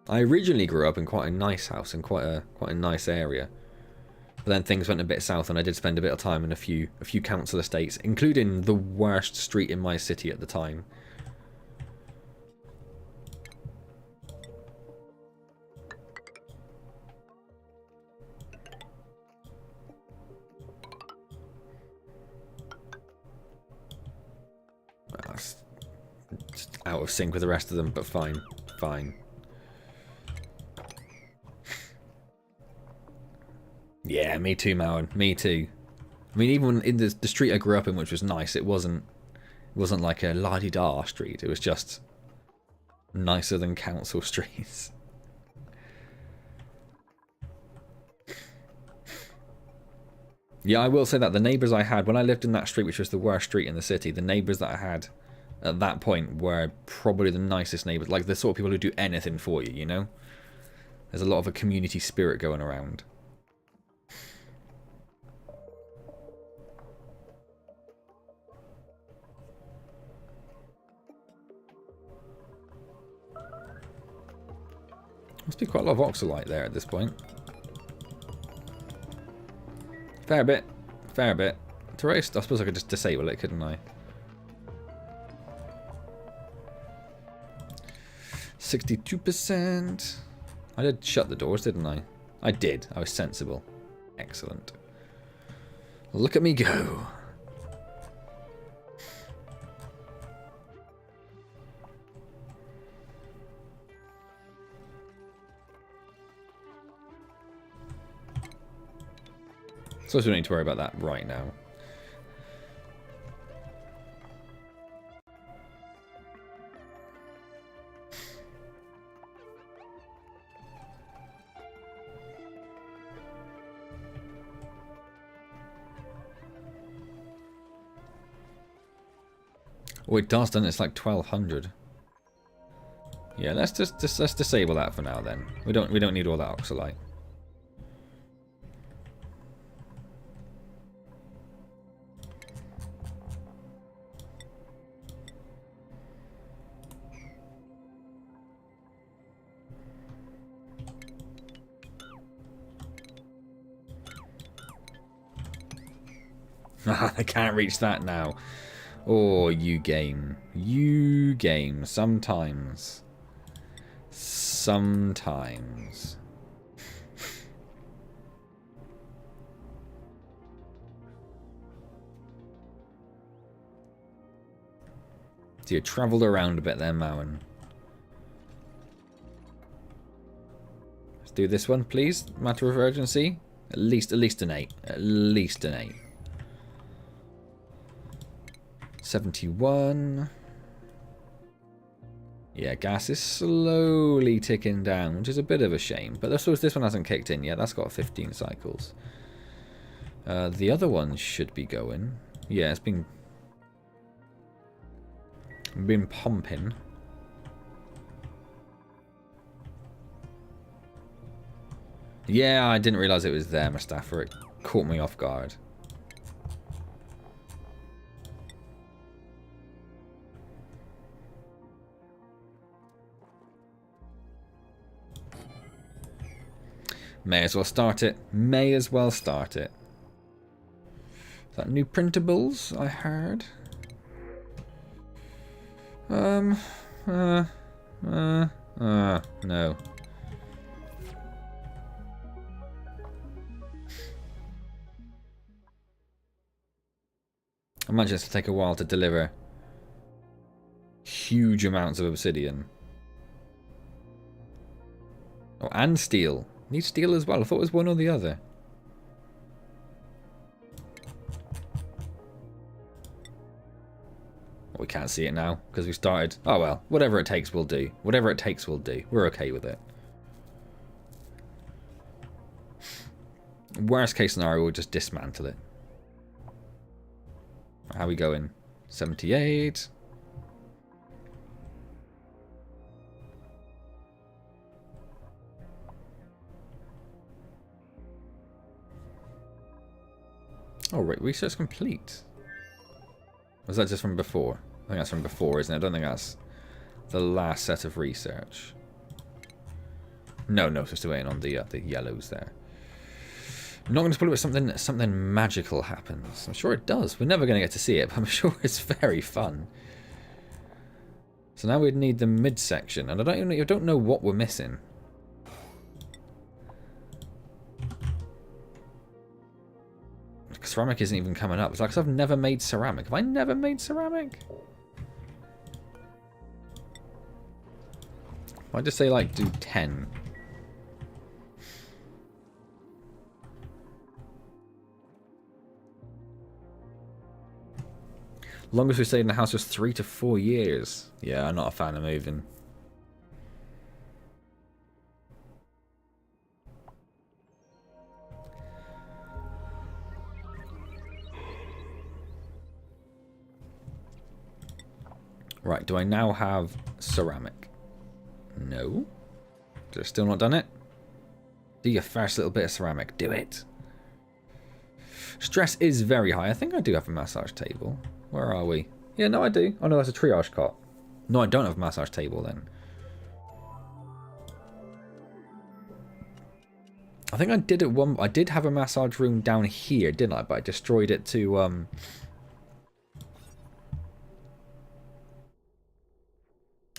I originally grew up in quite a nice house in quite a nice area. But then things went a bit south, and I did spend a bit of time in a few council estates, including the worst street in my city at the time. That's just out of sync with the rest of them, but fine, fine. Yeah, me too, Mowen. Me too. I mean, even in the street I grew up in, which was nice, it wasn't like a la-di-da street. It was just nicer than council streets. Yeah, I will say that the neighbours I had when I lived in that street, which was the worst street in the city, the neighbours that I had at that point were probably the nicest neighbours. Like the sort of people who do anything for you, you know? There's a lot of a community spirit going around. Must be quite a lot of oxalite there at this point. Fair bit. Fair bit. Terrorist, I suppose I could just disable it, couldn't I? 62%. I did shut the doors, didn't I? I did. I was sensible. Excellent. Look at me go. So we don't need to worry about that right now. Oh, it does, doesn't it? It's like 1200. Yeah, let's disable that for now then. We don't need all that oxalite. I can't reach that now. Oh, you game. You game. Sometimes. Sometimes. So you travelled around a bit there, Mowen. Let's do this one, please. Matter of urgency. At least an 8. At least an 8. 71. Yeah, gas is slowly ticking down, which is a bit of a shame. But this one hasn't kicked in yet. That's got 15 cycles. The other one should be going. Yeah, it's been pumping. Yeah, I didn't realise it was there, Mustafa. It caught me off guard. May as well start it. May as well start it. Is that new printables I heard? No. I imagine it's to take a while to deliver huge amounts of obsidian. Oh, and steel. Need steel as well. I thought it was one or the other. Well, we can't see it now because we started. Oh well, whatever it takes, we'll do. Whatever it takes, we'll do. We're okay with it. Worst case scenario, we'll just dismantle it. How we going? 78. Oh, right, research complete. Was that just from before? I think that's from before, isn't it? I don't think that's the last set of research. No, so still waiting on the yellows there. I'm not going to spoil it with something magical happens. I'm sure it does. We're never going to get to see it, but I'm sure it's very fun. So now we'd need the midsection, and I don't know what we're missing. Ceramic isn't even coming up. It's like, 'cause I've never made ceramic. Have I never made ceramic? I just say like do 10. Longest we stayed in the house was 3 to 4 years. Yeah, I'm not a fan of moving. Right, do I now have ceramic? No. Just still not done it? Do your first little bit of ceramic. Do it. Stress is very high. I think I do have a massage table. Where are we? Yeah, no, I do. Oh, no, that's a triage cot. No, I don't have a massage table then. I think I did at one... I did have a massage room down here, didn't I? But I destroyed it to...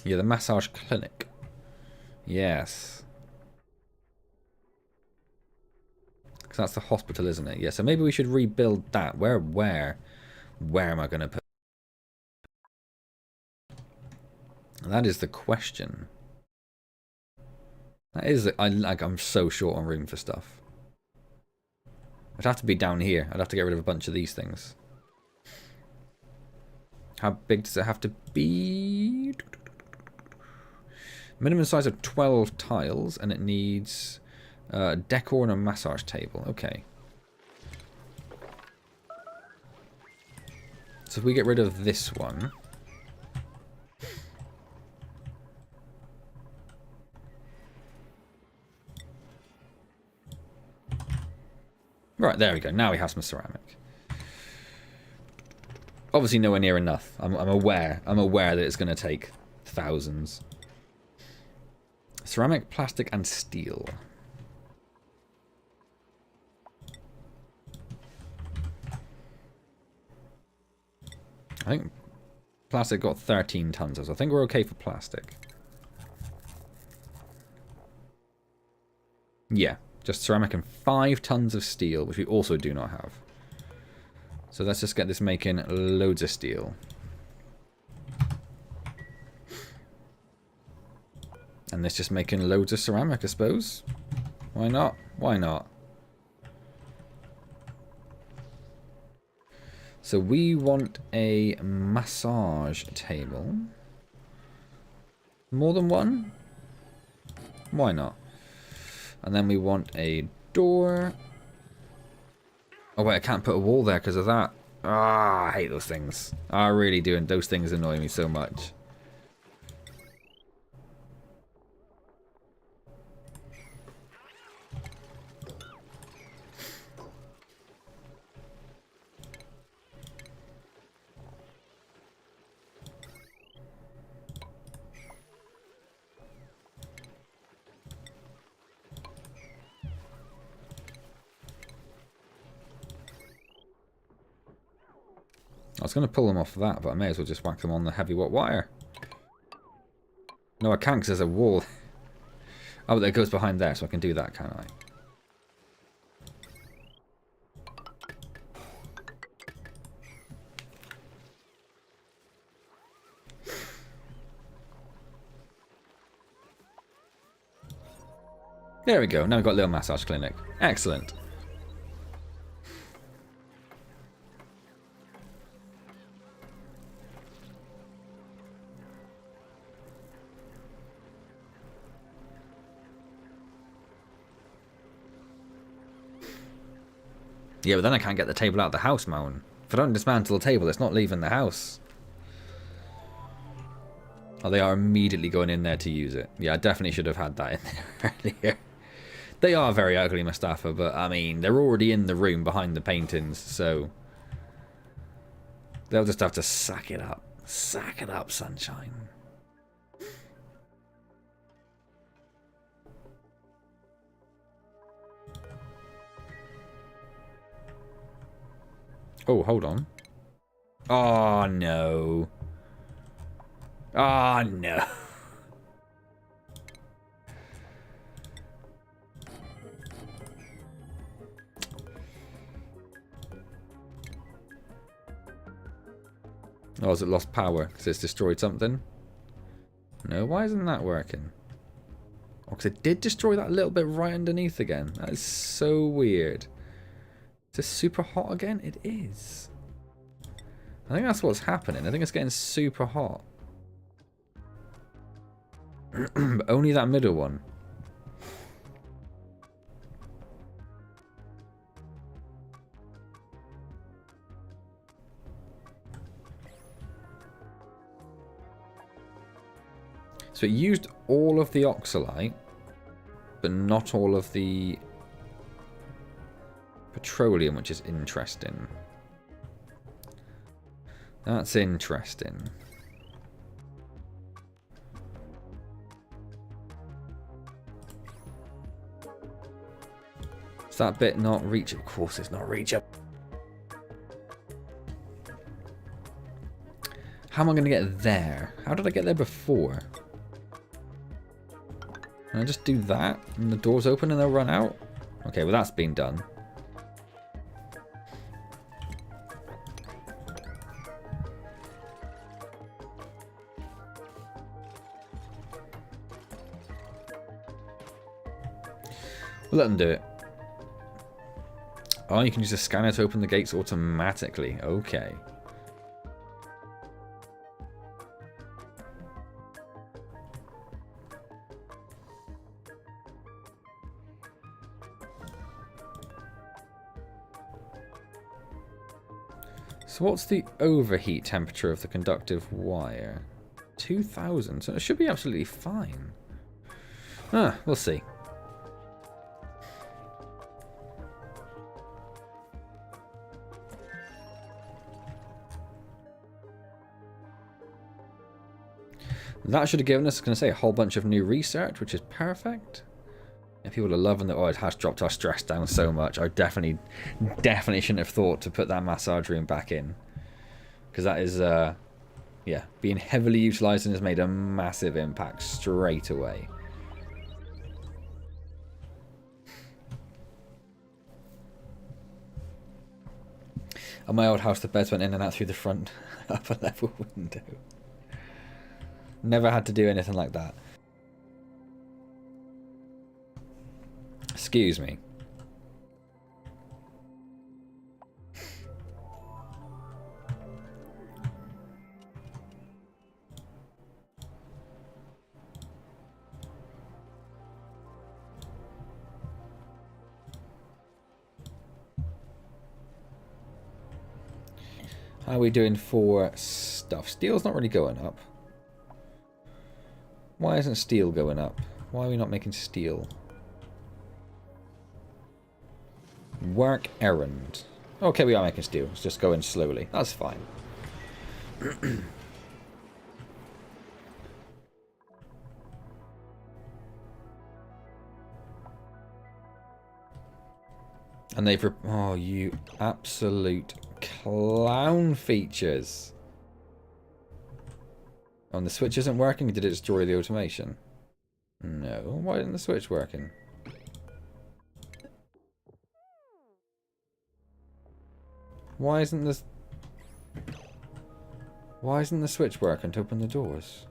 Yeah, the massage clinic. Yes. Because that's the hospital, isn't it? Yeah, so maybe we should rebuild that. Where am I going to put... That is the question. That is... I'm so short on room for stuff. It'd have to be down here. I'd have to get rid of a bunch of these things. How big does it have to be? Minimum size of 12 tiles, and it needs decor and a massage table. Okay. So if we get rid of this one... Right, there we go. Now we have some ceramic. Obviously nowhere near enough. I'm aware that it's going to take thousands. Ceramic, plastic, and steel. I think plastic got 13 tons, so I think we're okay for plastic. Yeah, just ceramic and 5 tons of steel, which we also do not have. So let's just get this making loads of steel. And this just making loads of ceramic, I suppose. Why not? Why not? So we want a massage table. More than one? Why not? And then we want a door. Oh wait, I can't put a wall there because of that. Ah, I hate those things. I really do, and those things annoy me so much. I was going to pull them off that, but I may as well just whack them on the heavy wire. No, I can't because there's a wall. Oh, but it goes behind there, so I can do that, can't I? There we go. Now we've got a little massage clinic. Excellent. Yeah, but then I can't get the table out of the house, man. If I don't dismantle the table, it's not leaving the house. Oh, they are immediately going in there to use it. Yeah, I definitely should have had that in there earlier. They are very ugly, Mustafa, but, I mean, they're already in the room behind the paintings, so... they'll just have to sack it up. Sack it up, sunshine. Oh, hold on. Oh, no. Oh, no. Oh, has it lost power because it's destroyed something? No, why isn't that working? Oh, because it did destroy that little bit right underneath again. That is so weird. Is this super hot again? It is. I think that's what's happening. I think it's getting super hot. But only that middle one. So it used all of the oxalite, but not all of the petroleum, which is interesting. That's interesting. Is that bit not reachable? Of course it's not reachable. How am I going to get there? How did I get there before? Can I just do that? And the doors open and they'll run out? Okay, well that's been done. We'll let them do it. Oh, you can use a scanner to open the gates automatically. Okay. So what's the overheat temperature of the conductive wire? 2000. So it should be absolutely fine. Ah, we'll see. That should have given us, I was going to say, a whole bunch of new research, which is perfect. And people are loving that. Oh, it has dropped our stress down so much. I definitely shouldn't have thought to put that massage room back in. Because that is, yeah, being heavily utilised and has made a massive impact straight away. At my old house, the beds went in and out through the front upper level window. Never had to do anything like that. Excuse me. How are we doing for stuff? Steel's not really going up. Why isn't steel going up? Why are we not making steel? Work errand. Okay, we are making steel. It's just going slowly. That's fine. And they've... Oh, you absolute clown features. Oh, and the switch isn't working? Did it destroy the automation? No. Why isn't the switch working? Why isn't this... Why isn't the switch working to open the doors?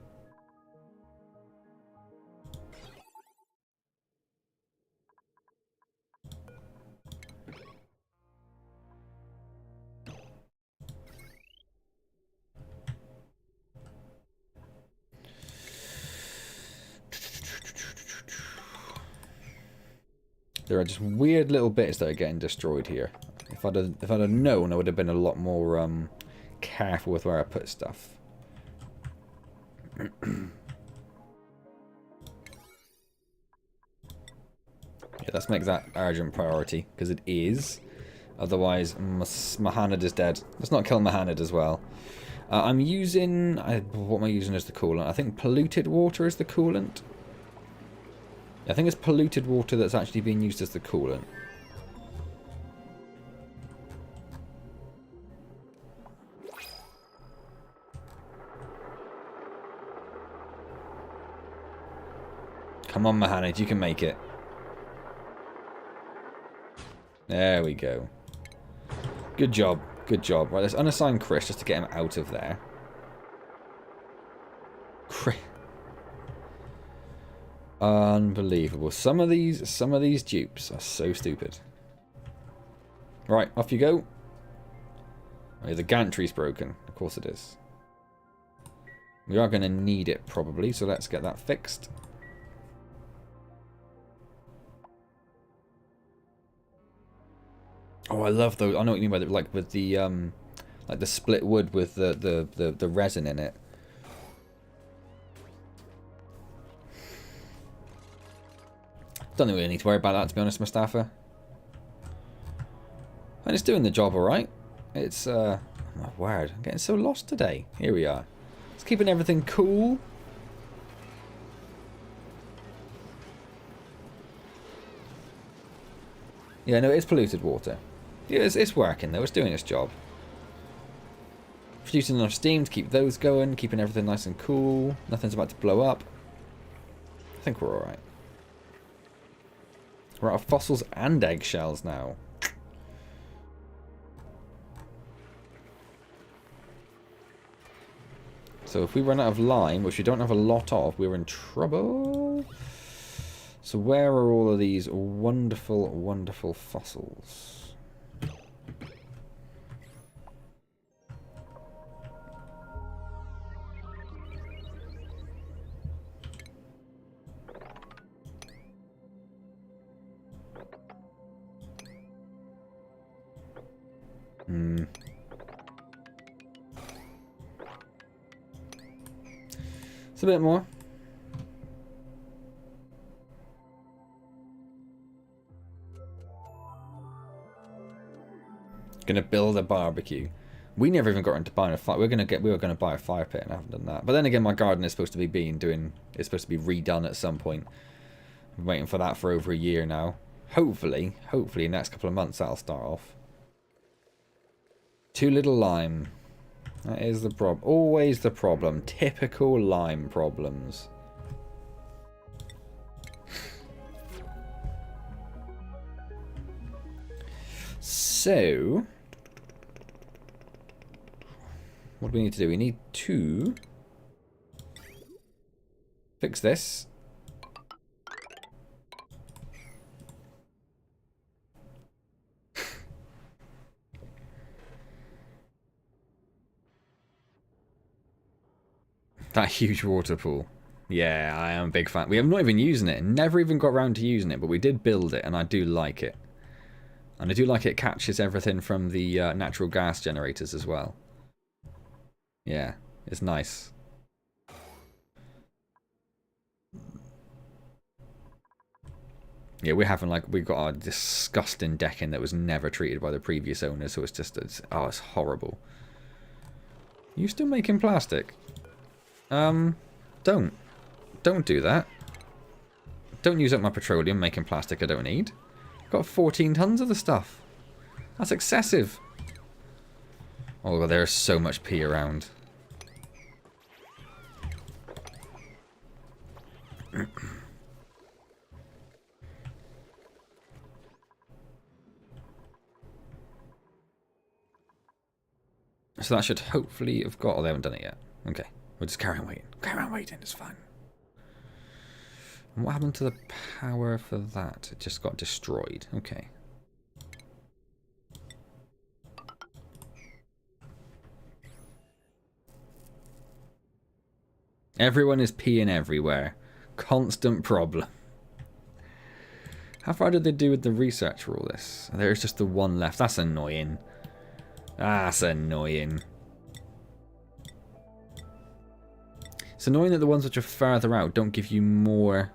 There are just weird little bits that are getting destroyed here. If I'd have known, I would have been a lot more careful with where I put stuff. Yeah, let's make that urgent priority, because it is. Otherwise, Mahanad is dead. Let's not kill Mahanad as well. I'm using... what am I using as the coolant? I think polluted water is the coolant. I think it's polluted water that's actually being used as the coolant. Come on, Mahanad, you can make it. There we go. Good job. Good job. Right, let's unassign Chris just to get him out of there. Unbelievable. Some of these dupes are so stupid. Right, off you go. Oh, the gantry's broken. Of course it is. We are going to need it probably, so let's get that fixed. Oh, I love those. I know what you mean by that, like with the like the split wood with the resin in it. Don't think we need to worry about that, to be honest, Mustafa. And it's doing the job all right. It's oh my word, I'm getting so lost today. Here we are. It's keeping everything cool. Yeah, no, it's polluted water. Yeah, it's working though. It's doing its job. Producing enough steam to keep those going, keeping everything nice and cool. Nothing's about to blow up. I think we're alright. We're out of fossils and eggshells now. So if we run out of lime, which we don't have a lot of, we're in trouble. So where are all of these wonderful, wonderful fossils? It's a bit more. Gonna build a barbecue. We never even got into buying a fire. We were gonna buy a fire pit and I haven't done that. But then again, my garden is supposed to be it's supposed to be redone at some point. I'm waiting for that for over a year now. Hopefully next couple of months that'll start off. Too little lime. That is the problem. Always the problem. Typical lime problems. So, what do we need to do? We need to fix this. That huge water pool. Yeah, I am a big fan. We have not even using it. Never even got around to using it, but we did build it, and I do like it. And I do like it catches everything from the natural gas generators as well. Yeah, it's nice. Yeah, we're having we've got a disgusting decking that was never treated by the previous owner, so it's horrible. You still making plastic? Don't do that. Don't use up my petroleum making plastic I don't need. I've got 14 tons of the stuff. That's excessive. Oh, God, there's so much pee around. So that should hopefully have got... Oh, they haven't done it yet. Okay. We'll just carry on waiting. Carry on waiting, it's fine. And what happened to the power for that? It just got destroyed. Okay. Everyone is peeing everywhere. Constant problem. How far did they do with the research for all this? There's just the one left. That's annoying. That's annoying. It's annoying that the ones which are further out don't give you more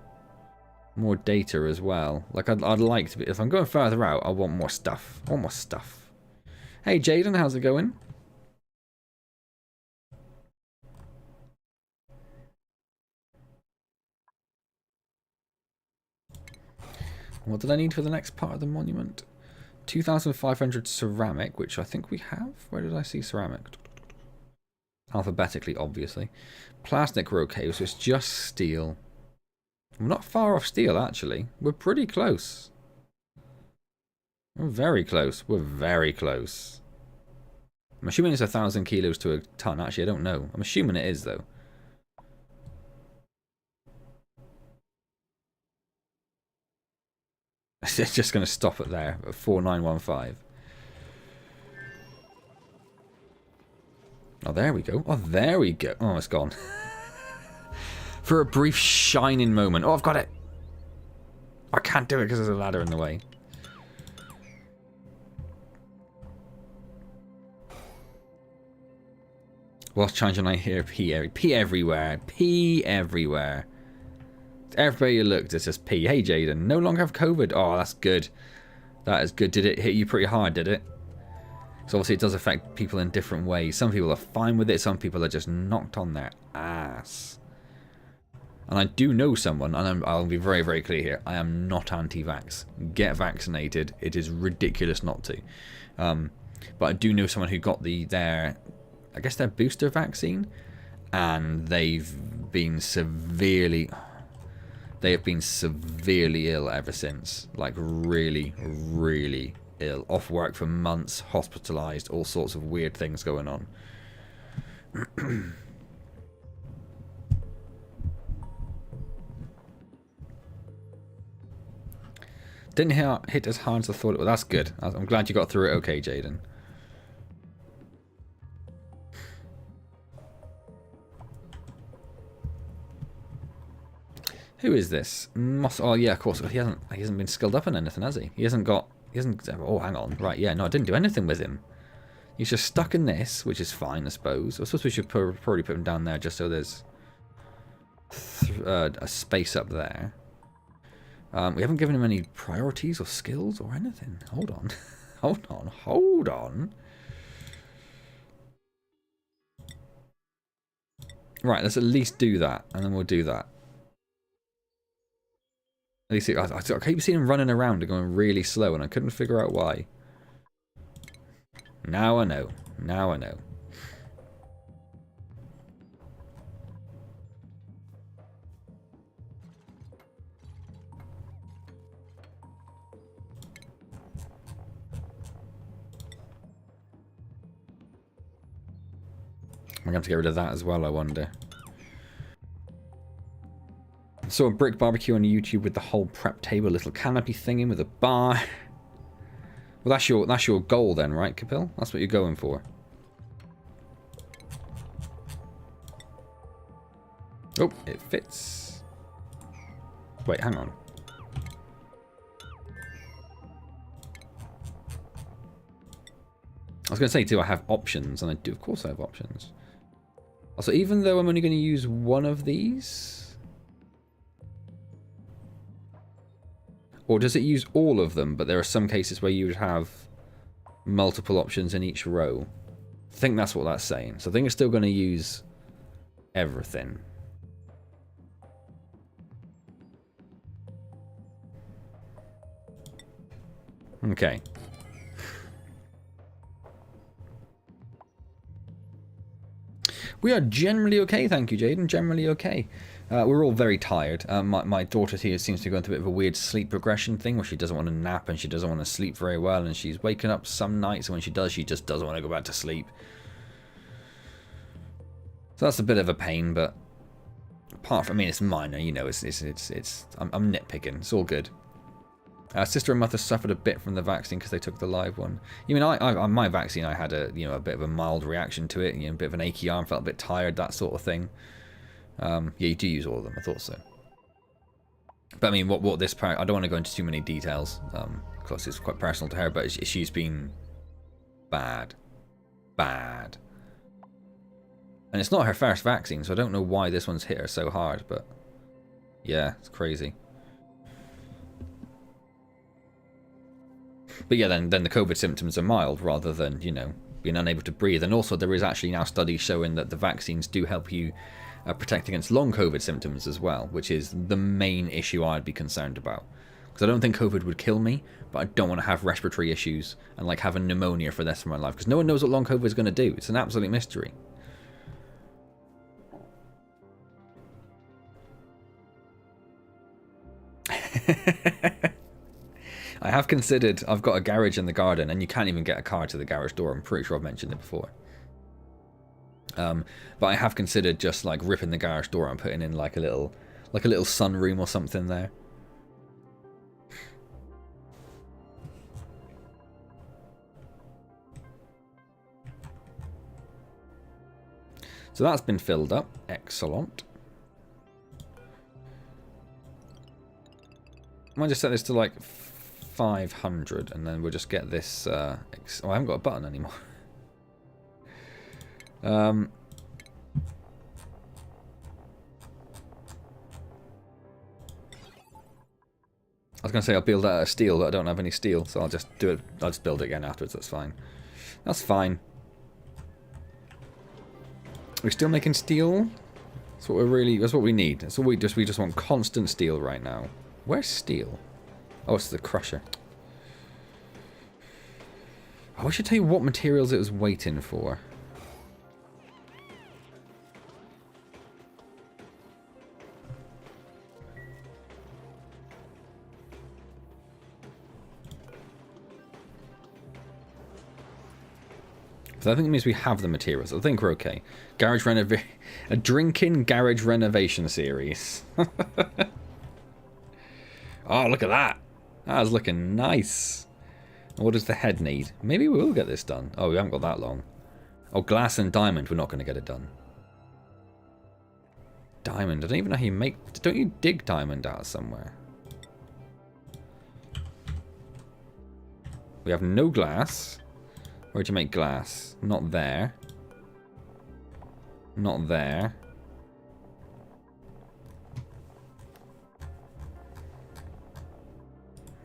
data as well. Like, I'd like to be... If I'm going further out, I want more stuff. I want more stuff. Hey, Jaden, how's it going? What did I need for the next part of the monument? 2,500 ceramic, which I think we have. Where did I see ceramic? Alphabetically, obviously. Plastic we're okay, so it's just steel. We're not far off steel, actually. We're pretty close. We're very close. We're very close. I'm assuming it's 1,000 kilos to a ton. Actually, I don't know. I'm assuming it is, though. It's just going to stop it there at 4915. Oh, there we go. Oh, there we go. Oh, it's gone. For a brief shining moment. Oh, I've got it. I can't do it because there's a ladder in the way. Whilst changing, I hear pee everywhere. Pee everywhere. Everywhere you looked, it's just pee. Hey, Jaden, no longer have COVID. Oh, that's good. That is good. Did it hit you pretty hard, did it? So obviously it does affect people in different ways. Some people are fine with it. Some people are just knocked on their ass. And I do know someone, and I'll be very, very clear here. I am not anti-vax. Get vaccinated. It is ridiculous not to. But I do know someone who got their booster vaccine, and they have been severely ill ever since. Like, really, really ill. Off work for months, hospitalized, all sorts of weird things going on. Didn't hit as hard as I thought it would. That's good. I'm glad you got through it okay, Jaden. Who is this? Oh yeah, of course. He hasn't been skilled up in anything, has he? He hasn't. Oh, hang on. Right, yeah. No, I didn't do anything with him. He's just stuck in this, which is fine, I suppose. I suppose we should probably put him down there just so there's a space up there. We haven't given him any priorities or skills or anything. Hold on. Hold on. Right, let's at least do that, and then we'll do that. At least I keep seeing him running around and going really slow, and I couldn't figure out why. Now I know. Now I know. I'm going to have to get rid of that as well, I wonder. Saw a brick barbecue on YouTube with the whole prep table, little canopy thingy with a bar. Well, that's your goal then, right, Kapil? That's what you're going for. Oh, it fits. Wait, hang on. I was going to say, do I have options? And I do, of course I have options. Also, even though I'm only going to use one of these... Or does it use all of them, but there are some cases where you would have multiple options in each row? I think that's what that's saying. So I think it's still going to use everything. Okay. We are generally okay, thank you, Jaden. Generally okay. We're all very tired. My daughter here seems to be going through a bit of a weird sleep progression thing where she doesn't want to nap and she doesn't want to sleep very well, and she's waking up some nights, and when she does, she just doesn't want to go back to sleep. So that's a bit of a pain, but apart from, I mean, it's minor, you know. I'm nitpicking. It's all good. Sister and mother suffered a bit from the vaccine because they took the live one. You mean, on my vaccine, I had a bit of a mild reaction to it. A bit of an achy arm, felt a bit tired, that sort of thing. Yeah, you do use all of them. I thought so. But I mean, what this part, I don't want to go into too many details, because it's quite personal to her, but she's been bad. Bad. And it's not her first vaccine, so I don't know why this one's hit her so hard, but yeah, it's crazy. But yeah, then the COVID symptoms are mild rather than, you know, being unable to breathe. And also there is actually now studies showing that the vaccines do help you protect against long COVID symptoms as well, which is the main issue I'd be concerned about. Because I don't think COVID would kill me, but I don't want to have respiratory issues and like have a pneumonia for the rest of my life. Because no one knows what long COVID is going to do. It's an absolute mystery. I have considered, I've got a garage in the garden and you can't even get a car to the garage door. I'm pretty sure I've mentioned it before. But I have considered just like ripping the garage door and putting in like a little sunroom or something there. So that's been filled up. Excellent. I might just set this to like 500 and then we'll just get this oh, I haven't got a button anymore. I was gonna say I'll build out of steel, but I don't have any steel, so I'll just do it. I'll just build it again afterwards. That's fine. That's fine. We're still making steel. That's what we're really. That's what we need. That's what we just. We just want constant steel right now. Where's steel? Oh, it's the crusher. I wish I'd tell you what materials it was waiting for. So I think it means we have the materials. I think we're okay. Garage renovation, a drinking garage renovation series. Oh, look at that! That is looking nice. What does the head need? Maybe we will get this done. Oh, we haven't got that long. Oh, glass and diamond. We're not going to get it done. Diamond. I don't even know how you make. Don't you dig diamond out somewhere? We have no glass. Where'd you make glass? Not there. Not there.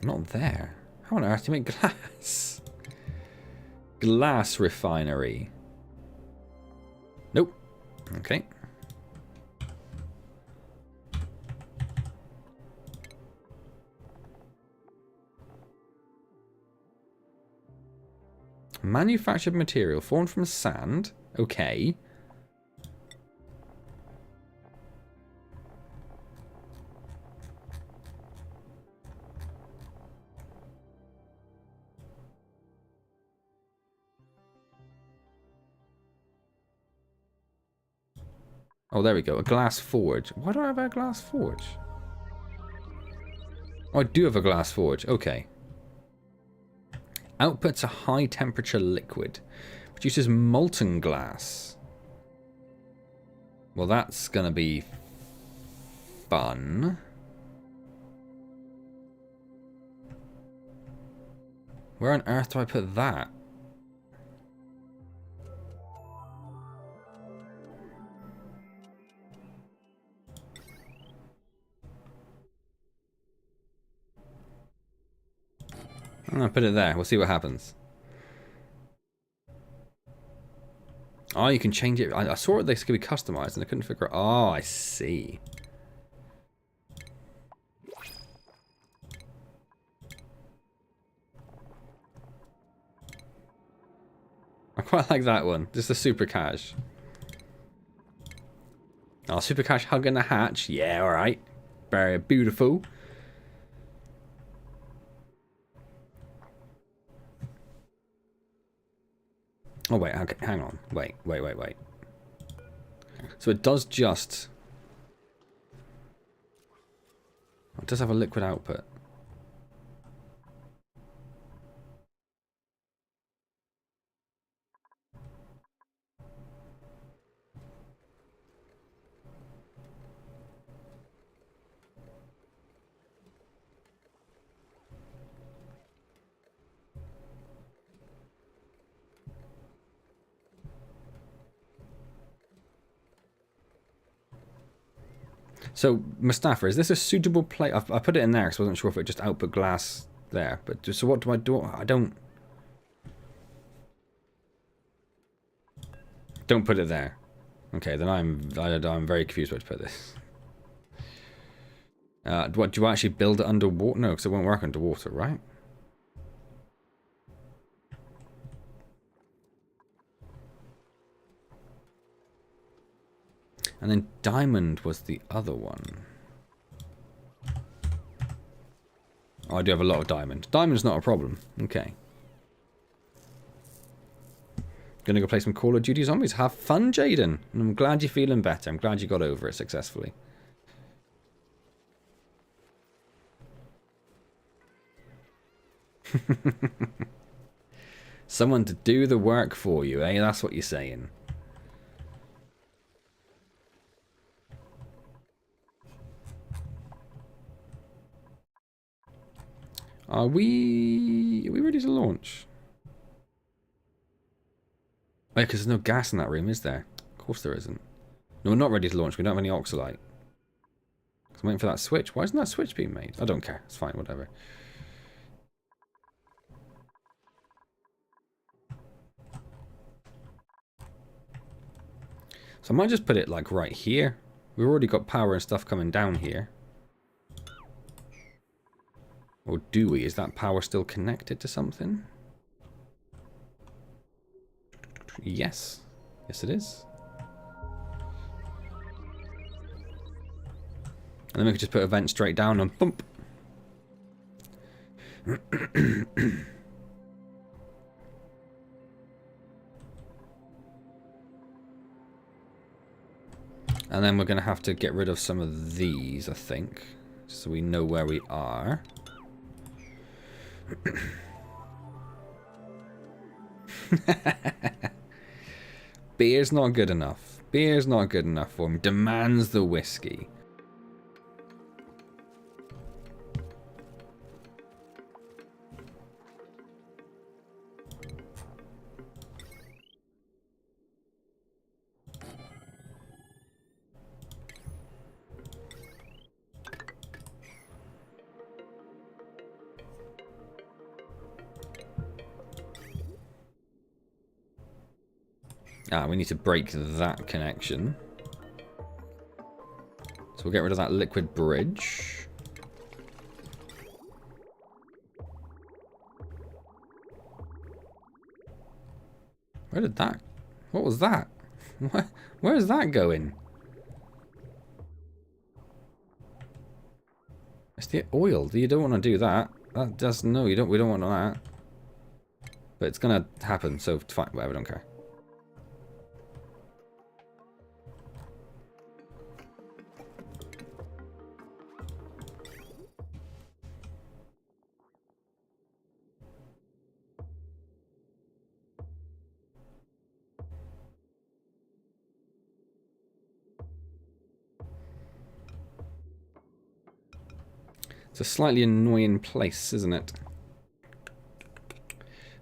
Not there. How on earth do you make glass? Glass refinery. Nope. Okay. Manufactured material formed from sand. Okay. Oh, there we go. A glass forge. Why do I have a glass forge? Oh, I do have a glass forge. Okay. Outputs a high temperature liquid. Produces molten glass. Well, that's gonna be fun. Where on earth do I put that? I'm gonna put it there. We'll see what happens. Oh, you can change it. I saw it. This could be customized, and I couldn't figure. Oh, I see. I quite like that one. Just a super cash. Oh, super cash hugging a hatch. Yeah, all right. Very beautiful. Oh, wait, okay, hang on. Wait. So it does just... It does have a liquid output. So, Mustafa, is this a suitable place? I put it in there because I wasn't sure if it just output glass there. But so what do I do? I don't put it there. Okay, then I'm very confused where to put this. What do I actually build it underwater? No, because it won't work underwater, right? And then diamond was the other one. Oh, I do have a lot of diamond. Diamond's not a problem. Okay. Gonna go play some Call of Duty Zombies. Have fun, Jaden. And I'm glad you're feeling better. I'm glad you got over it successfully. Someone to do the work for you, eh? That's what you're saying. Are we ready to launch? Oh, yeah, because there's no gas in that room, is there? Of course there isn't. No, we're not ready to launch. We don't have any oxalite. I'm waiting for that switch. Why isn't that switch being made? I don't care. It's fine, whatever. So I might just put it like right here. We've already got power and stuff coming down here. Or do we? Is that power still connected to something? Yes. Yes, it is. And then we could just put a vent straight down and bump. And then we're going to have to get rid of some of these, I think. So we know where we are. Beer's not good enough. Beer's not good enough for him. Demands the whiskey. Ah, we need to break that connection. So we'll get rid of that liquid bridge. Where did that... What was that? Where is that going? It's the oil. You don't want to do that. That does... No, you don't. We don't want that. But it's going to happen, so fine. Whatever, don't care. It's a slightly annoying place, isn't it?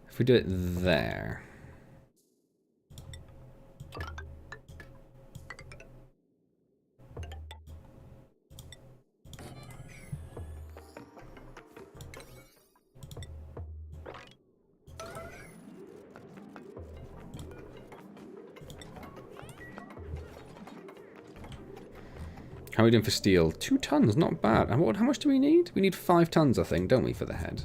If we do it there. How are we doing for steel? 2 tons, not bad. And how much do we need? We need 5 tons, I think, don't we, for the head?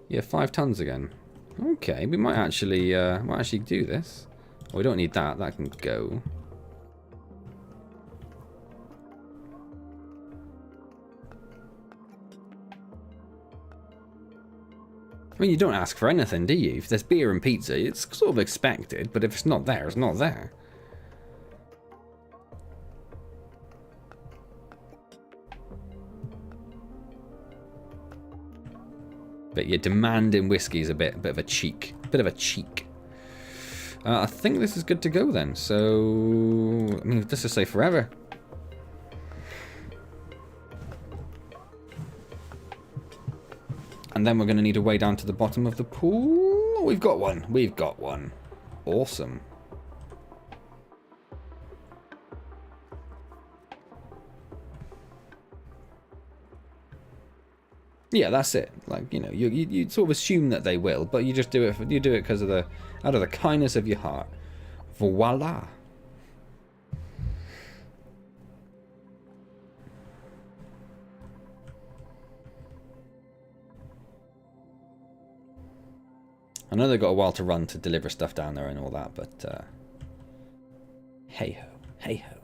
Yeah, 5 tons again. Okay, we might actually do this. Oh, we don't need that. That can go. I mean, you don't ask for anything, do you? If there's beer and pizza, it's sort of expected, but if it's not there, it's not there. But yeah, demanding whiskey is a bit of a cheek. Bit of a cheek. I think this is good to go then. So, I mean, this is say forever. And then we're going to need a way down to the bottom of the pool. We've got one. We've got one. Awesome. Yeah, that's it. Like, you know, you sort of assume that they will, but you just do it because of the out of the kindness of your heart. Voila. I know they've got a while to run to deliver stuff down there and all that, but hey ho, hey ho.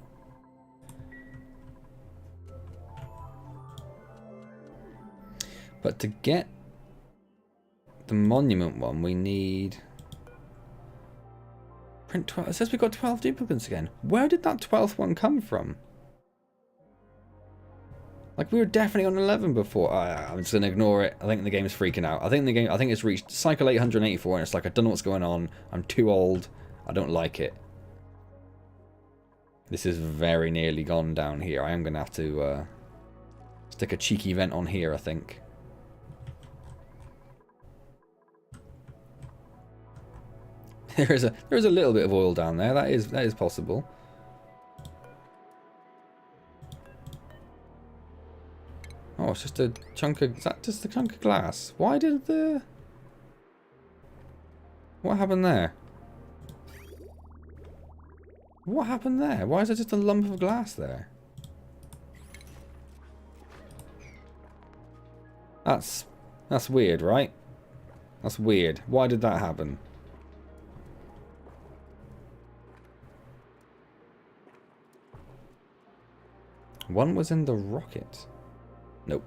But to get the monument one, we need print 12. It says we got 12 duplicates again. Where did that 12th one come from? Like, we were definitely on 11 before. I'm just gonna ignore it. I think the game is freaking out. I think it's reached cycle 884, and it's like, I don't know what's going on. I'm too old. I don't like it. This is very nearly gone down here. I am gonna have to stick a cheeky vent on here, I think. There is a little bit of oil down there. That is possible. Oh, it's just a chunk of... Is that just a chunk of glass? Why did the... What happened there? What happened there? Why is there just a lump of glass there? That's weird, right? That's weird. Why did that happen? One was in the rocket. Nope.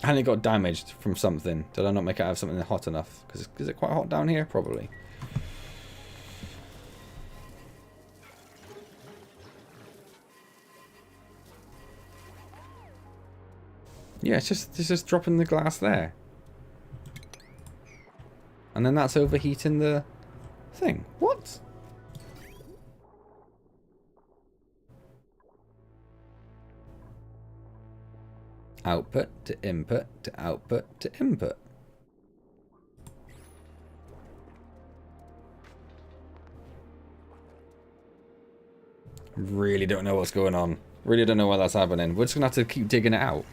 And it got damaged from something. Did I not make it out of something hot enough? Because is it quite hot down here? Probably. Yeah, it's just dropping the glass there. And then that's overheating the thing. What? Output to input to output to input. Really don't know what's going on. Really don't know why that's happening. We're just going to have to keep digging it out.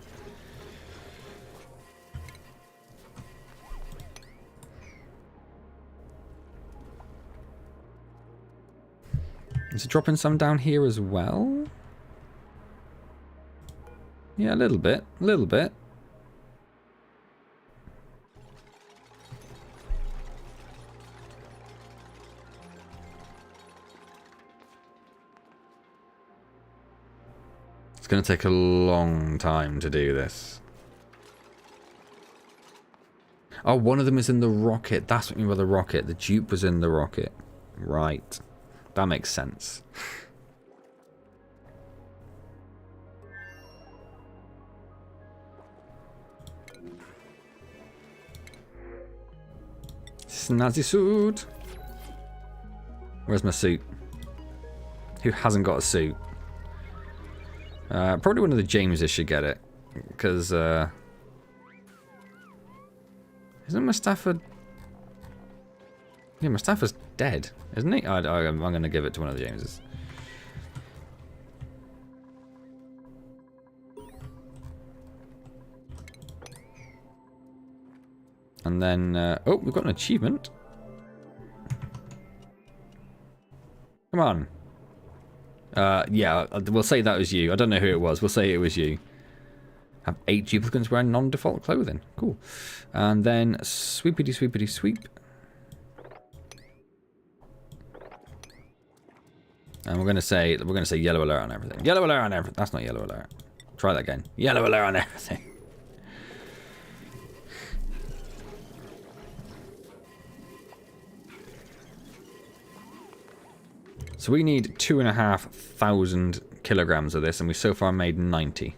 Is it dropping some down here as well? Yeah, a little bit. A little bit. It's going to take a long time to do this. Oh, one of them is in the rocket. That's what you mean by the rocket. The dupe was in the rocket. Right. That makes sense. Snazzy suit. Where's my suit? Who hasn't got a suit? Probably one of the Jameses should get it. Because, isn't Mustafa... Yeah, Mustafa's dead, isn't he? I'm going to give it to one of the Jameses. And then... oh, we've got an achievement. Come on. Yeah, we'll say that was you. I don't know who it was. We'll say it was you. Have 8 duplicates wearing non-default clothing. Cool. And then sweepity sweepity sweep. And we're gonna say yellow alert on everything. Yellow alert on everything. That's not yellow alert. Try that again. Yellow alert on everything. So we need 2,500 kilograms of this, and we've so far made 90.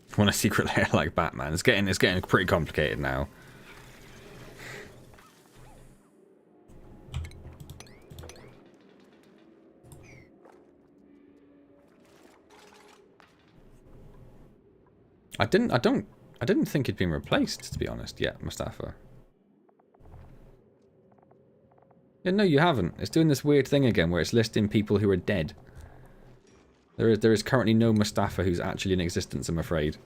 I want a secret layer like Batman. It's getting pretty complicated now. I didn't think he'd been replaced, to be honest, yet, Mustafa. Yeah, no, you haven't. It's doing this weird thing again where it's listing people who are dead. There is currently no Mustafa who's actually in existence, I'm afraid.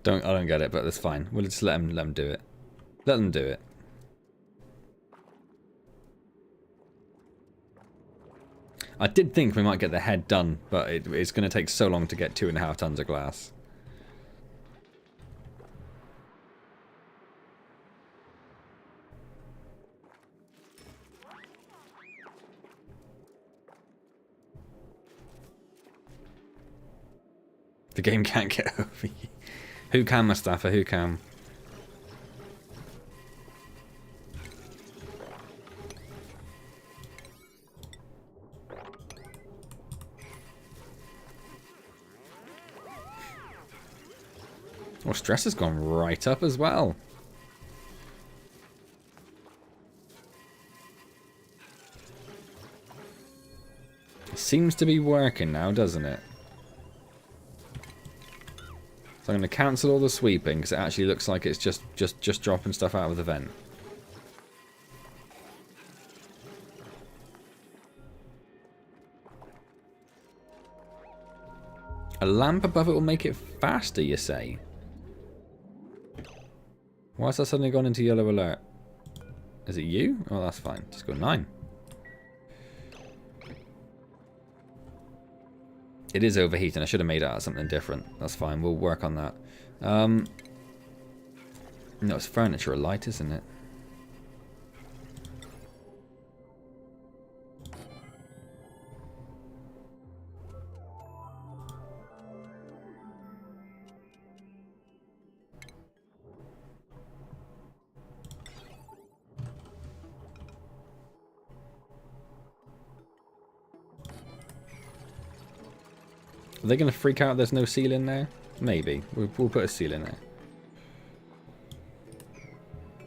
I don't get it, but that's fine. We'll just let them do it. Let them do it. I did think we might get the head done, but it's going to take so long to get 2.5 tons of glass. The game can't get over you. Who can, Mustafa? Who can? Well, stress has gone right up as well. It seems to be working now, doesn't it? So I'm going to cancel all the sweeping because it actually looks like it's just dropping stuff out of the vent. A lamp above it will make it faster, you say? Why has that suddenly gone into yellow alert? Is it you? Oh, that's fine. Just go 9. It is overheating. I should have made it out of something different. That's fine. We'll work on that. No, it's furniture light, isn't it? Are they going to freak out there's no seal in there? Maybe. We'll put a seal in there.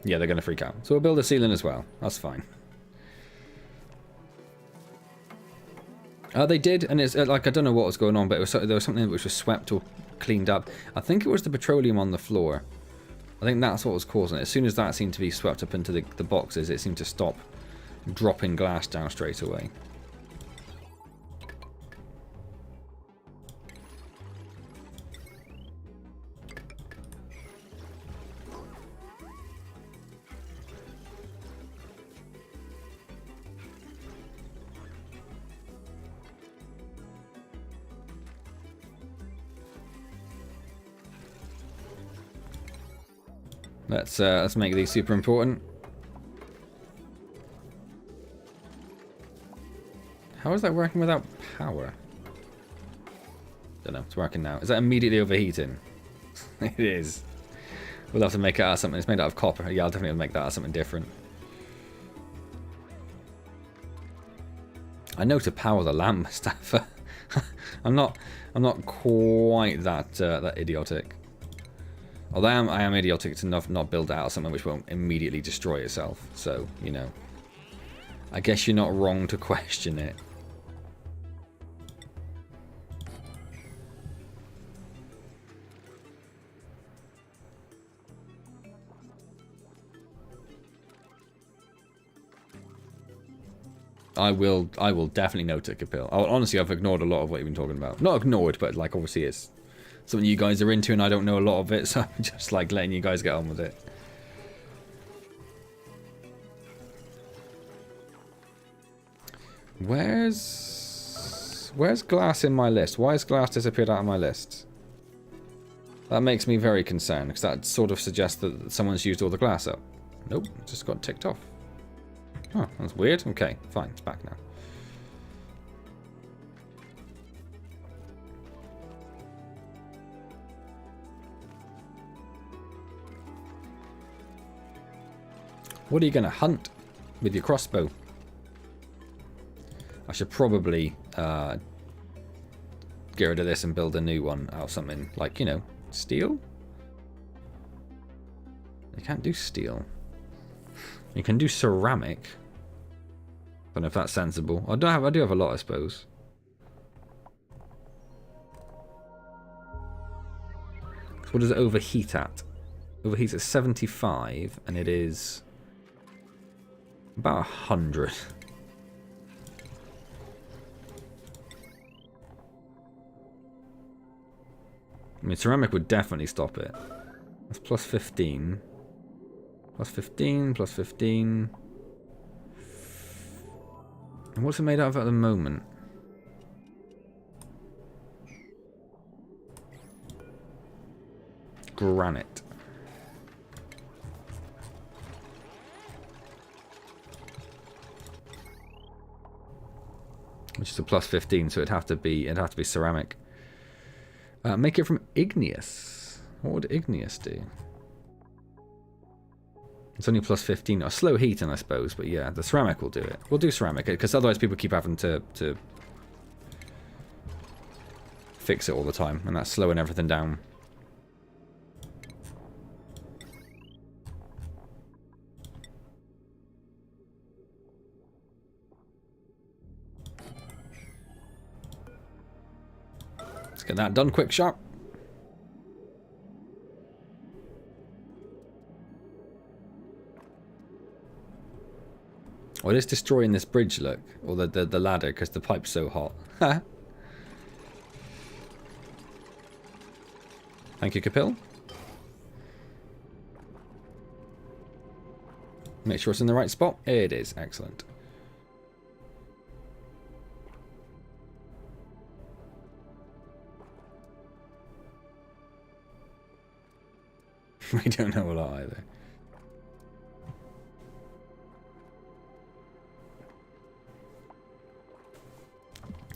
Yeah, they're going to freak out. So we'll build a ceiling as well. That's fine. They did, and it's like, I don't know what was going on, but there was something which was swept or cleaned up. I think it was the petroleum on the floor. I think that's what was causing it. As soon as that seemed to be swept up into the boxes, it seemed to stop dropping glass down straight away. Let's make these super important. How is that working without power? Don't know. It's working now. Is that immediately overheating? It is. We'll have to make it out of something. It's made out of copper. Yeah, I'll definitely make that out of something different. I know to power the lamp, Mustafa. I'm not quite that idiotic. Although I am idiotic to not build out something which won't immediately destroy itself. So, you know. I guess you're not wrong to question it. I will definitely note it, Kapil. Honestly, I've ignored a lot of what you've been talking about. Not ignored, but like obviously it's something you guys are into and I don't know a lot of it, so I'm just like letting you guys get on with it. Where's glass in my list? Why has glass disappeared out of my list? That makes me very concerned, because that sort of suggests that someone's used all the glass up. Nope, it just got ticked off. Oh, that's weird. Okay, fine, it's back now. What are you going to hunt with your crossbow? should probably get rid of this and build a new one out of something like, you know, steel. You can't do steel. You can do ceramic. Don't know if that's sensible. I do have a lot, I suppose. So what does it overheat at? Overheats at 75, and it is about 100. I mean, ceramic would definitely stop it. That's plus 15. Plus 15, plus 15. And what's it made out of at the moment? Granite. Which is a plus 15, so it'd have to be ceramic. Make it from igneous. What would igneous do? It's only plus 15. Or slow heating, I suppose, but yeah, the ceramic will do it. We'll do ceramic, because otherwise people keep having to fix it all the time, and that's slowing everything down. Let's get that done quick, sharp. Oh, it is destroying this bridge, look. Or the ladder, because the pipe's so hot. Thank you, Kapil. Make sure it's in the right spot. It is. Excellent. We don't know a lot either.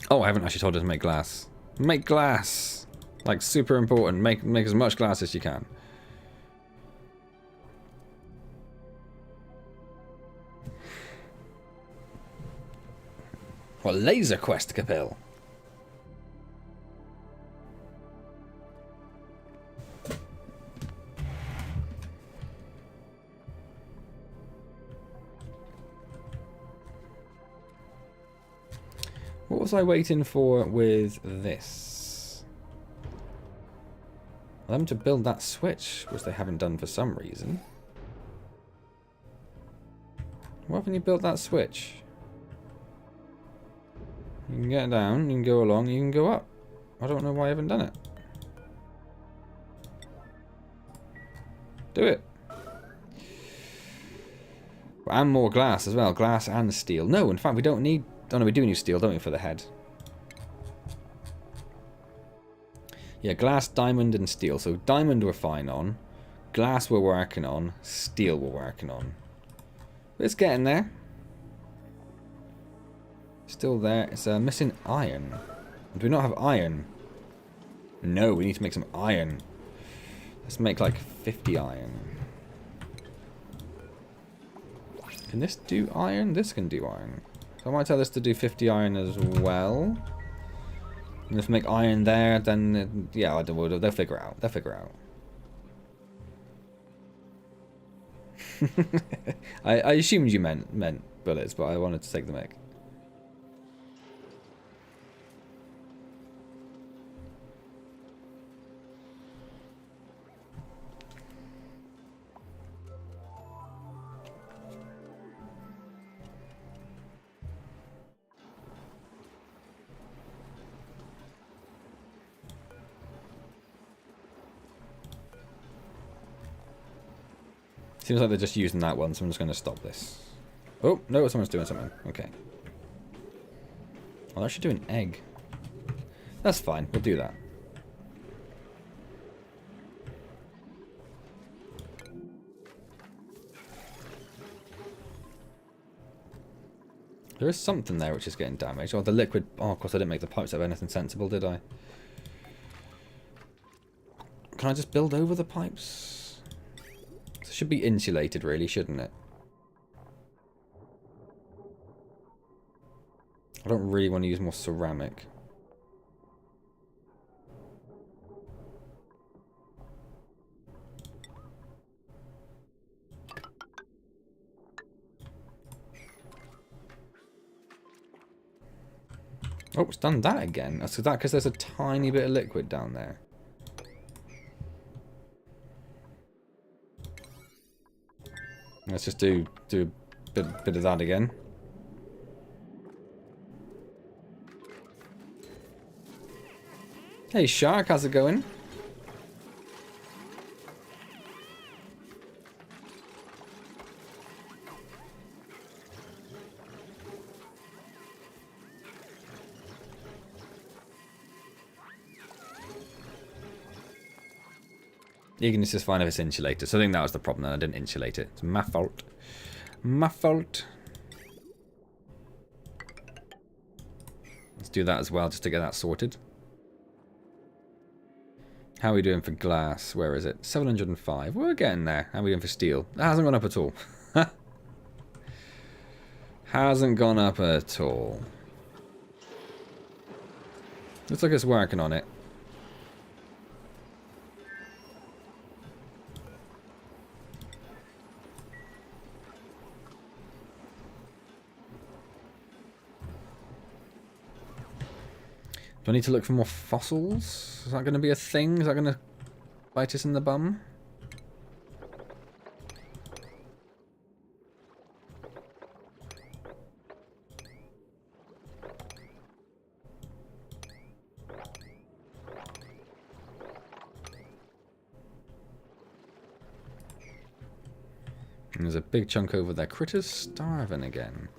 Oh, I haven't actually told her to make glass. Make glass! Like, super important. Make as much glass as you can. What laser quest, Kapil? What was I waiting for with this? Them to build that switch, which they haven't done for some reason. Why haven't you built that switch? You can get down, you can go along, you can go up. I don't know why I haven't done it. Do it. And more glass as well. Glass and steel. No, in fact, we don't need... Oh no, we do need steel, don't we, for the head? Yeah, glass, diamond, and steel. So diamond we're fine on. Glass we're working on. Steel we're working on. It's getting there. Still there. It's missing iron. Do we not have iron? No, we need to make some iron. Let's make like 50 iron. Can this do iron? This can do iron. So I might tell this to do 50 iron as well. And if we make iron there, then yeah, they'll figure it out. They'll figure it out. I assumed you meant bullets, but I wanted to take the mic. Seems like they're just using that one, so I'm just going to stop this. Oh, no, someone's doing something. Okay. Well, I should do an egg. That's fine, we'll do that. There is something there which is getting damaged. Oh, the liquid... Oh, of course I didn't make the pipes have anything sensible, did I? Can I just build over the pipes? It should be insulated, really, shouldn't it? I don't really want to use more ceramic. Oh, it's done that again. So that because there's a tiny bit of liquid down there. Let's just do a bit of that again. Hey Shark, how's it going? Eagerness is fine if it's insulated. So I think that was the problem, that I didn't insulate it. It's my fault. My fault. Let's do that as well, just to get that sorted. How are we doing for glass? Where is it? 705. We're getting there. How are we doing for steel? That hasn't gone up at all. Hasn't gone up at all. Looks like it's working on it. Do I need to look for more fossils? Is that going to be a thing? Is that going to bite us in the bum? And there's a big chunk over there. Critters starving again.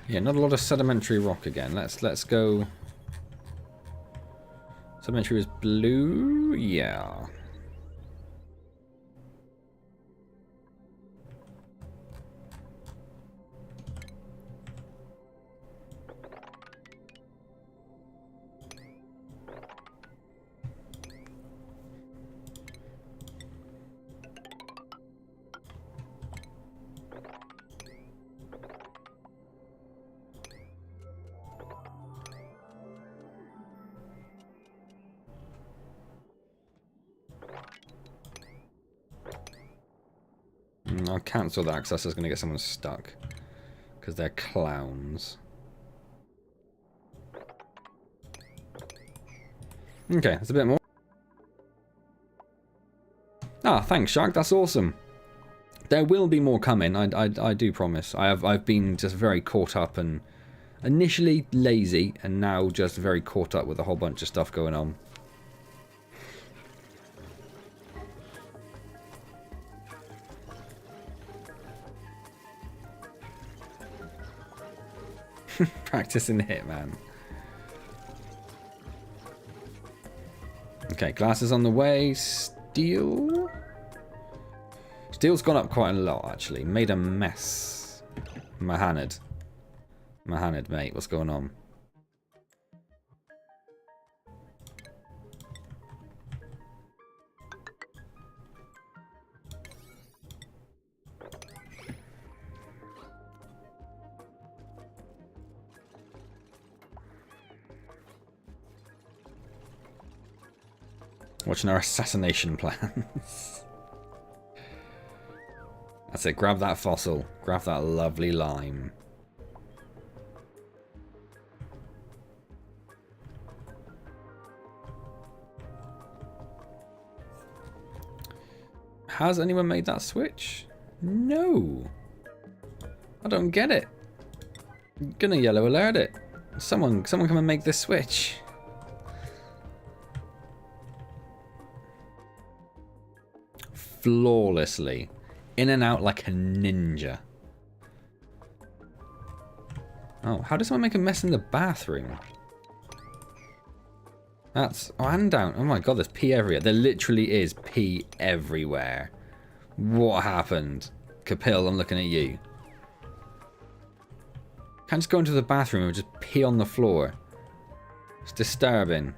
Yeah, not a lot of sedimentary rock again. Let's go. Sedimentary is blue, yeah. I'll cancel that because that's just going to get someone stuck. Because they're clowns. Okay, that's a bit more. Ah, thanks, Shark. That's awesome. There will be more coming. I do promise. I've been just very caught up and initially lazy, and now just very caught up with a whole bunch of stuff going on. Practicing the Hitman. Okay, glass is on the way. Steel. Steel's gone up quite a lot, actually. Made a mess. Mahanad. Mahanad, mate. What's going on? Watching our assassination plans. That's it. Grab that fossil. Grab that lovely lime. Has anyone made that switch? No. I don't get it. I'm gonna yellow alert it. Someone come and make this switch. Flawlessly. In and out like a ninja. Oh, how does someone make a mess in the bathroom? That's... Oh, and down. Oh my god, there's pee everywhere. There literally is pee everywhere. What happened? Kapil, I'm looking at you. Can't just go into the bathroom and just pee on the floor. It's disturbing.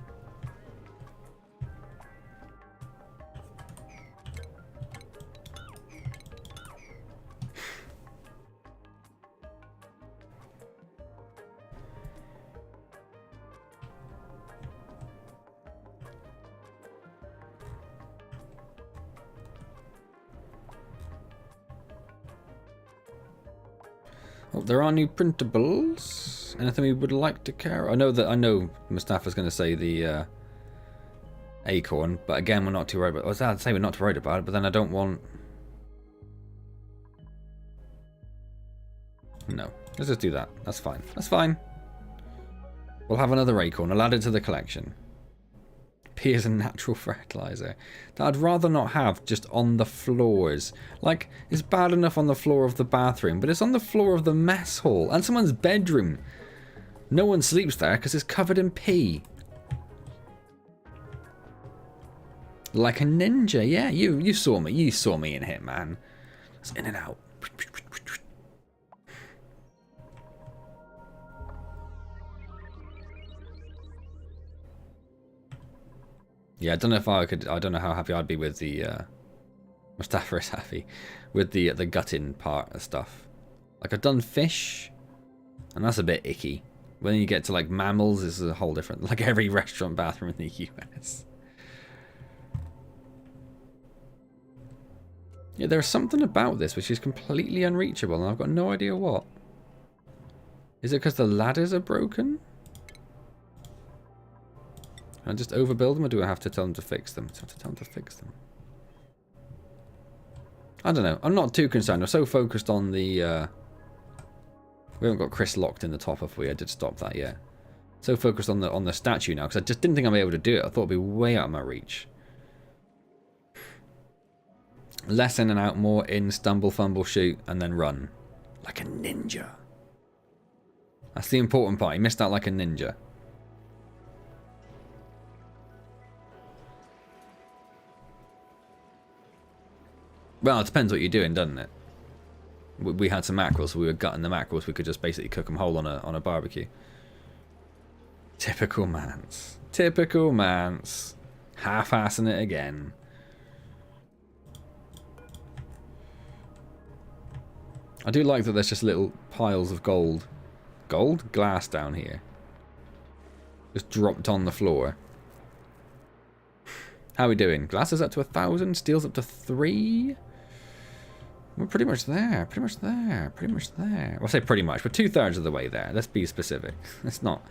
Oh, there are new printables. Anything we would like to care? I know Mustafa's going to say the acorn, but again, we're not too worried about it. I'd say we're not too worried about it, but then I don't want... No. Let's just do that. That's fine. That's fine. We'll have another acorn. I'll add it to the collection. Appears a natural fertilizer that I'd rather not have just on the floors. Like, it's bad enough on the floor of the bathroom, but it's on the floor of the mess hall and someone's bedroom. No one sleeps there because it's covered in pee. Like a ninja, yeah. You saw me. You saw me in here, man. It's in and out. Yeah, I don't know if I could. I don't know how happy I'd be with the. Mustafa is happy with the gutting part of stuff. Like I've done fish, and that's a bit icky. When you get to like mammals, this is a whole different. Like every restaurant bathroom in the US. Yeah, there's something about this which is completely unreachable, and I've got no idea what. Is it because the ladders are broken? Can I just overbuild them, or do I have to tell them to fix them? I have to tell them to fix them. I don't know. I'm not too concerned. I'm so focused on the... We haven't got Chris locked in the top, have we? I did stop that yet. So focused on the statue now, because I just didn't think I'd be able to do it. I thought it'd be way out of my reach. Less in and out, more in, stumble, fumble, shoot, and then run. Like a ninja. That's the important part. He missed out like a ninja. Well, it depends what you're doing, doesn't it? We had some mackerel, so we were gutting the mackerel, so we could just basically cook them whole on a barbecue. Typical Antz. Typical Antz. Half-assing it again. I do like that there's just little piles of gold. Gold? Glass down here. Just dropped on the floor. How are we doing? Glass is up to 1,000. Steel's up to 3. We're pretty much there. Pretty much there. Pretty much there. Well, I say pretty much. We're 2/3 of the way there. Let's be specific. Let's not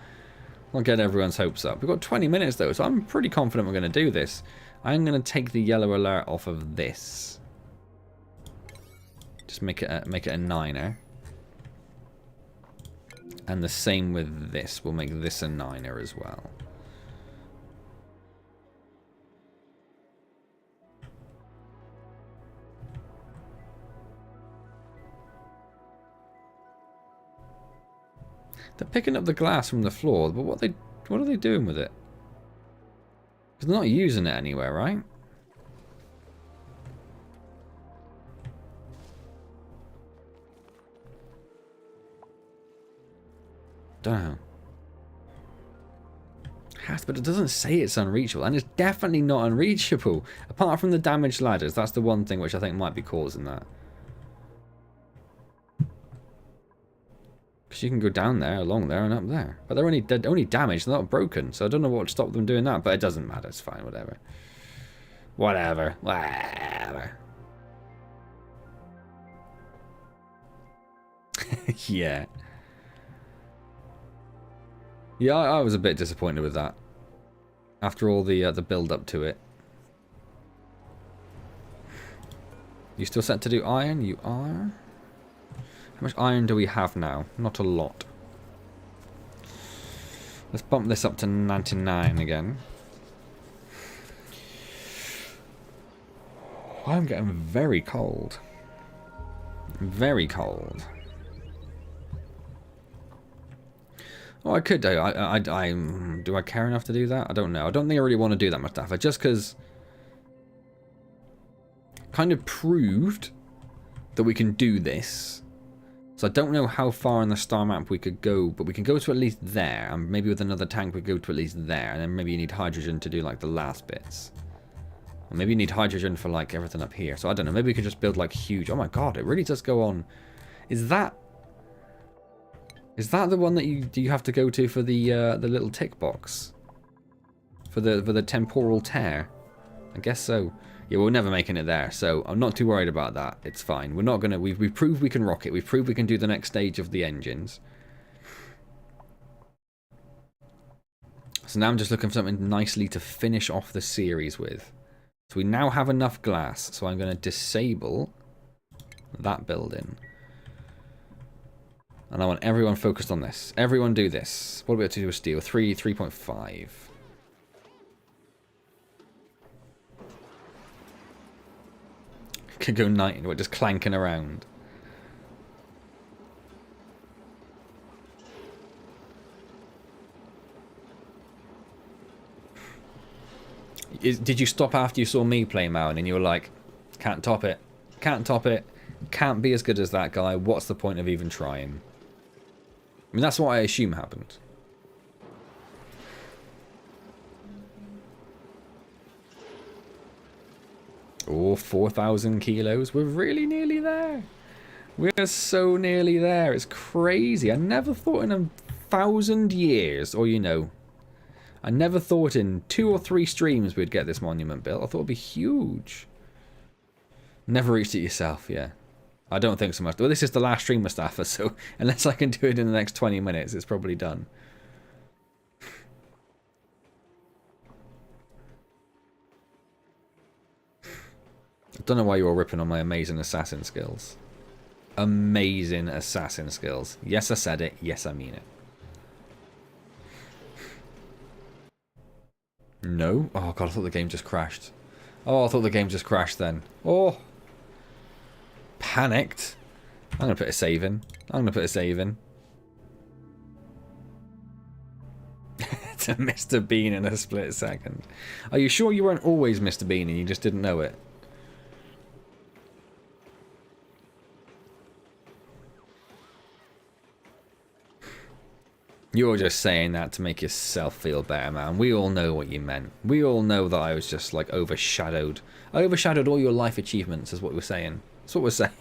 get everyone's hopes up. We've got 20 minutes, though, so I'm pretty confident we're going to do this. I'm going to take the yellow alert off of this. Just make it a 9er. And the same with this. We'll make this a 9er as well. They're picking up the glass from the floor, but what are they doing with it? Because they're not using it anywhere, right? Don't know. But it doesn't say it's unreachable, and it's definitely not unreachable. Apart from the damaged ladders, that's the one thing which I think might be causing that. Because you can go down there, along there, and up there. But they're only damaged, they're not broken, so I don't know what would stop them doing that, but it doesn't matter, it's fine, whatever. Whatever. Yeah. Yeah, I was a bit disappointed with that. After all the build up to it. You still set to do iron? You are? How much iron do we have now? Not a lot. Let's bump this up to 99 again. I'm getting very cold. Very cold. Oh, I could do. Do I care enough to do that? I don't know. I don't think I really want to do that, Mustafa. Just because kind of proved that we can do this. So I don't know how far on the star map we could go, but we can go to at least there. And maybe with another tank we go to at least there. And then maybe you need hydrogen to do like the last bits. Or maybe you need hydrogen for like everything up here. So I don't know. Maybe we could just build like huge... Oh my god, it really does go on. Is that the one that you have to go to for the little tick box? For the temporal tear? I guess so. Yeah, we're never making it there, so I'm not too worried about that. It's fine. We're not gonna. We've proved we can rock it. We've proved we can do the next stage of the engines. So now I'm just looking for something nicely to finish off the series with. So we now have enough glass. So I'm going to disable that building. And I want everyone focused on this. Everyone do this. What are we able to do with steel? 3.5. Could go 9. We're just clanking around. Did you stop after you saw me play Mountain and you were like, can't top it, can't top it, can't be as good as that guy, what's the point of even trying? I mean, that's what I assume happened. Oh, 4,000 kilos. We're really nearly there. We're so nearly there. It's crazy. I never thought in 1,000 years, or you know, I never thought in 2 or 3 streams we'd get this monument built. I thought it'd be huge. Never reached it yourself, yeah. I don't think so much. Well, this is the last stream, Mustafa, so unless I can do it in the next 20 minutes, it's probably done. I don't know why you're ripping on my amazing assassin skills. Amazing assassin skills. Yes, I said it. Yes, I mean it. No? Oh, God, I thought the game just crashed. Oh, I thought the game just crashed then. Oh. Panicked. I'm going to put a save in. I'm going to put a save in. To Mr. Bean in a split second. Are you sure you weren't always Mr. Bean and you just didn't know it? You're just saying that to make yourself feel better, man. We all know what you meant. We all know that I was just like overshadowed. I overshadowed all your life achievements is what we're saying. That's what we're saying.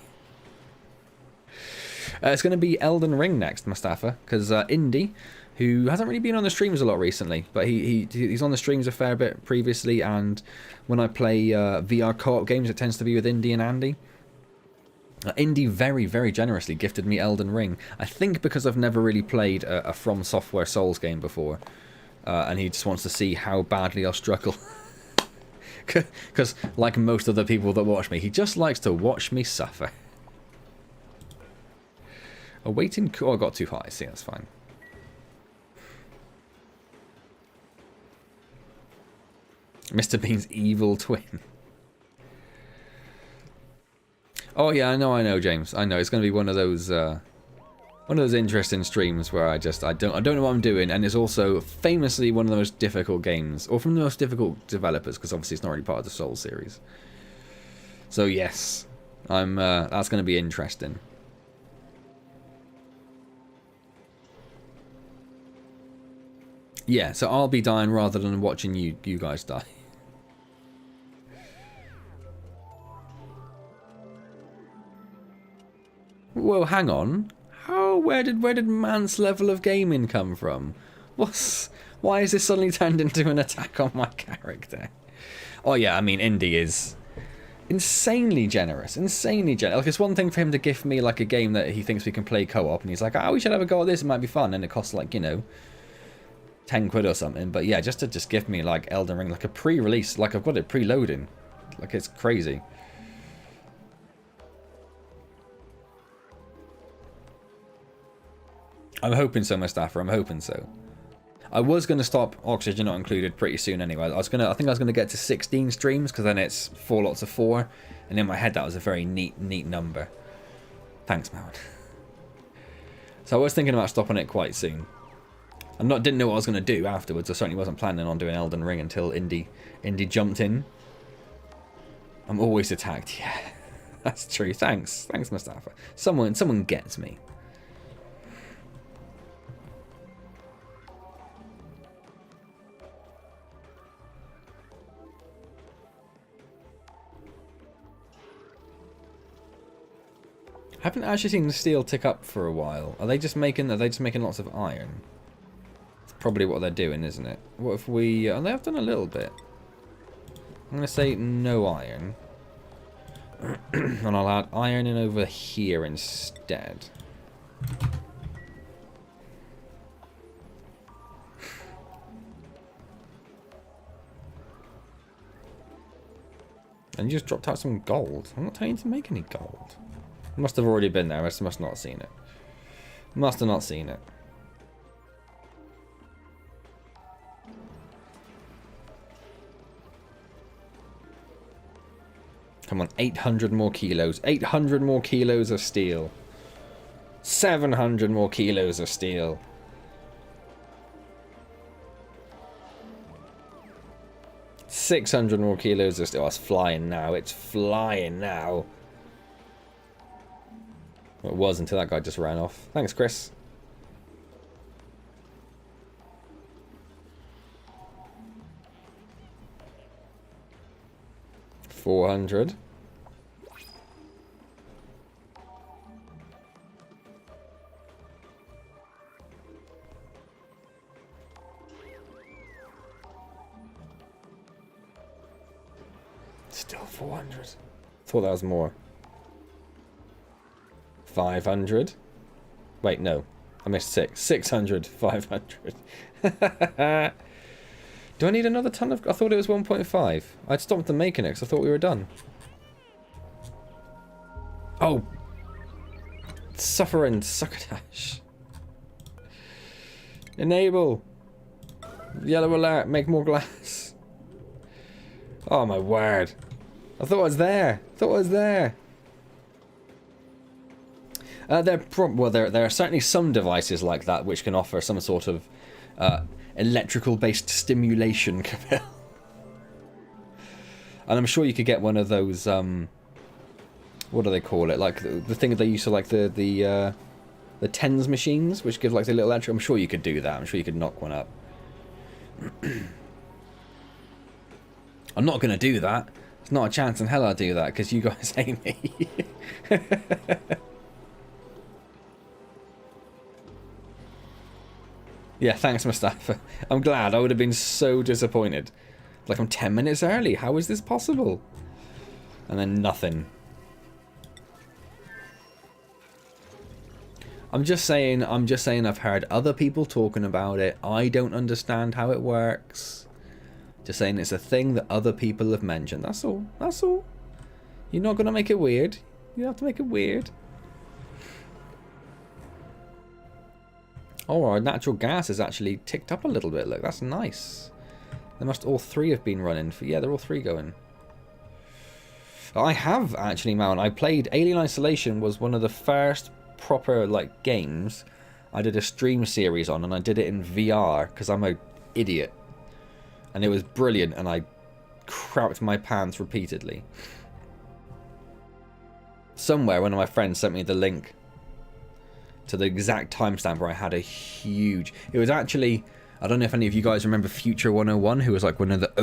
It's going to be Elden Ring next, Mustafa, because Indy, who hasn't really been on the streams a lot recently, but he's on the streams a fair bit previously, and when I play VR co-op games, it tends to be with Indy and Andy. Indy very, very generously gifted me Elden Ring. I think because I've never really played a From Software Souls game before, and he just wants to see how badly I'll struggle. Because, like most of the people that watch me, he just likes to watch me suffer. Awaiting... Oh, I got too high. See, that's fine. Mr. Bean's evil twin. Oh yeah, I know, James. I know it's going to be one of those interesting streams where I don't know what I'm doing, and it's also famously one of the most difficult games, or from the most difficult developers, because obviously it's not really part of the Soul series. So yes, that's going to be interesting. Yeah, so I'll be dying rather than watching you guys die. Whoa, hang on. Where did man's level of gaming come from? Why is this suddenly turned into an attack on my character? Oh yeah, I mean, Indy is insanely generous. Insanely generous. Like, it's one thing for him to gift me like a game that he thinks we can play co-op, and he's like, we should have a go at this, it might be fun, and it costs like, you know, 10 quid or something. But yeah, just to give me like Elden Ring, like a pre-release, like I've got it preloading. Like, it's crazy. I'm hoping so, Mustafa. I'm hoping so. I was going to stop Oxygen Not Included pretty soon anyway. I think I was going to get to 16 streams, because then it's 4 lots of 4. And in my head, that was a very neat number. Thanks, man. So I was thinking about stopping it quite soon. I didn't know what I was going to do afterwards. I certainly wasn't planning on doing Elden Ring until Indy jumped in. I'm always attacked. Yeah, that's true. Thanks, Mustafa. Someone gets me. I haven't actually seen the steel tick up for a while. Are they just making lots of iron? It's probably what they're doing, isn't it? What if we... they have done a little bit. I'm going to say no iron. And I'll add iron in over here instead. And you just dropped out some gold. I'm not telling you to make any gold. Must have already been there. I must not have seen it. Must have not seen it. Come on, 800 more kilos. 800 more kilos of steel. 700 more kilos of steel. $600 more kilos of steel. Oh, it's flying now. It's flying now. Well, it was until that guy just ran off. Thanks, Chris. $400. Still 400. Thought that was more. 500. Wait, no. I missed 6. 600. 500. Do I need another ton of... I thought it was 1.5. I'd stopped them making it because I thought we were done. Oh. Suffering succotash. Enable. Yellow alert. Make more glass. Oh my word. I thought I was there. I thought I was there. There are certainly some devices like that which can offer some sort of electrical-based stimulation, Camille. And I'm sure you could get one of those. What do they call it? Like the thing that they use to like the TENS machines, which give like the little electric. I'm sure you could do that. I'm sure you could knock one up. I'm not going to do that. There's not a chance in hell I'll do that because you guys hate me. Yeah, thanks, Mustafa. I'm glad. I would have been so disappointed. Like, I'm 10 minutes early. How is this possible? And then nothing. I'm just saying I've heard other people talking about it. I don't understand how it works. Just saying it's a thing that other people have mentioned. That's all. That's all. You're not going to make it weird. You don't have to make it weird. Oh, our natural gas has actually ticked up a little bit. Look, that's nice. They must all three have been running. Yeah, they're all three going. I have actually, man. I played Alien Isolation. Was one of the first proper like games I did a stream series on, and I did it in VR because I'm an idiot. And it was brilliant, and I crapped my pants repeatedly. Somewhere, one of my friends sent me the link to the exact timestamp where I had a huge... It was actually... I don't know if any of you guys remember Future 101, who was like one of the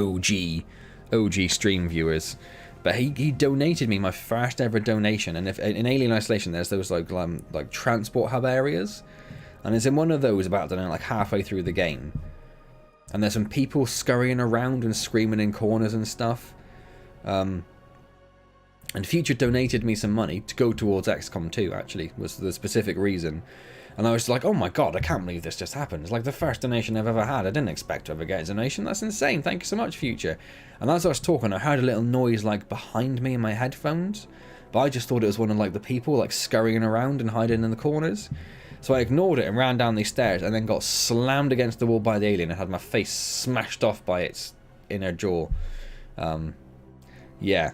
OG stream viewers. But he donated me my first ever donation. And if in Alien Isolation, there's those like transport hub areas. And it's in one of those about, I don't know, like halfway through the game. And there's some people scurrying around and screaming in corners and stuff. And Future donated me some money to go towards XCOM 2, actually, was the specific reason. And I was like, oh my god, I can't believe this just happened. It's like the first donation I've ever had. I didn't expect to ever get a donation. That's insane. Thank you so much, Future. And as I was talking, I heard a little noise like behind me in my headphones. But I just thought it was one of like the people like scurrying around and hiding in the corners. So I ignored it and ran down these stairs and then got slammed against the wall by the alien and had my face smashed off by its inner jaw. Yeah.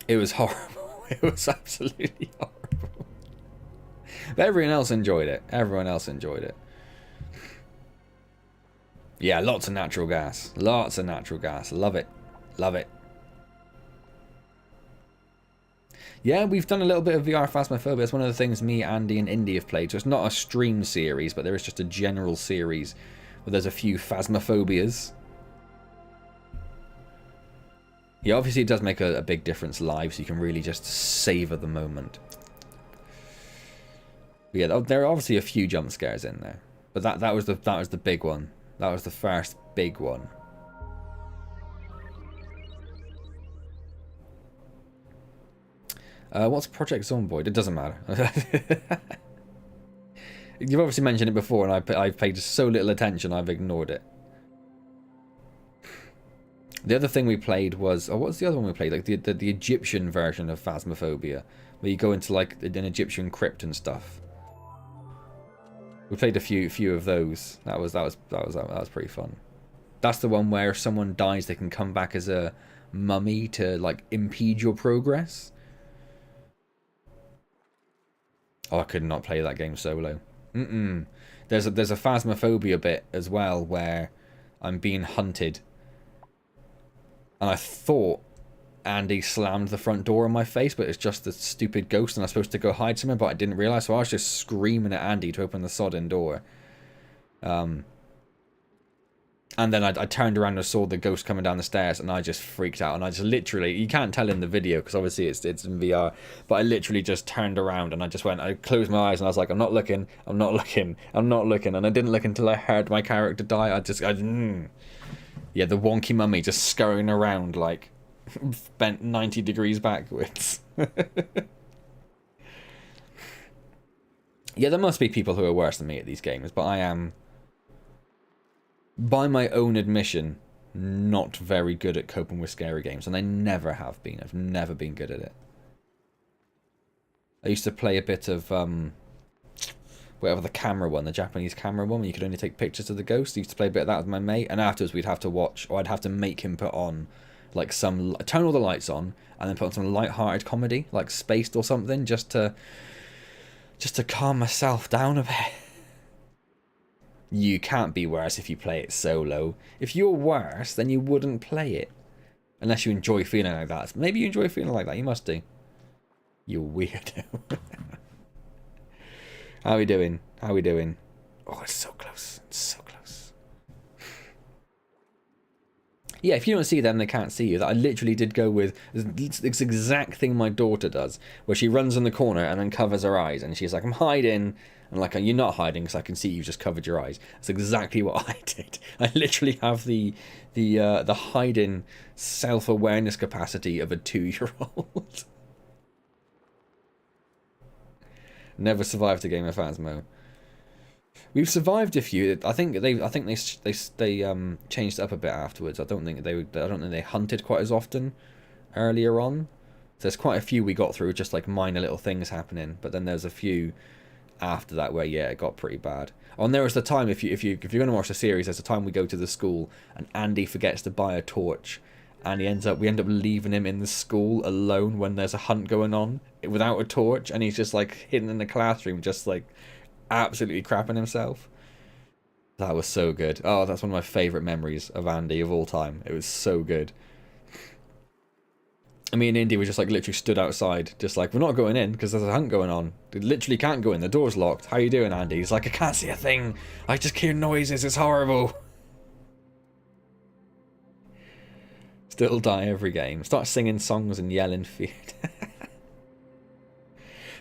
It was horrible. It was absolutely horrible. But everyone else enjoyed it. Everyone else enjoyed it. Yeah, lots of natural gas. Lots of natural gas. Love it. Love it. Yeah, we've done a little bit of VR Phasmophobia. It's one of the things me, Andy, and Indy have played. So it's not a stream series, but there is just a general series where there's a few Phasmophobias. Yeah, obviously it does make a big difference live, so you can really just savor the moment. But yeah, there are obviously a few jump scares in there, but that was the big one. That was the first big one. What's Project Zomboid? It doesn't matter. You've obviously mentioned it before, and I've paid so little attention, I've ignored it. The other thing we played was... Oh, what's the other one we played? Like the Egyptian version of Phasmophobia, where you go into like an Egyptian crypt and stuff. We played a few of those. That was pretty fun. That's the one where if someone dies, they can come back as a mummy to like impede your progress. Oh, I could not play that game solo. There's a Phasmophobia bit as well where I'm being hunted, and I thought Andy slammed the front door in my face, but it's just the stupid ghost, and I'm supposed to go hide somewhere, but I didn't realise, so I was just screaming at Andy to open the sodding door. And then I turned around and saw the ghost coming down the stairs, and I just freaked out, and I just literally, you can't tell in the video because obviously it's in VR, but I literally just turned around and I closed my eyes and I was like, I'm not looking, and I didn't look until I heard my character die. Yeah, the wonky mummy just scurrying around like bent 90 degrees backwards. Yeah, there must be people who are worse than me at these games, but I am, by my own admission, not very good at coping with scary games, and I never have been. I've never been good at it. I used to play a bit of whatever the camera one, the Japanese camera one, where you could only take pictures of the ghost. I used to play a bit of that with my mate, and afterwards we'd have to watch, or I'd have to make him put on like turn all the lights on, and then put on some light-hearted comedy, like Spaced or something, just to calm myself down a bit. You can't be worse if you play it solo. If you're worse, then you wouldn't play it. Unless you enjoy feeling like that. Maybe you enjoy feeling like that. You must do. You weirdo. How we doing? How we doing? Oh, it's so close. It's so close. Yeah, if you don't see them, they can't see you. That I literally did go with this exact thing my daughter does, where she runs in the corner and then covers her eyes, and she's like, I'm hiding. And like, you're not hiding because I can see you've just covered your eyes. That's exactly what I did. I literally have the hiding self-awareness capacity of a 2-year-old. Never survived a game of Phasmo. We've survived a few. I think they changed it up a bit afterwards. I don't think they hunted quite as often earlier on. So there's quite a few we got through, just like minor little things happening. But then there's a few after that where, yeah, it got pretty bad. Oh, and there was the time, if you're going to watch the series, there's a time we go to the school and Andy forgets to buy a torch, and we end up leaving him in the school alone when there's a hunt going on without a torch, and he's just like hidden in the classroom, just like absolutely crapping himself. That was so good. Oh, that's one of my favourite memories of Andy of all time. It was so good. And me and Indy were just like literally stood outside, just like, we're not going in because there's a hunt going on. We literally can't go in. The door's locked. How you doing, Andy? He's like, I can't see a thing. I just hear noises. It's horrible. Still die every game. Start singing songs and yelling fear.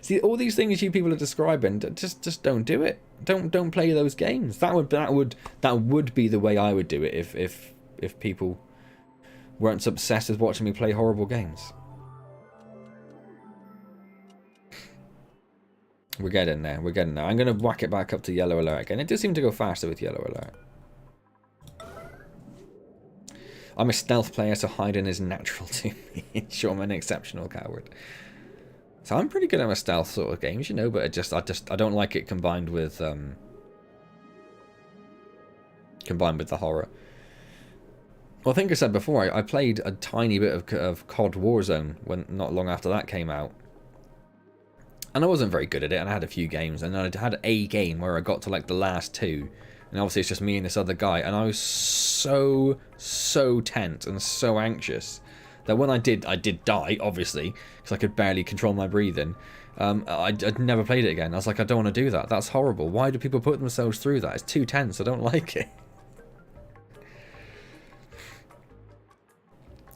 See, all these things you people are describing, just don't do it. Don't play those games. That would be the way I would do it if people weren't so obsessed with watching me play horrible games. We're getting there. We're getting there. I'm going to whack it back up to yellow alert again. It does seem to go faster with yellow alert. I'm a stealth player, so hiding is natural to me. Sure, I'm an exceptional coward. So I'm pretty good at my stealth sort of games, you know, but I don't like it combined with the horror. Well, I think I said before, I played a tiny bit of COD Warzone when not long after that came out. And I wasn't very good at it, and I had a few games, and I had a game where I got to like the last two, and obviously it's just me and this other guy, and I was so tense and so anxious that when I did die, obviously, because I could barely control my breathing. I'd never played it again. I was like, I don't want to do that. That's horrible. Why do people put themselves through that? It's too tense. I don't like it.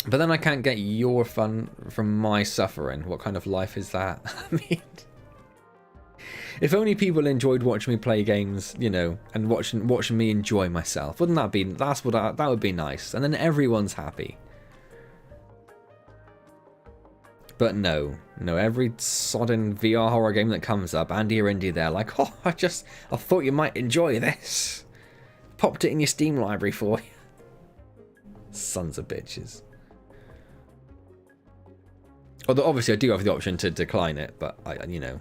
But then I can't get your fun from my suffering. What kind of life is that? I mean, if only people enjoyed watching me play games, you know, and watching me enjoy myself. Wouldn't that be? That would be nice. And then everyone's happy. But no, every sodden VR horror game that comes up, Andy or Indy, they're like, oh, I thought you might enjoy this. Popped it in your Steam library for you. Sons of bitches. Although obviously I do have the option to decline it, but you know,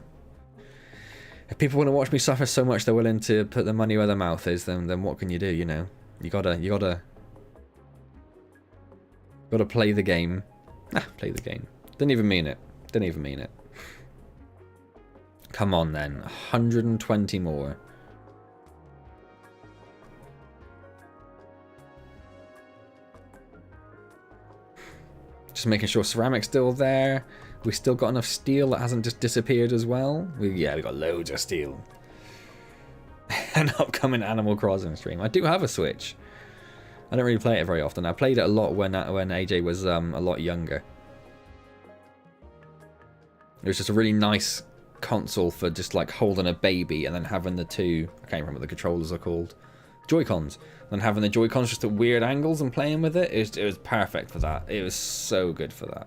if people want to watch me suffer so much they're willing to put their money where their mouth is, then what can you do? You know, you gotta play the game. Play the game. Didn't even mean it. Didn't even mean it. Come on then, 120 more. Just making sure ceramic's still there. We still got enough steel that hasn't just disappeared as well. Yeah, we got loads of steel. An upcoming Animal Crossing stream. I do have a Switch. I don't really play it very often. I played it a lot when AJ was a lot younger. It was just a really nice console for just like holding a baby and then having the two, I can't remember what the controllers are called, Joy-Cons. And having the Joy-Cons just at weird angles and playing with it, it was perfect for that. It was so good for that.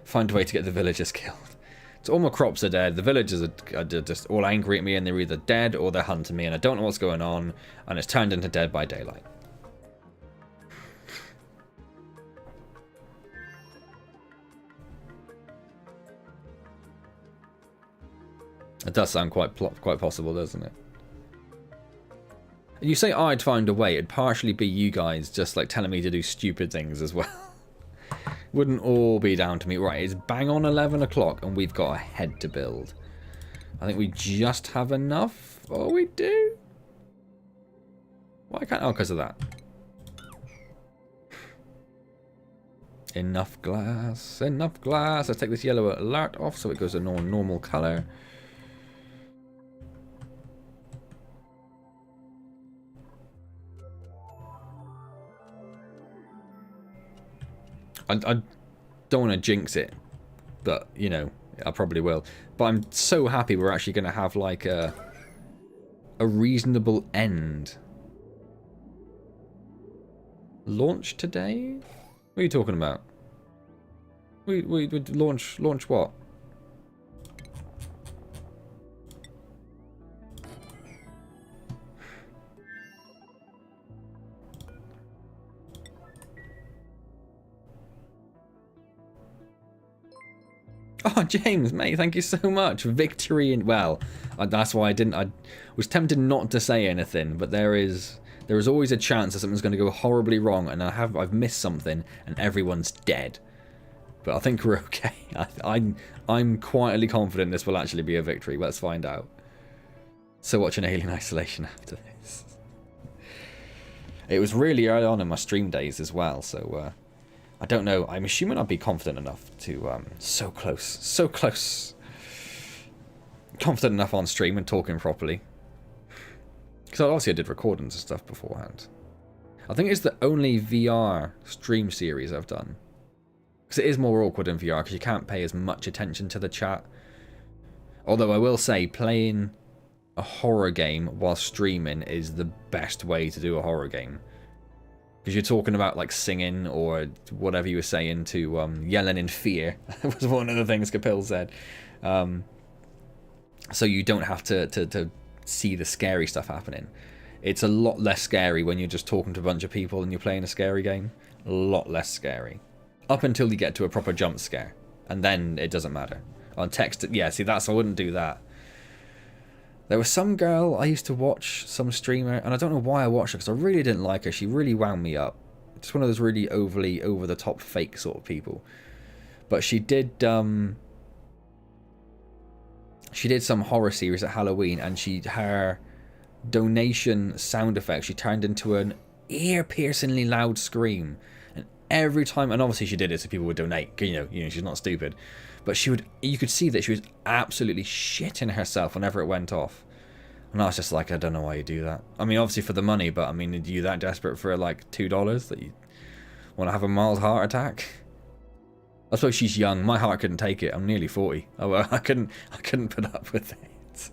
Find a way to get the villagers killed. So all my crops are dead. The villagers are just all angry at me and they're either dead or they're hunting me and I don't know what's going on. And it's turned into Dead by Daylight. It does sound quite possible, doesn't it? And you say I'd find a way, it'd partially be you guys just like telling me to do stupid things as well. Wouldn't all be down to me. Right, it's bang on 11 o'clock and we've got a head to build. I think we just have enough. Oh, we do? Why can't... Oh, because of that. Enough glass. Enough glass. Let's take this yellow alert off so it goes a normal colour. I don't want to jinx it, but, you know, I probably will. But I'm so happy we're actually going to have, like, a reasonable end. Launch today? What are you talking about? We launch what? Oh, James, mate, thank you so much. Victory in... Well, that's why I was tempted not to say anything, but there is always a chance that something's going to go horribly wrong, and I've missed something, and everyone's dead. But I think we're okay. I'm quietly confident this will actually be a victory. Let's find out. So watching Alien Isolation after this. It was really early on in my stream days as well, so... I don't know. I'm assuming I'd be confident enough to... so close. So close. Confident enough on stream and talking properly. Because obviously I did recordings and stuff beforehand. I think it's the only VR stream series I've done. Because it is more awkward in VR because you can't pay as much attention to the chat. Although I will say playing a horror game while streaming is the best way to do a horror game. Because you're talking about like singing or whatever you were saying to yelling in fear. Was one of the things Capil said. So you don't have to see the scary stuff happening. It's a lot less scary when you're just talking to a bunch of people and you're playing a scary game. A lot less scary. Up until you get to a proper jump scare. And then it doesn't matter. On text, yeah, see, I wouldn't do that. There was some girl I used to watch, some streamer, and I don't know why I watched her, because I really didn't like her. She really wound me up. Just one of those really overly over-the-top fake sort of people. But she did some horror series at Halloween, and her donation sound effect, she turned into an ear-piercingly loud scream. And every time, and obviously she did it so people would donate, you know, she's not stupid. But you could see that she was absolutely shitting herself whenever it went off. And I was just like, I don't know why you do that. I mean, obviously for the money, but I mean, are you that desperate for like $2 that you want to have a mild heart attack? I suppose she's young. My heart couldn't take it. I'm nearly 40. Oh, well, I couldn't put up with it.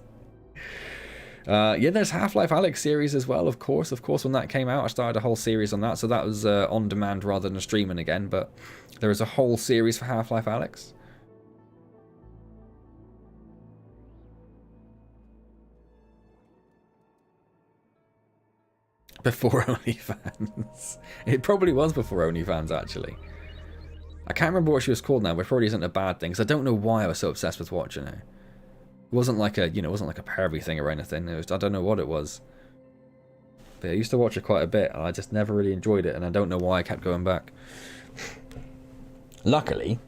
Yeah, there's Half-Life Alyx series as well, of course. Of course, when that came out, I started a whole series on that. So that was on demand rather than streaming again. But there is a whole series for Half-Life Alyx. Before OnlyFans. It probably was before OnlyFans, actually. I can't remember what she was called now, but it probably isn't a bad thing, because I don't know why I was so obsessed with watching her. It wasn't like a, you know, it wasn't like a pervy thing or anything. It was, I don't know what it was. But I used to watch her quite a bit, and I just never really enjoyed it, and I don't know why I kept going back. Luckily,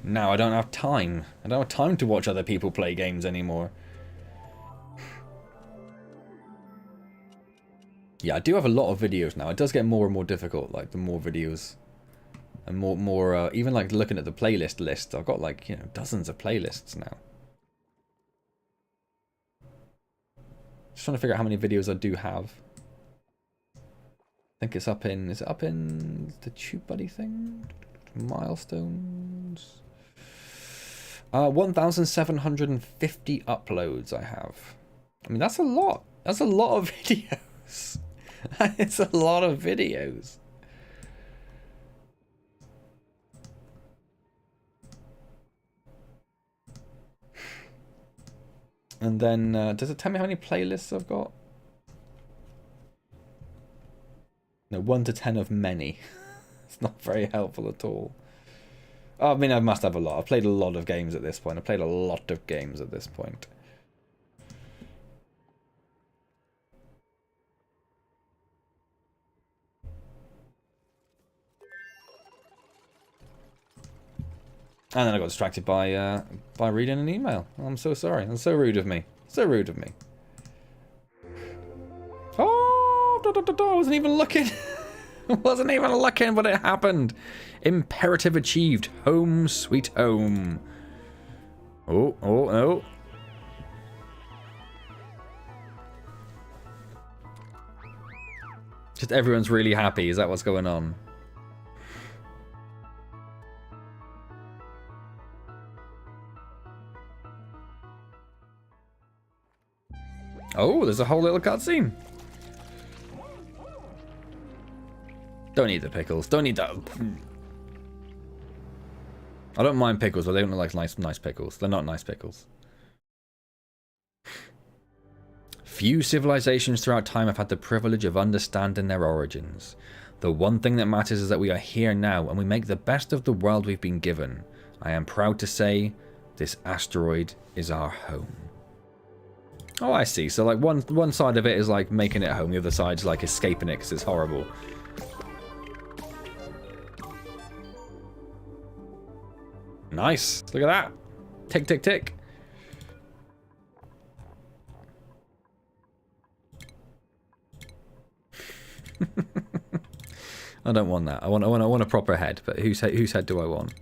now I don't have time. I don't have time to watch other people play games anymore. Yeah, I do have a lot of videos now. It does get more and more difficult, like the more videos and more even like looking at the playlist list. I've got like, you know, dozens of playlists now. Just trying to figure out how many videos I do have. I think it's up in, is it up in the Tube Buddy thing? Milestones. 1,750 uploads I have. I mean, that's a lot. That's a lot of videos. It's a lot of videos. And then, does it tell me how many playlists I've got? No, 1 to 10 of many. It's not very helpful at all. Oh, I mean, I must have a lot. I've played a lot of games at this point. I've played a lot of games at this point. And then I got distracted by reading an email. I'm so sorry. That's so rude of me. So rude of me. Oh, I wasn't even looking. Wasn't even looking, but it happened. Imperative achieved. Home sweet home. Oh, oh, oh. Just everyone's really happy. Is that what's going on? Oh, there's a whole little cutscene. Don't need the pickles. Don't need that. I don't mind pickles, but they don't look like nice pickles. They're not nice pickles. Few civilizations throughout time have had the privilege of understanding their origins. The one thing that matters is that we are here now, and we make the best of the world we've been given. I am proud to say, this asteroid is our home. Oh, I see. So, like, one side of it is, like, making it home. The other side's, like, escaping it because it's horrible. Nice. Look at that. Tick, tick, tick. I don't want that. I want a proper head. But whose head do I want?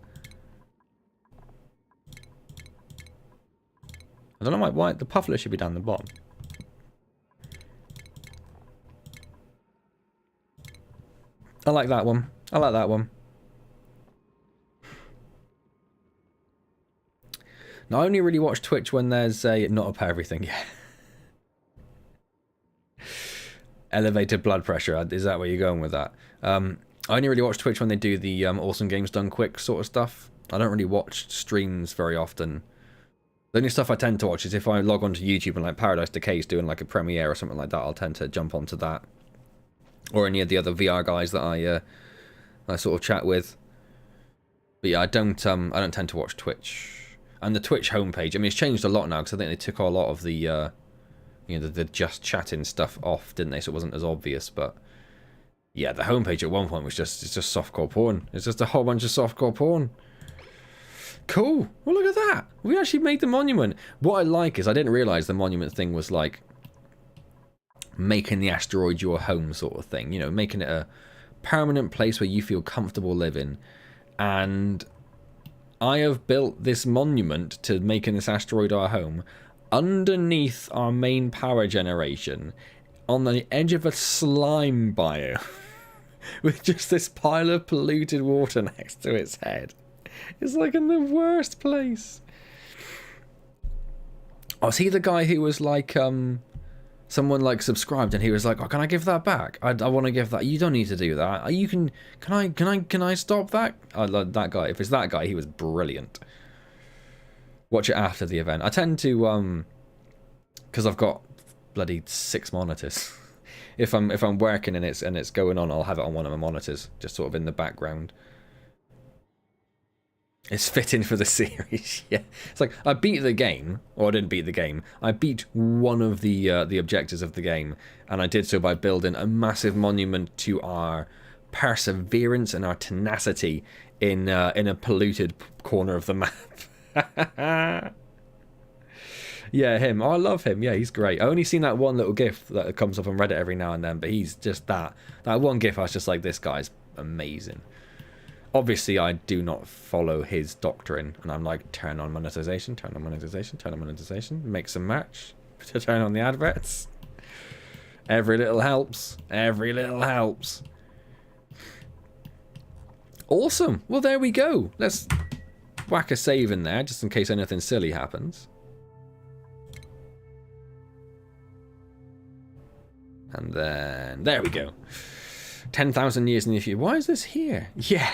I don't know why the puffler should be down the bottom. I like that one. I like that one. Now, I only really watch Twitch when there's a... Not up everything, yeah. Elevated blood pressure. Is that where you're going with that? I only really watch Twitch when they do the awesome games done quick sort of stuff. I don't really watch streams very often. The only stuff I tend to watch is if I log onto YouTube and like Paradise Decay's doing like a premiere or something like that, I'll tend to jump onto that. Or any of the other VR guys that I sort of chat with. But yeah, I don't tend to watch Twitch. And the Twitch homepage, I mean, it's changed a lot now because I think they took a lot of the, you know, the just chatting stuff off, didn't they? So it wasn't as obvious. But yeah, the homepage at one point was just softcore porn. It's just a whole bunch of softcore porn. Cool. Well, look at that. We actually made the monument. What I like is I didn't realize the monument thing was like making the asteroid your home sort of thing. You know, making it a permanent place where you feel comfortable living. And I have built this monument to making this asteroid our home underneath our main power generation on the edge of a slime biome with just this pile of polluted water next to its head. It's like in the worst place. Was he the guy who was like, someone like subscribed and he was like, oh, can I give that back? I want to give that. You don't need to do that. You can I stop that? I love that guy. If it's that guy, he was brilliant. Watch it after the event. I tend to, because I've got bloody 6 monitors. if I'm working and it's going on, I'll have it on one of my monitors, just sort of in the background. It's fitting for the series. Yeah, it's like I beat the game, or I didn't beat the game. I beat one of the objectives of the game, and I did so by building a massive monument to our perseverance and our tenacity in a polluted corner of the map. Yeah, him. Oh, I love him. Yeah, he's great. I only seen that one little GIF that comes up on Reddit every now and then, but he's just that one GIF. I was just like, this guy's amazing. Obviously, I do not follow his doctrine, and I'm like, turn on monetization, turn on monetization, turn on monetization, make some merch, to turn on the adverts. Every little helps. Every little helps. Awesome. Well, there we go. Let's whack a save in there, just in case anything silly happens. And then, there we go. 10,000 years in the future. Why is this here? Yeah,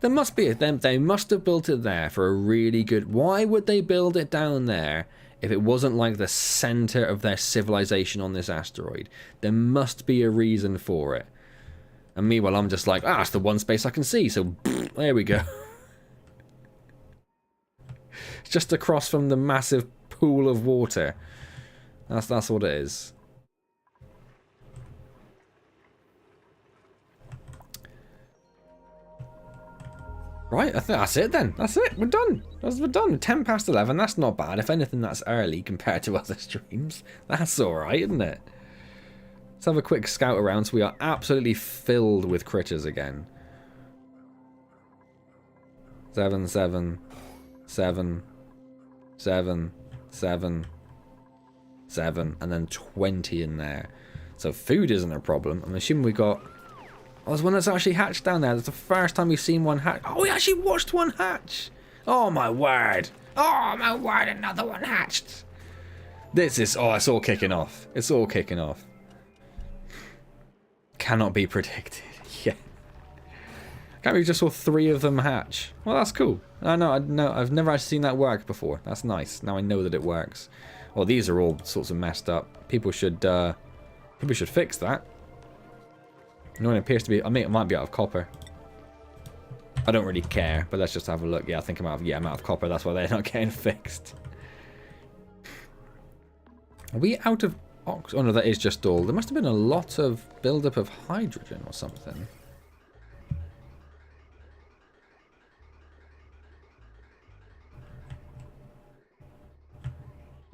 there must be. They must have built it there for a really good... Why would they build it down there if it wasn't like the center of their civilization on this asteroid? There must be a reason for it. And meanwhile, I'm just like, it's the one space I can see. So, there we go. It's just across from the massive pool of water. That's what it is. Right, I think that's it then. That's it. We're done. We're done. 10 past 11. That's not bad. If anything, that's early compared to other streams. That's all right, isn't it? Let's have a quick scout around. So we are absolutely filled with critters again. 7, 7, 7, 7, 7, 7, and then 20 in there. So food isn't a problem. I'm assuming we got... Oh, there's one that's actually hatched down there. That's the first time we've seen one hatch. Oh, we actually watched one hatch. Oh, my word. Oh, my word, another one hatched. This is... Oh, it's all kicking off. It's all kicking off. Cannot be predicted. Yeah. Can't we just saw 3 of them hatch? Well, that's cool. I know, I've never actually seen that work before. That's nice. Now I know that it works. Well, these are all sorts of messed up. People should fix that. No, it appears to be... I mean, it might be out of copper. I don't really care, but let's just have a look. Yeah, I think I'm out of copper. That's why they're not getting fixed. Are we out of ox? Oh no, that is just all. There must have been a lot of buildup of hydrogen or something.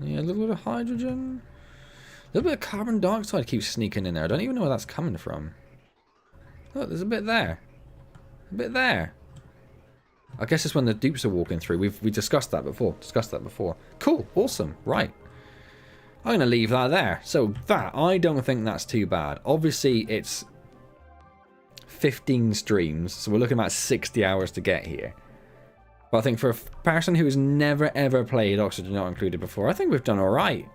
Yeah, a little bit of hydrogen. A little bit of carbon dioxide keeps sneaking in there. I don't even know where that's coming from. Look, there's a bit there. A bit there. I guess it's when the dupes are walking through. We discussed that before. Cool. Awesome. Right. I'm going to leave that there. So that, I don't think that's too bad. Obviously, it's 15 streams. So we're looking at 60 hours to get here. But I think for a person who has never ever played Oxygen Not Included before, I think we've done alright.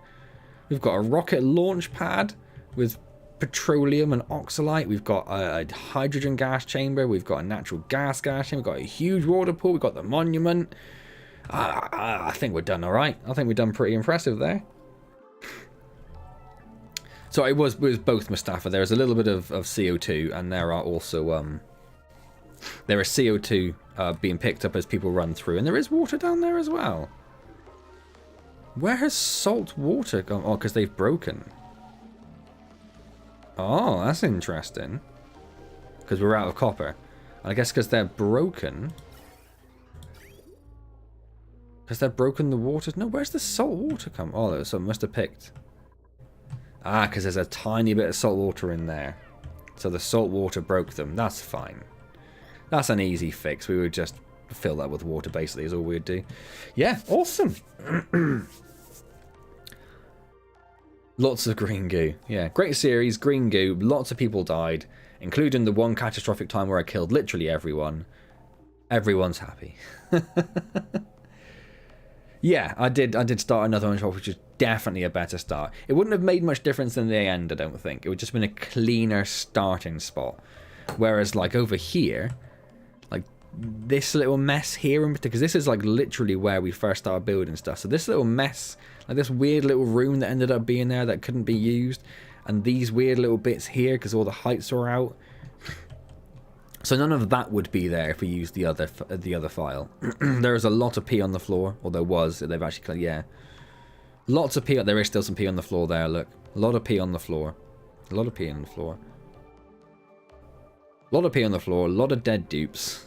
We've got a rocket launch pad with petroleum and oxalite. We've got a hydrogen gas chamber. We've got a natural gas chamber. We've got a huge water pool. We've got the monument. I think we're done all right. I think we've done pretty impressive there. So it was both, Mustafa. There's a little bit of CO2, and there are also there is CO2 being picked up as people run through, and there is water down there as well. Where has salt water gone? Oh, because they've broken. Oh, that's interesting. Because we're out of copper. And I guess because they're broken. Because they're broken the water. No, where's the salt water come? Oh, so it must have picked. Ah, because there's a tiny bit of salt water in there. So the salt water broke them. That's fine. That's an easy fix. We would just fill that with water, basically, is all we'd do. Yeah, awesome. Lots of green goo. Yeah, great series, green goo. Lots of people died, including the one catastrophic time where I killed literally everyone. Everyone's happy. Yeah, I did start another one, which is definitely a better start. It wouldn't have made much difference in the end, I don't think. It would just have been a cleaner starting spot. Whereas, like, over here, like, this little mess here, because this is, like, literally where we first started building stuff. So this little mess, like this weird little room that ended up being there that couldn't be used, and these weird little bits here because all the heights are out. So none of that would be there if we used the other file. There is a lot of pee on the floor, or there was. They've actually, yeah, lots of pee. There is still some pee on the floor there. Look, a lot of pee on the floor. A lot of pee on the floor. A lot of pee on the floor. A lot of dead dupes.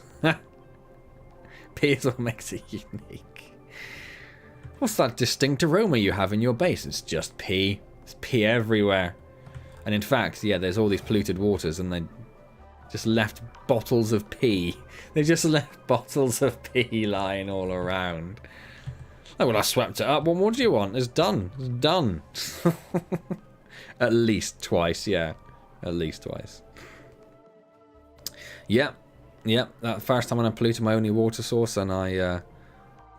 Pee is what makes it unique. What's that distinct aroma you have in your base? It's just pee. It's pee everywhere. And in fact, yeah, there's all these polluted waters, and they just left bottles of pee. They just left bottles of pee lying all around. Oh, well, I swept it up. What more do you want? It's done. It's done. At least twice, yeah. At least twice. Yep. Yep. That first time when I polluted my only water source, and I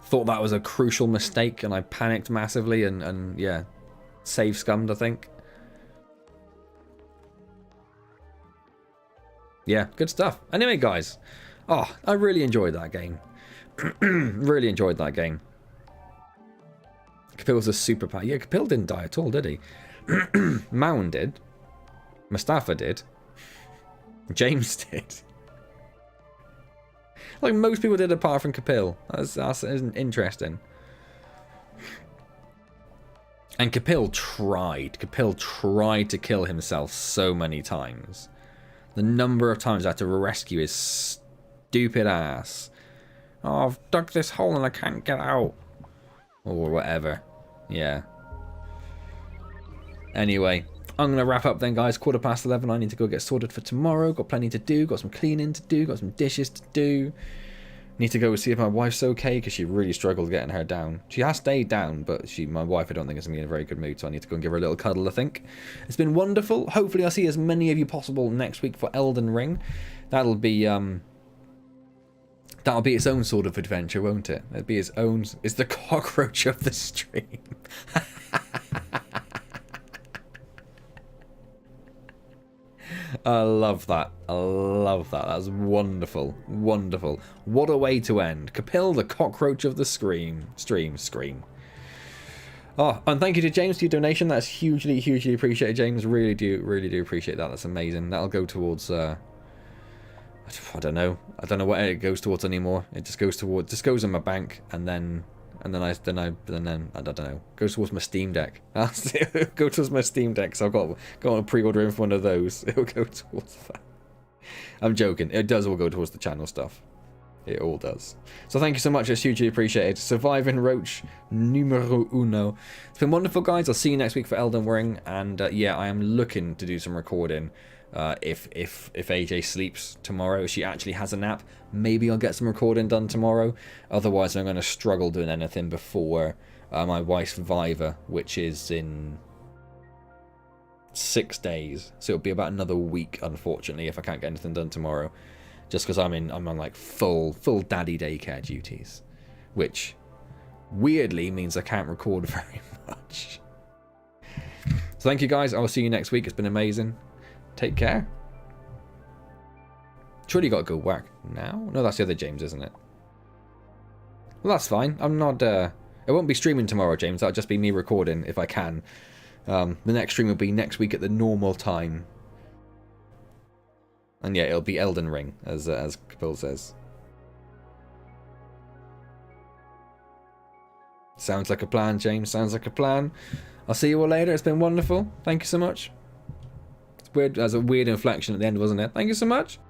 thought that was a crucial mistake, and I panicked massively, and yeah, save scummed, I think. Yeah, good stuff. Anyway, guys. Oh, I really enjoyed that game. Really enjoyed that game. Capil's a superpower. Yeah, Capil didn't die at all, did he? Mound did. Mustafa did. James did. Like most people did apart from Capil. That's interesting. And Capil tried. Capil tried to kill himself so many times. The number of times I had to rescue his stupid ass. Oh, I've dug this hole and I can't get out. Or whatever. Yeah. Anyway, I'm going to wrap up then, guys. 11:15. I need to go get sorted for tomorrow. Got plenty to do. Got some cleaning to do. Got some dishes to do. Need to go see if my wife's okay, because she really struggled getting her down. She has stayed down, but my wife, I don't think, is going to be in a very good mood, so I need to go and give her a little cuddle, I think. It's been wonderful. Hopefully I'll see as many of you possible next week for Elden Ring. That'll be its own sort of adventure, won't it? It'll be its own... It's the cockroach of the stream. I love that. I love that. That's wonderful. Wonderful. What a way to end. Capil, the cockroach of the stream. Oh, and thank you to James for your donation. That's hugely, hugely appreciated, James. Really do appreciate that. That's amazing. That'll go towards... I don't know. I don't know what it goes towards anymore. It just goes in my bank, and then I don't know. Goes towards my Steam Deck. Go towards my Steam Deck. So I've got a pre-order in for one of those. It'll go towards that. I'm joking. It does all go towards the channel stuff. It all does. So thank you so much. It's hugely appreciated. Surviving Roach numero uno. It's been wonderful, guys. I'll see you next week for Elden Ring. And yeah, I am looking to do some recording. If AJ sleeps tomorrow, she actually has a nap, maybe I'll get some recording done tomorrow. Otherwise, I'm going to struggle doing anything before my wife's Viva, which is in 6 days. So it'll be about another week, unfortunately, if I can't get anything done tomorrow. Just because I'm on like full daddy daycare duties, which weirdly means I can't record very much. So thank you, guys. I will see you next week. It's been amazing. Take care. Surely you got to go work now? No, that's the other James, isn't it? Well, that's fine. I'm not... I won't be streaming tomorrow, James. That'll just be me recording if I can. The next stream will be next week at the normal time. And yeah, it'll be Elden Ring, as Capil says. Sounds like a plan, James. Sounds like a plan. I'll see you all later. It's been wonderful. Thank you so much. Weird, as a weird inflection at the end, wasn't it? Thank you so much.